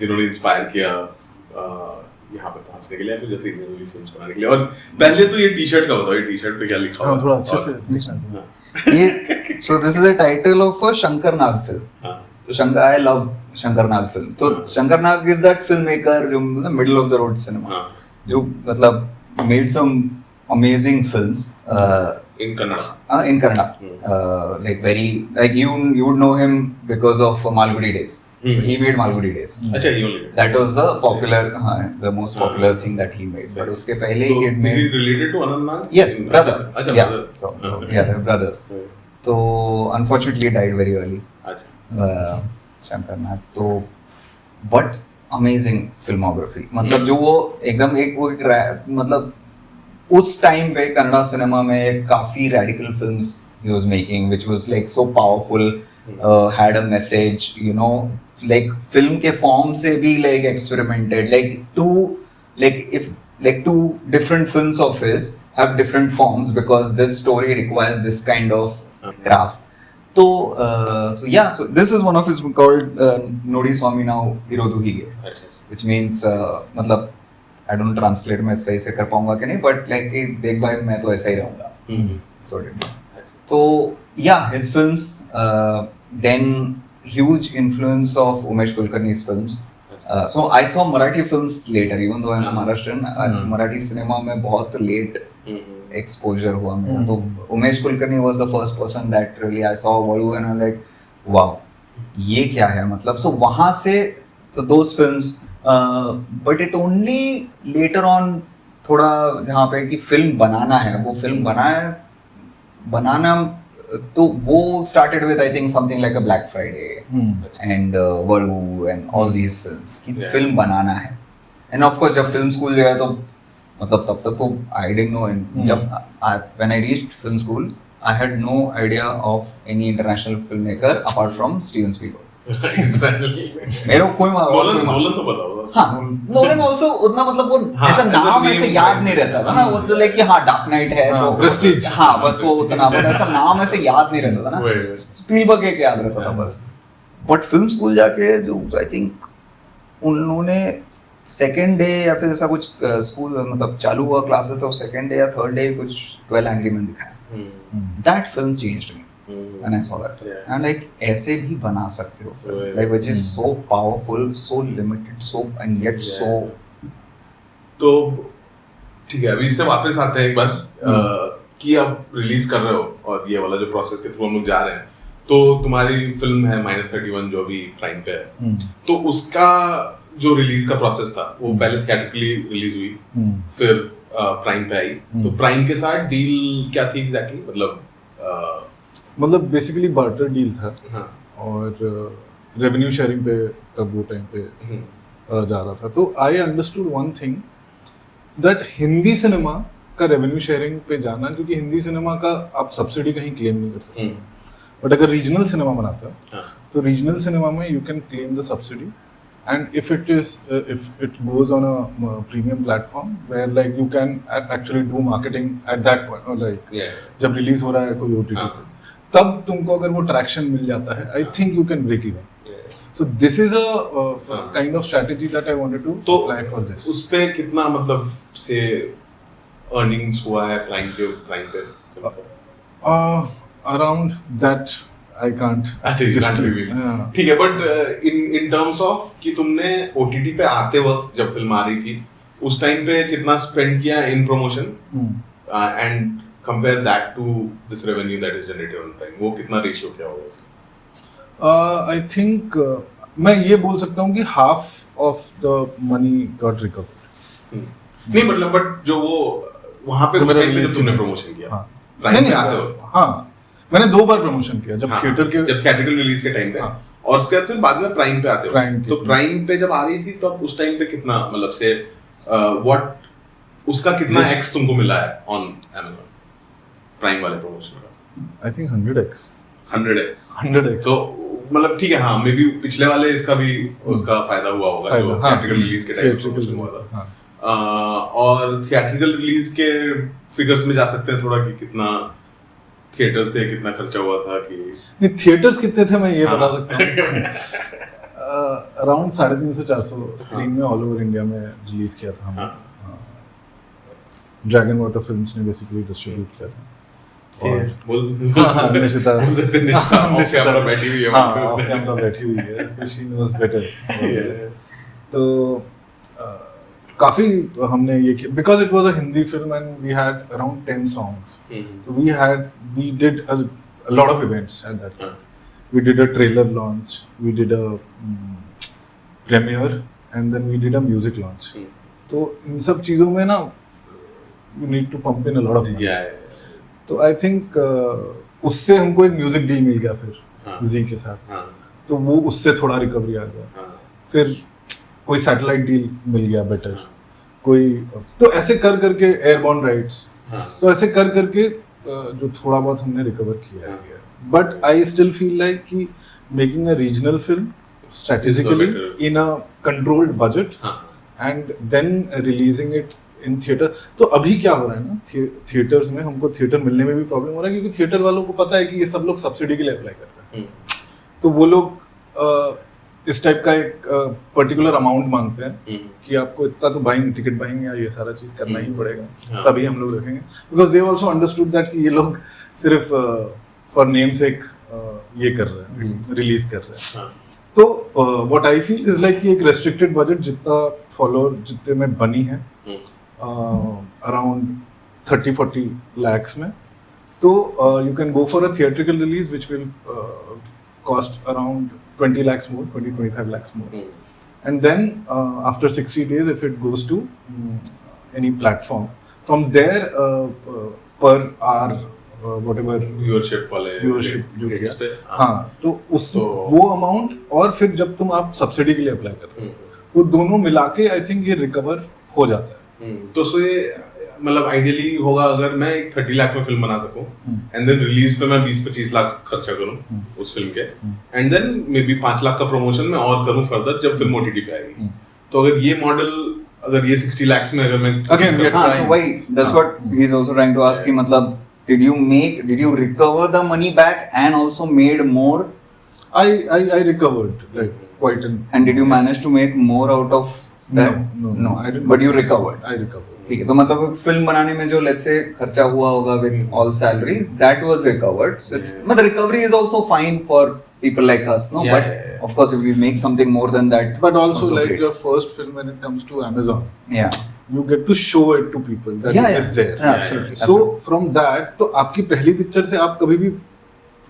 जिन्होंने इंस्पायर किया यहाँ पे पहुंचने के लिए, फिर जैसे इंडियन फिल्म्स बनाने के लिए। और पहले तो ये टी शर्ट का बताओ, ये टी शर्ट पे क्या लिखा हुआ है? थोड़ा अच्छे से ये so this is a title of a Shankar Nag film. I love Shankar Nag film. तो Shankar Nag is that filmmaker जो मतलब middle of the road cinema जो मतलब made some amazing films in Kannada. In Kannada, like very like you would know him because of Malgudi Days. He made Malgudi Days. अच्छा he only did. That was the popular, the most popular thing that he made. But उसके पहले he had made. Is he related to Anand Nag? Yes, brother. अच्छा yeah. brother. So yeah, they're brothers. तो unfortunately died very early. अच्छा. Shankar Nag. तो but amazing filmography, मतलब जो वो एकदम मतलब उस टाइम पे कन्नड़ा सिनेमा में काफी radical films he was making which was like so powerful, had a message, you know, like film के form से भी like experimented, like two different films of his have different forms because this story requires this kind of craft. So yeah, so this is one of his called Nodi Swami now Hirodu Hige, which means मतलब I don't translate मैं सही से कर पाऊंगा कि नहीं, but like देख भाई मैं तो ऐसा ही रहूंगा sort of. So yeah, his films, then huge influence of Umesh Kulkarni's films. So I saw Marathi films later, even though I'm Maharashtrian. Marathi cinema में बहुत late exposure हुआ मेरा. तो Umesh Kulkarni was the first person that really I saw Valu and I'm like, wow, ये क्या है मतलब. So वहाँ से so those films, but it only later on थोड़ा जहाँ पे कि फिल्म बनाना है, वो फिल्म बनाना तो वो started with I think something like a Black Friday and Valu and all these films कि फिल्म बनाना है. And of course जब film school गया तो मतलब तब तक तो I didn't know, जब when I reached film school I had no idea of any international filmmaker apart from Steven Spielberg. मेरे को कोई नोलन तो पता होगा. हाँ, नोलन also उतना मतलब वो ऐसा नाम ऐसे याद नहीं रहता था ना, वो तो लाइक कि हाँ डार्क नाइट है तो प्रेस्टीज, हाँ बस वो उतना मतलब ऐसा नाम ऐसे याद नहीं रहता था ना. स्पीलबर्ग एक याद रहता था बस. बट फिल्म स्कूल जाके जो आई थिंक उन्होंने सेकेंड डे या फिर ऐसा कुछ स्कूल मतलब चालू हुआ क्लासेस तो सेकेंड डे या थर्ड डे कुछ 12 एंग्री मैन दिखाया. That film changed me and I saw that film. And like ऐसे भी बना सकते हो film, like which is so powerful, so limited, so and yet so. तो ठीक है, अभी इससे वापस आते हैं एक बार कि आप रिलीज कर रहे हो और ये वाला जो प्रोसेस के थ्रू हम लोग जा रहे हैं, तो तुम्हारी फिल्म है -31 जो अभी प्राइम पे है, तो उसका जो रिलीज का प्रोसेस था वो पहले थिएट्रिकली रिलीज हुई, फिर प्राइम पे आई. तो प्राइम के साथ डील क्या थी एग्जैक्टली, मतलब बेसिकली बार्टर डील था. और रेवेन्यू शेयरिंग पे तब वो टाइम पे जा रहा था. तो I understood one thing that Hindi cinema का रेवेन्यू शेयरिंग पे जाना, क्योंकि हिंदी सिनेमा का आप सब्सिडी कहीं क्लेम नहीं कर सकते. बट अगर रीजनल सिनेमा बनाते हो तो रीजनल सिनेमा में you can claim the subsidy, and if it goes on a premium platform where like you can actually do marketing at that point, or like जब release हो रहा है कोई OTT पे, तब तुमको अगर वो ट्रैक्शन मिल जाता है, I think you can break even. So this is a kind of strategy that I wanted to apply for this. उस पे कितना मतलब से अर्निंग्स हुआ है प्राइम पे अराउंड दैट I can't. ठीक है, बट in terms of कि तुमने OTT पे आते वक्त जब फिल्म आ रही थी उस टाइम पे कितना स्पेंड किया in promotion and compare that to this revenue that is generated on Prime, वो कितना रेशियो क्या होगा उसका? I think मैं ये बोल सकता हूँ कि half of the money got recovered. नहीं मतलब बट जो वो वहाँ पे उस टाइम पे जब तुमने प्रमोशन किया प्राइम पे आते हो, हाँ मैंने 2 बार प्रमोशन किया, जब थिएट्रिकल रिलीज के टाइम पे और उसके बाद फिर बाद में प्राइम पे आते हो. तो प्राइम पे जब आ रही थी तो उस टाइम पे कितना मतलब से व्हाट उसका कितना एक्स तुमको मिला है ऑन Amazon प्राइम वाले प्रमोशन का? I think 100x. तो मतलब ठीक है, हाँ मे बी पिछले वाले इसका भी उसका फायदा हुआ होगा जो थिएट्रिकल रिलीज के टाइम प्रमोशन हुआ था. और थिएट्रिकल रिलीज के फिगर्स में जा सकते हैं थोड़ा कि कितना थिएटर्स थे, कितना खर्चा हुआ था कि नहीं थिएटर्स कितने थे मैं ये बता सकता हूँ. अराउंड 350-400 स्क्रीन में ऑल ओवर इंडिया में रिलीज किया था हमने. ड्रैगन वाटर फिल्म्स ने बेसिकली डिस्ट्रीब्यूट किया था. और निशिता ऑफ कैमरा बैठी हुई है, तो शी नोस बेटर. तो काफी हमने ये किया because it was a Hindi film and we had around 10 songs. So we did a lot of events at that time. We did a trailer launch, we did a premiere and then we did a music launch. तो इन सब चीजों में ना you need to pump in a lot of money. तो I think उससे हमको एक music deal मिल गया फिर जी के साथ. तो वो उससे थोड़ा रिकवरी आ गया. फिर कोई सैटेलाइट डील मिल गया बेटर, कोई तो ऐसे कर करके एयरबॉर्न राइट्स, तो ऐसे कर करके जो थोड़ा बहुत हमने रिकवर किया है. But I still feel like कि making a regional film strategically in a controlled budget and then releasing it in theatre. तो अभी क्या हो रहा है ना, थिएटर्स में हमको थिएटर मिलने में भी प्रॉब्लम हो रहा है, क्योंकि थिएटर वालों को पता है कि ये सब लोग सब्सिडी के लिए अप्लाई कर रहे हैं. तो वो लोग इस टाइप का एक पर्टिकुलर अमाउंट मांगते हैं कि आपको इतना तो बाइंग, टिकट बाइंग या ये सारा चीज करना ही पड़ेगा, तभी हम लोग देखेंगे. Because they also understood that कि ये लोग सिर्फ फॉर नेम सेक ये कर रहे हैं, रिलीज कर रहे हैं. तो what I feel is like कि एक रेस्ट्रिक्टेड बजट जितना फॉलोअर जितने में बनी है अराउंड 30-40 lakhs में, तो you can go for a theatrical release which will cost around 20 lakhs more, 20-25 lakhs more. And then after 60 days, if it goes to any platform, from there per hour whatever viewership वाले viewership जो rates पे, हाँ, तो उस वो amount और फिर जब तुम आप सब्सिडी के लिए अप्लाई कर रहे हो, वो दोनों मिला के आई थिंक ये रिकवर हो जाता है. तो ये मतलब आइडियली होगा अगर मैं एक 30 लाख में फिल्म बना सकूं एंड देन रिलीज पे मैं 20-25 लाख खर्चा करूं उस फिल्म के, and then may be 5 lakh का प्रमोशन में और करूं फर्दर जब फिल्म ओटीटी पे आएगी. तो अगर ये मॉडल, अगर ये 60 lakhs में अगर मैं again so why that's what he is also trying to ask कि मतलब did you recover the money back and also made more? I recovered like quite an. And did you manage to make more out of that? No, I didn't. But you recovered. I recovered. ठीक है, तो मतलब film बनाने में जो let's say खर्चा हुआ होगा with all salaries that was recovered. मतलब recovery is also fine for people like us, no? Yeah, But of course if we make something more than that, but also like great. your first film when it comes to Amazon, yeah, you get to show it to people that yeah, it yeah. is there. Yeah, absolutely. So from that, तो आपकी पहली picture से आप कभी भी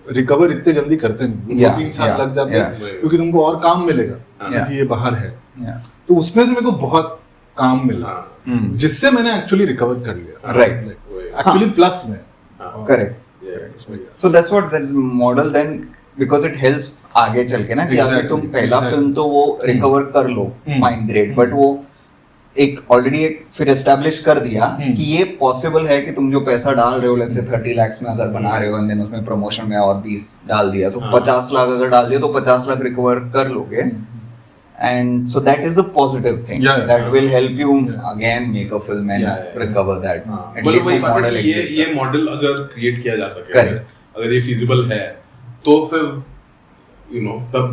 recover इतने जल्दी करते नहीं, 2-3 साल लग जाते हैं, क्योंकि तुमको और काम मिलेगा क्योंकि ये बाहर है. तो उसमें से मेरे को बहुत काम मिला जिससे मैंने एक्चुअली रिकवर कर लिया. Right. एक्चुअली प्लस में. Correct. So that's what the model then, because it helps आगे चल के ना कि अगर तुम पहला फिल्म तो वो रिकवर कर लो, फाइन ग्रेट, बट वो एक ऑलरेडी एक फिर एस्टैब्लिश कर दिया कि ये पॉसिबल है कि तुम जो पैसा डाल रहे हो लेट्स से 30 lakhs में अगर बना रहे हो एंड देन उसमें प्रमोशन में और 20 डाल दिया तो 50 लाख अगर डाल दिया तो 50 लाख रिकवर कर लोगे. And so that is a positive thing that will help you again make a film and recover that. At least वही वो बात है model कि exists. ये मॉडल अगर क्रिएट किया जा सके, अगर ये फिजिबल है, तो फिर यू नो तब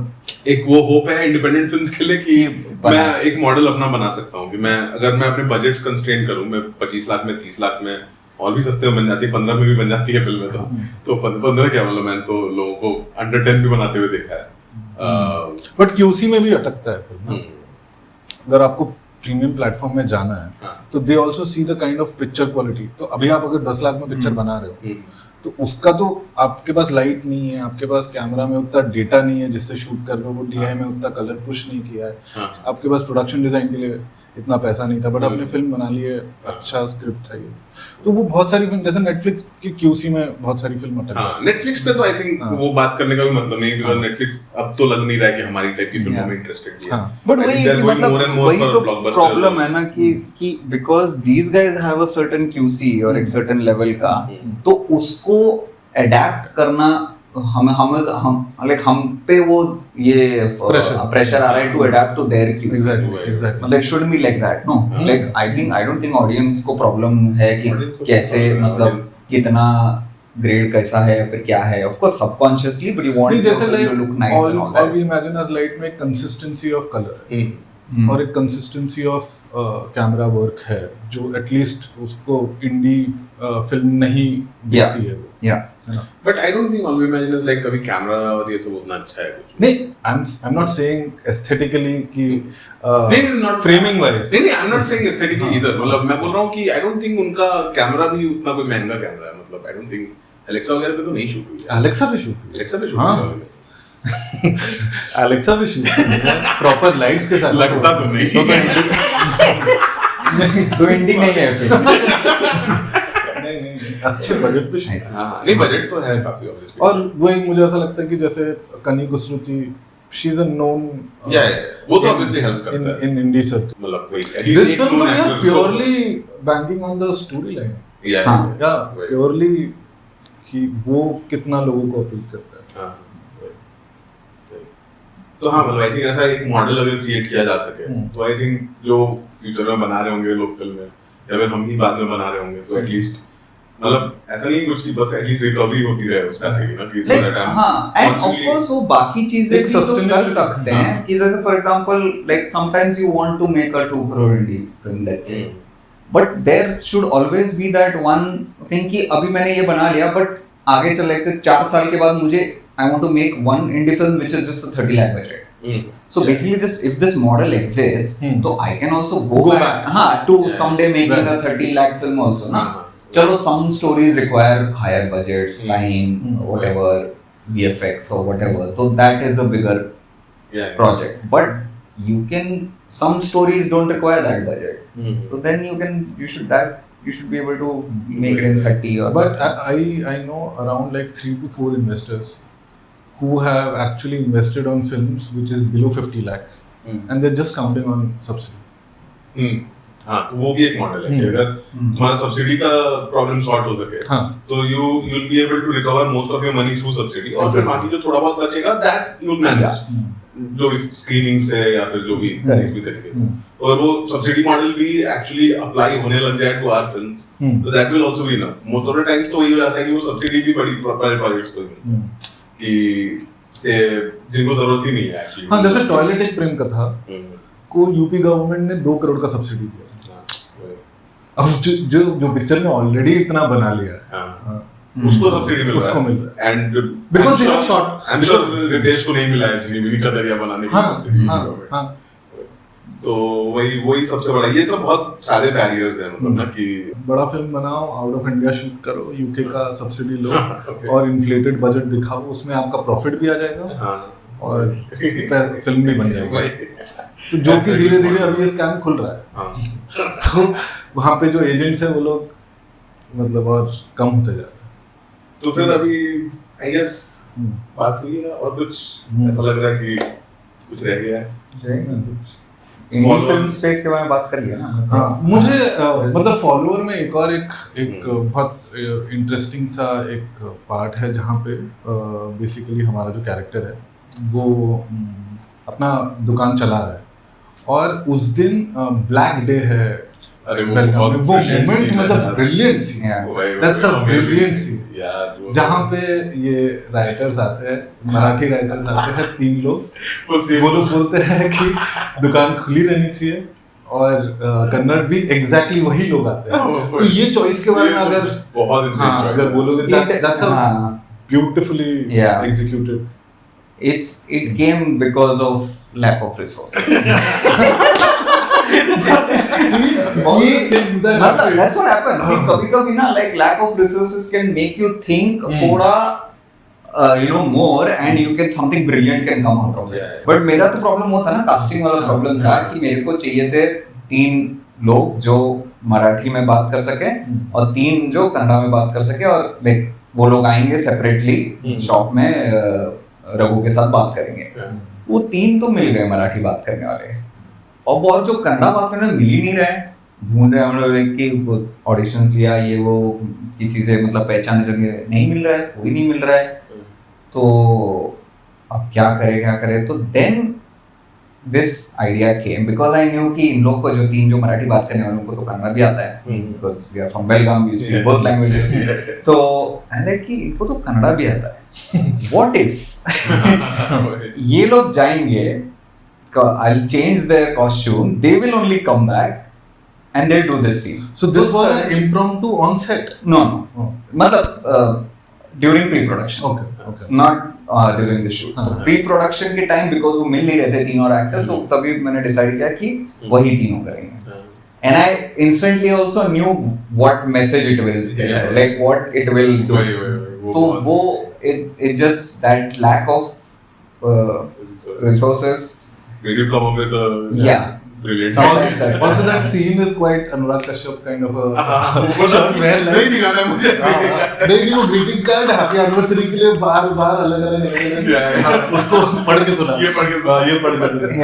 एक वो होप है इंडिपेंडेंट फिल्म्स के लिए कि मैं एक मॉडल अपना बना सकता हूँ कि मैं अगर मैं अपने बजट्स कंस्ट्रेन करूँ, मैं 25 लाख में 30 लाख में और भी सस्ते में बन जाती है, 15 में भी बन जाती है फिल्में, तो 15 क्या मतलब, मैंने तो लोगों को अंडर 10 भी बनाते हुए देखा है. बट QC में भी अटकता है फिर. अगर आपको प्रीमियम प्लेटफॉर्म में जाना है तो they also see the kind of picture quality. तो अभी आप अगर 10 लाख में पिक्चर बना रहे हो तो उसका तो आपके पास लाइट नहीं है, आपके पास कैमरा में उतना डेटा नहीं है जिससे शूट कर रहे हो, वो DI में उतना कलर पुश नहीं किया है, आपके पास प्रोडक्शन डिजाइन के लिए इतना पैसा नहीं था, बट आपने फिल्म बना ली है, अच्छा स्क्रिप्ट था ये, तो वो बहुत सारी फिल्म जैसे नेटफ्लिक्स की QC में बहुत सारी फिल्म अटक गई. नेटफ्लिक्स पे तो आई थिंक वो बात करने का भी मतलब नहीं, बिकॉज़ नेटफ्लिक्स अब तो लग नहीं रहा है कि हमारी टाइप की फिल्मों में इंटरेस्टेड है. बट वही मतलब वही तो प्रॉब्लम है ना कि because these guys have a certain QC और एक सर्टेन लेवल का, तो उसको अडैप्ट करना हम पे वो ये प्रेशर आ रहा है to adapt to their QC. Exactly. मतलब it should be like that, no? Like I don't think audience को प्रॉब्लम है कि कैसे मतलब कितना ग्रेड कैसा है फिर क्या है. Of course subconsciously but you want to look nice and all that. We Imagine as Light में कंसिस्टेंसी ऑफ कलर और एक कंसिस्टेंसी ऑफ कैमरा वर्क है जो एटलीस्ट उसको इंडी फिल्म नहीं देती है वो. But I don't think all imagine is like कभी कैमरा और ये सब उतना अच्छा है कुछ नहीं. I am not saying aesthetically कि नहीं, नॉट फ्रेमिंग वाइज, नहीं I am not saying aesthetically इधर. मतलब मैं बोल रहा हूँ कि आई डोंट थिंक उनका कैमरा भी उतना कोई महंगा कैमरा है. मतलब आई डोंट थिंक एलेक्सा वगैरह पे तो नहीं शूट हुई है. एलेक्सा पे शूट एलेक्सा पे शूट प्रॉपर लाइट्स के साथ. लगता तो नहीं तो इंडी नहीं है फिर. अच्छे बजट पे नहीं, बजट तो है काफी ऑब्वियसली. और वही मुझे ऐसा लगता है कि जैसे कनी कुसरुती शी इज अ नोन वो तो obviously help करता है in indie circle. मतलब कोई at least This एक film known we are actor को- purely banking on the storyline. Yeah, हाँ. Yeah, Right. purely कि वो कितना लोगों को अपील करता है. हाँ, right. सही. तो हाँ मतलब आई थिंक ऐसा एक मॉडल अगर क्रिएट किया जा सके तो आई थिंक जो फ्यूचर में बना रहे होंगे लोग फिल्म या फिर हम ही बाद में बना रहे होंगे तो एटलीस्ट मतलब ऐसा नहीं कुछ की बस एटलीस्ट रिकवरी होती रहे उस पैसे की ना कि so that I'm हाँ एंड ऑफ constantly- कोर्स वो बाकी चीजें एक भी तो कर sustainable- सकते हैं कि जैसे for example like sometimes you want to make a 2 crore indie film let's say but there should always be that one thing कि अभी मैंने ये बना लिया बट आगे चल से 4 साल के बाद मुझे I want to make one indie film which is just a 30 lakh budget. So basically this model exists, so I can also go back to someday making a 30 lakh film also na. Chalo some stories require higher budgets, time, whatever, VFX or whatever. So that is a bigger project. But some stories don't require that budget. So then you should be able to make it in 30 or. But I know around like 3 to 4 investors who have actually invested on films which is below 50 lakhs and they're just counting on subsidy. हाँ तो वो भी एक model है कि अगर तुम्हारा subsidy का प्रॉब्लम सॉर्ट हो सके तो you will be able to recover most of your money through subsidy और फिर बाकी जो थोड़ा बहुत बचेगा दैट यू विल मैनेज जो भी स्क्रीनिंग से या फिर जो भी किसी भी तरीके से और वो सब्सिडी मॉडल भी एक्चुअली अप्लाई होने लग जाए टू आवर फिल्म्स तो that will also be enough most of the times तो वही हो जाता है कि वो सब्सिडी भी बड़ी प्रोजेक्ट्स को कि से जिनको जरूरत ही नहीं है एक्चुअली हाँ जैसे टॉयलेट एक प्रेम कथा को यूपी गवर्नमेंट ने 2 करोड़ का सब्सिडी दिया अब जो पिक्चर ने ऑलरेडी इतना बना लिया है उसको सब्सिडी मिल रहा है and because they have shot I am sure Ritesh को नहीं मिला है जिन्हें मेरी चदरिया बनाने की सब्सिडी हाँ तो वही सबसे बड़ा ये सब बहुत सारे बैरियर्स हैं मतलब ना कि बड़ा फिल्म बनाओ आउट ऑफ इंडिया शूट करो यूके का सब्सिडी लो और इन्फ्लेटेड बजट दिखाओ उसमें आपका प्रॉफिट भी आ जाएगा और फिल्म भी बन जाएगी तो जो कि धीरे धीरे अभी ये स्कैम खुल रहा है तो वहाँ पे जो एजेंट्स हैं वो लोग मतलब और कम होते जा रहे हैं तो फिर अभी आई गेस बात हुई है और कुछ ऐसा लग रहा है कि कुछ रह गया है इंडी फिल्म स्पेस के बारे में बात कर लिया ना. हाँ मुझे मतलब फॉलोअर में एक बहुत इंटरेस्टिंग सा एक पार्ट है जहाँ पे बेसिकली हमारा जो कैरेक्टर है वो अपना दुकान चला रहा है और उस दिन ब्लैक डे है. अरे वो मोमेंट मतलब brilliant scene that's a brilliant scene जहाँ पे ये राइटर्स आते हैं मराठी राइटर्स आते हैं 3 लोग वो लोग बोलते हैं कि दुकान खुली रहनी चाहिए और कन्नड़ भी एग्जैक्टली वही लोग आते हैं तो ये चॉइस के बारे में अगर बहुत अगर बोलोगे that's a beautifully executed. It came because of lack of resources. That's what happens. कभी ना like lack of resources can make you think थोड़ा more and you can something brilliant can come out of it. But मेरा तो problem वो था ना casting वाला problem था कि मेरे को चाहिए थे 3 लोग जो मराठी में बात कर सके और 3 जो कन्नड़ा में बात कर सके और लाइक वो लोग आएंगे सेपरेटली शॉप में रघु के साथ बात करेंगे. वो 3 तो मिल गए मराठी बात करने वाले और बहुत जो कन्नड़ा बात करने मिल ही नहीं रहे. ढूंढ रहे हम लोग कि ऑडिशंस लिया ये वो किसी से मतलब पहचाने चलिए नहीं मिल रहा है कोई नहीं मिल रहा है तो अब क्या करे तो then this idea came because I knew कि इन लोग को जो 3 जो मराठी बात करने वालों को तो कन्नड़ा भी आता है because we are from Belgaum we speak both languages तो मैंने कि इनको तो कन्नड़ा भी आता है. व्हाट इफ ये लोग जाएंगे I'll change their costume they will only come back and they'll do this scene. So this was an impromptu on set? No. मतलब during pre-production. Okay. Not during the shoot. Pre-production के time because वो मिल नहीं रहे थे 3 और actors तो तभी मैंने decide किया कि वही 3 करेंगे. And I instantly also knew what message it will like what it will do. तो वो it just that lack of resources. Did you come up with a brilliant. Also that scene is quite Anurag Kashyap kind of a नहीं दिखाना है मुझे. नहीं वो greeting card happy anniversary के लिए बार अलग उसको पढ़ के सुना ये पढ़ के सुना.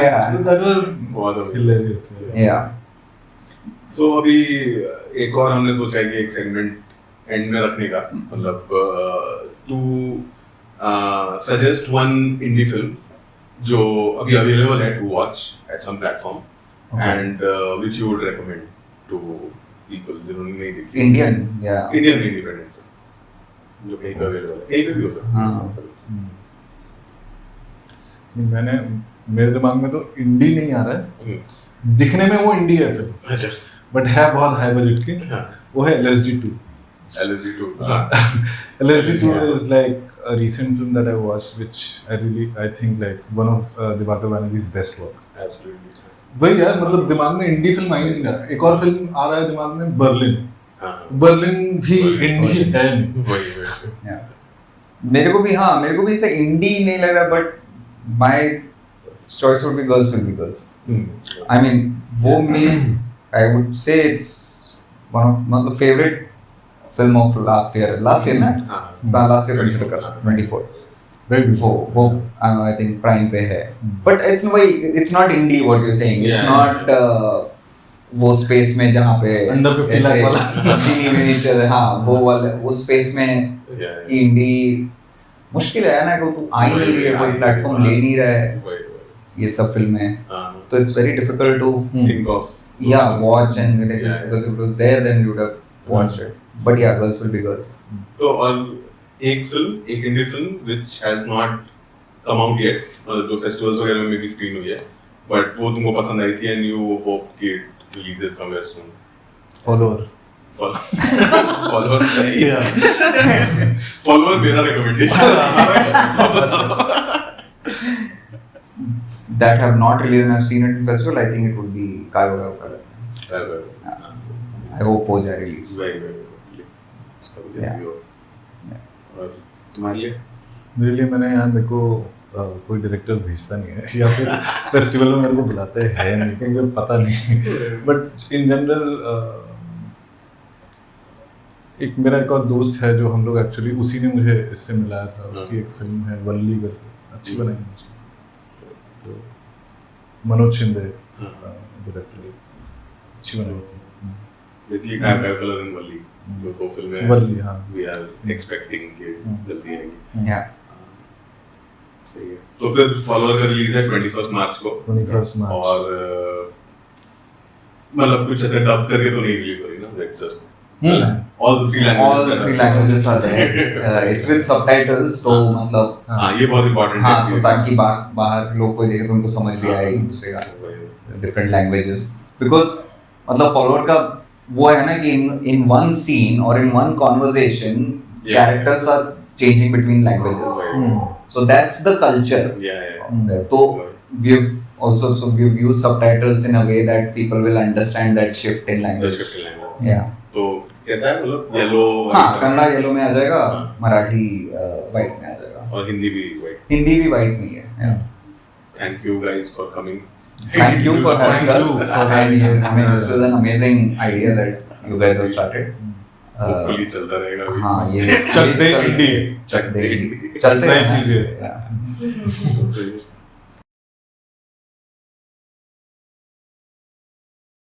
Yeah. that was बहुत hilarious. Yeah. So अभी एक और हमने सोचा है कि एक सेगमेंट एंड में रखने का, मतलब to suggest one indie film जो अभी अवेलेबल है to watch at some platform and which you would recommend to people जिन्होंने नहीं देखी. Indian. Yeah. Indian independent film जो कहीं पे अवेलेबल है, कहीं पे भी हो सकता है. मैंने मेरे दिमाग में तो इंडी नहीं आ रहा है, दिखने में वो इंडी है फिल्म, अच्छा, बट है बहुत हाई बजट की. वो है LSD2. LSD2. LSD2 is like a recent film that I watched, which I think like one of Diwakar Banerjee's best work. Absolutely. वही यार, मतलब दिमाग में इंडी फिल्म आई नहीं रहा. एक और फिल्म आ रहा है दिमाग में, बर्लिन भी इंडी है नहीं. वही. मेरे को भी इसे इंडी नहीं लग रहा, but my choice would be girls will be girls. I mean, वो मेरी I would say it's one of the favorite film of last year ना? Last year consider कर सकते 24. वो I think Prime पे है. But it's not indie what you're saying. It's not वो space में जहाँ पे Under 50 lakh वाला. हाँ वो वाला वो space में indie मुश्किल है ना, को तू आ ही नहीं रही है, कोई प्लेटफॉर्म ले नहीं रहा है ये सब फिल्में, तो it's very difficult to think of. watch and like, because if it was there then you would have watched it. But yeah, girls will be girls. तो और एक indie film which has not come out yet, मतलब जो festivals वगैरह में भी screen हुई है, but वो तुमको पसंद आई थी and you hope कि it releases somewhere soon. Follower सही है. Follower मेरा recommendation. That have not released and I've seen it in festival. I think it would be Kayo Kayo. I hope हो जाए release. Very. और तुम्हारे लिए? मेरे लिए मेरे को कोई डायरेक्टर भेजता नहीं है, या फिर फेस्टिवल में मेरे को बुलाते हैं नहीं, क्योंकि मुझे पता नहीं. बट इन जनरल मेरा एक और दोस्त है जो हम लोग एक्चुअली उसी ने मुझे इससे मिलाया था. उसकी एक फिल्म है वल्ली करके, अच्छी बनाई है उसने. तो मनोज शिंदे डायरेक्टर, अच्छी बनाई थी. बेसिकली काया कलर एंड वल्ली जो दो फिल्में वल्ली, हाँ, वी आर एक्सपेक्टिंग कि जल्दी आएगी. Yeah. सही है. तो फिर फॉलोअर का रिलीज है 21 मार्च को. 21 मार्च. और मतलब कुछ ऐसे डब करके तो नहीं रिलीज हो रही ना, that's just all the three languages are there. It's with subtitles, तो मतलब हाँ ये बहुत इम्पोर्टेंट है. हाँ, तो ताकि बाहर लोग को देखे तो उनको समझ भी आए एक दूसरे का different languages. Because मतलब फॉलोअर का वो है ना कि in one scene or in one conversation characters are changing between languages. So that's the culture. तो we've used subtitles in a way that people will understand that shift in language. Yeah. तो कैसा है, मतलब yellow? हाँ, Kannada yellow में आ जाएगा, Marathi white में आ जाएगा, और हिंदी भी वाइट. हिंदी भी वाइट में है. Thank you guys for coming. Thank you for having us. And I mean, this is an amazing idea that you guys have started. Hopefully चलता रहेगा भी. हाँ, ये चक दे इंडी. चलते Subscribe कीजिए. Yeah.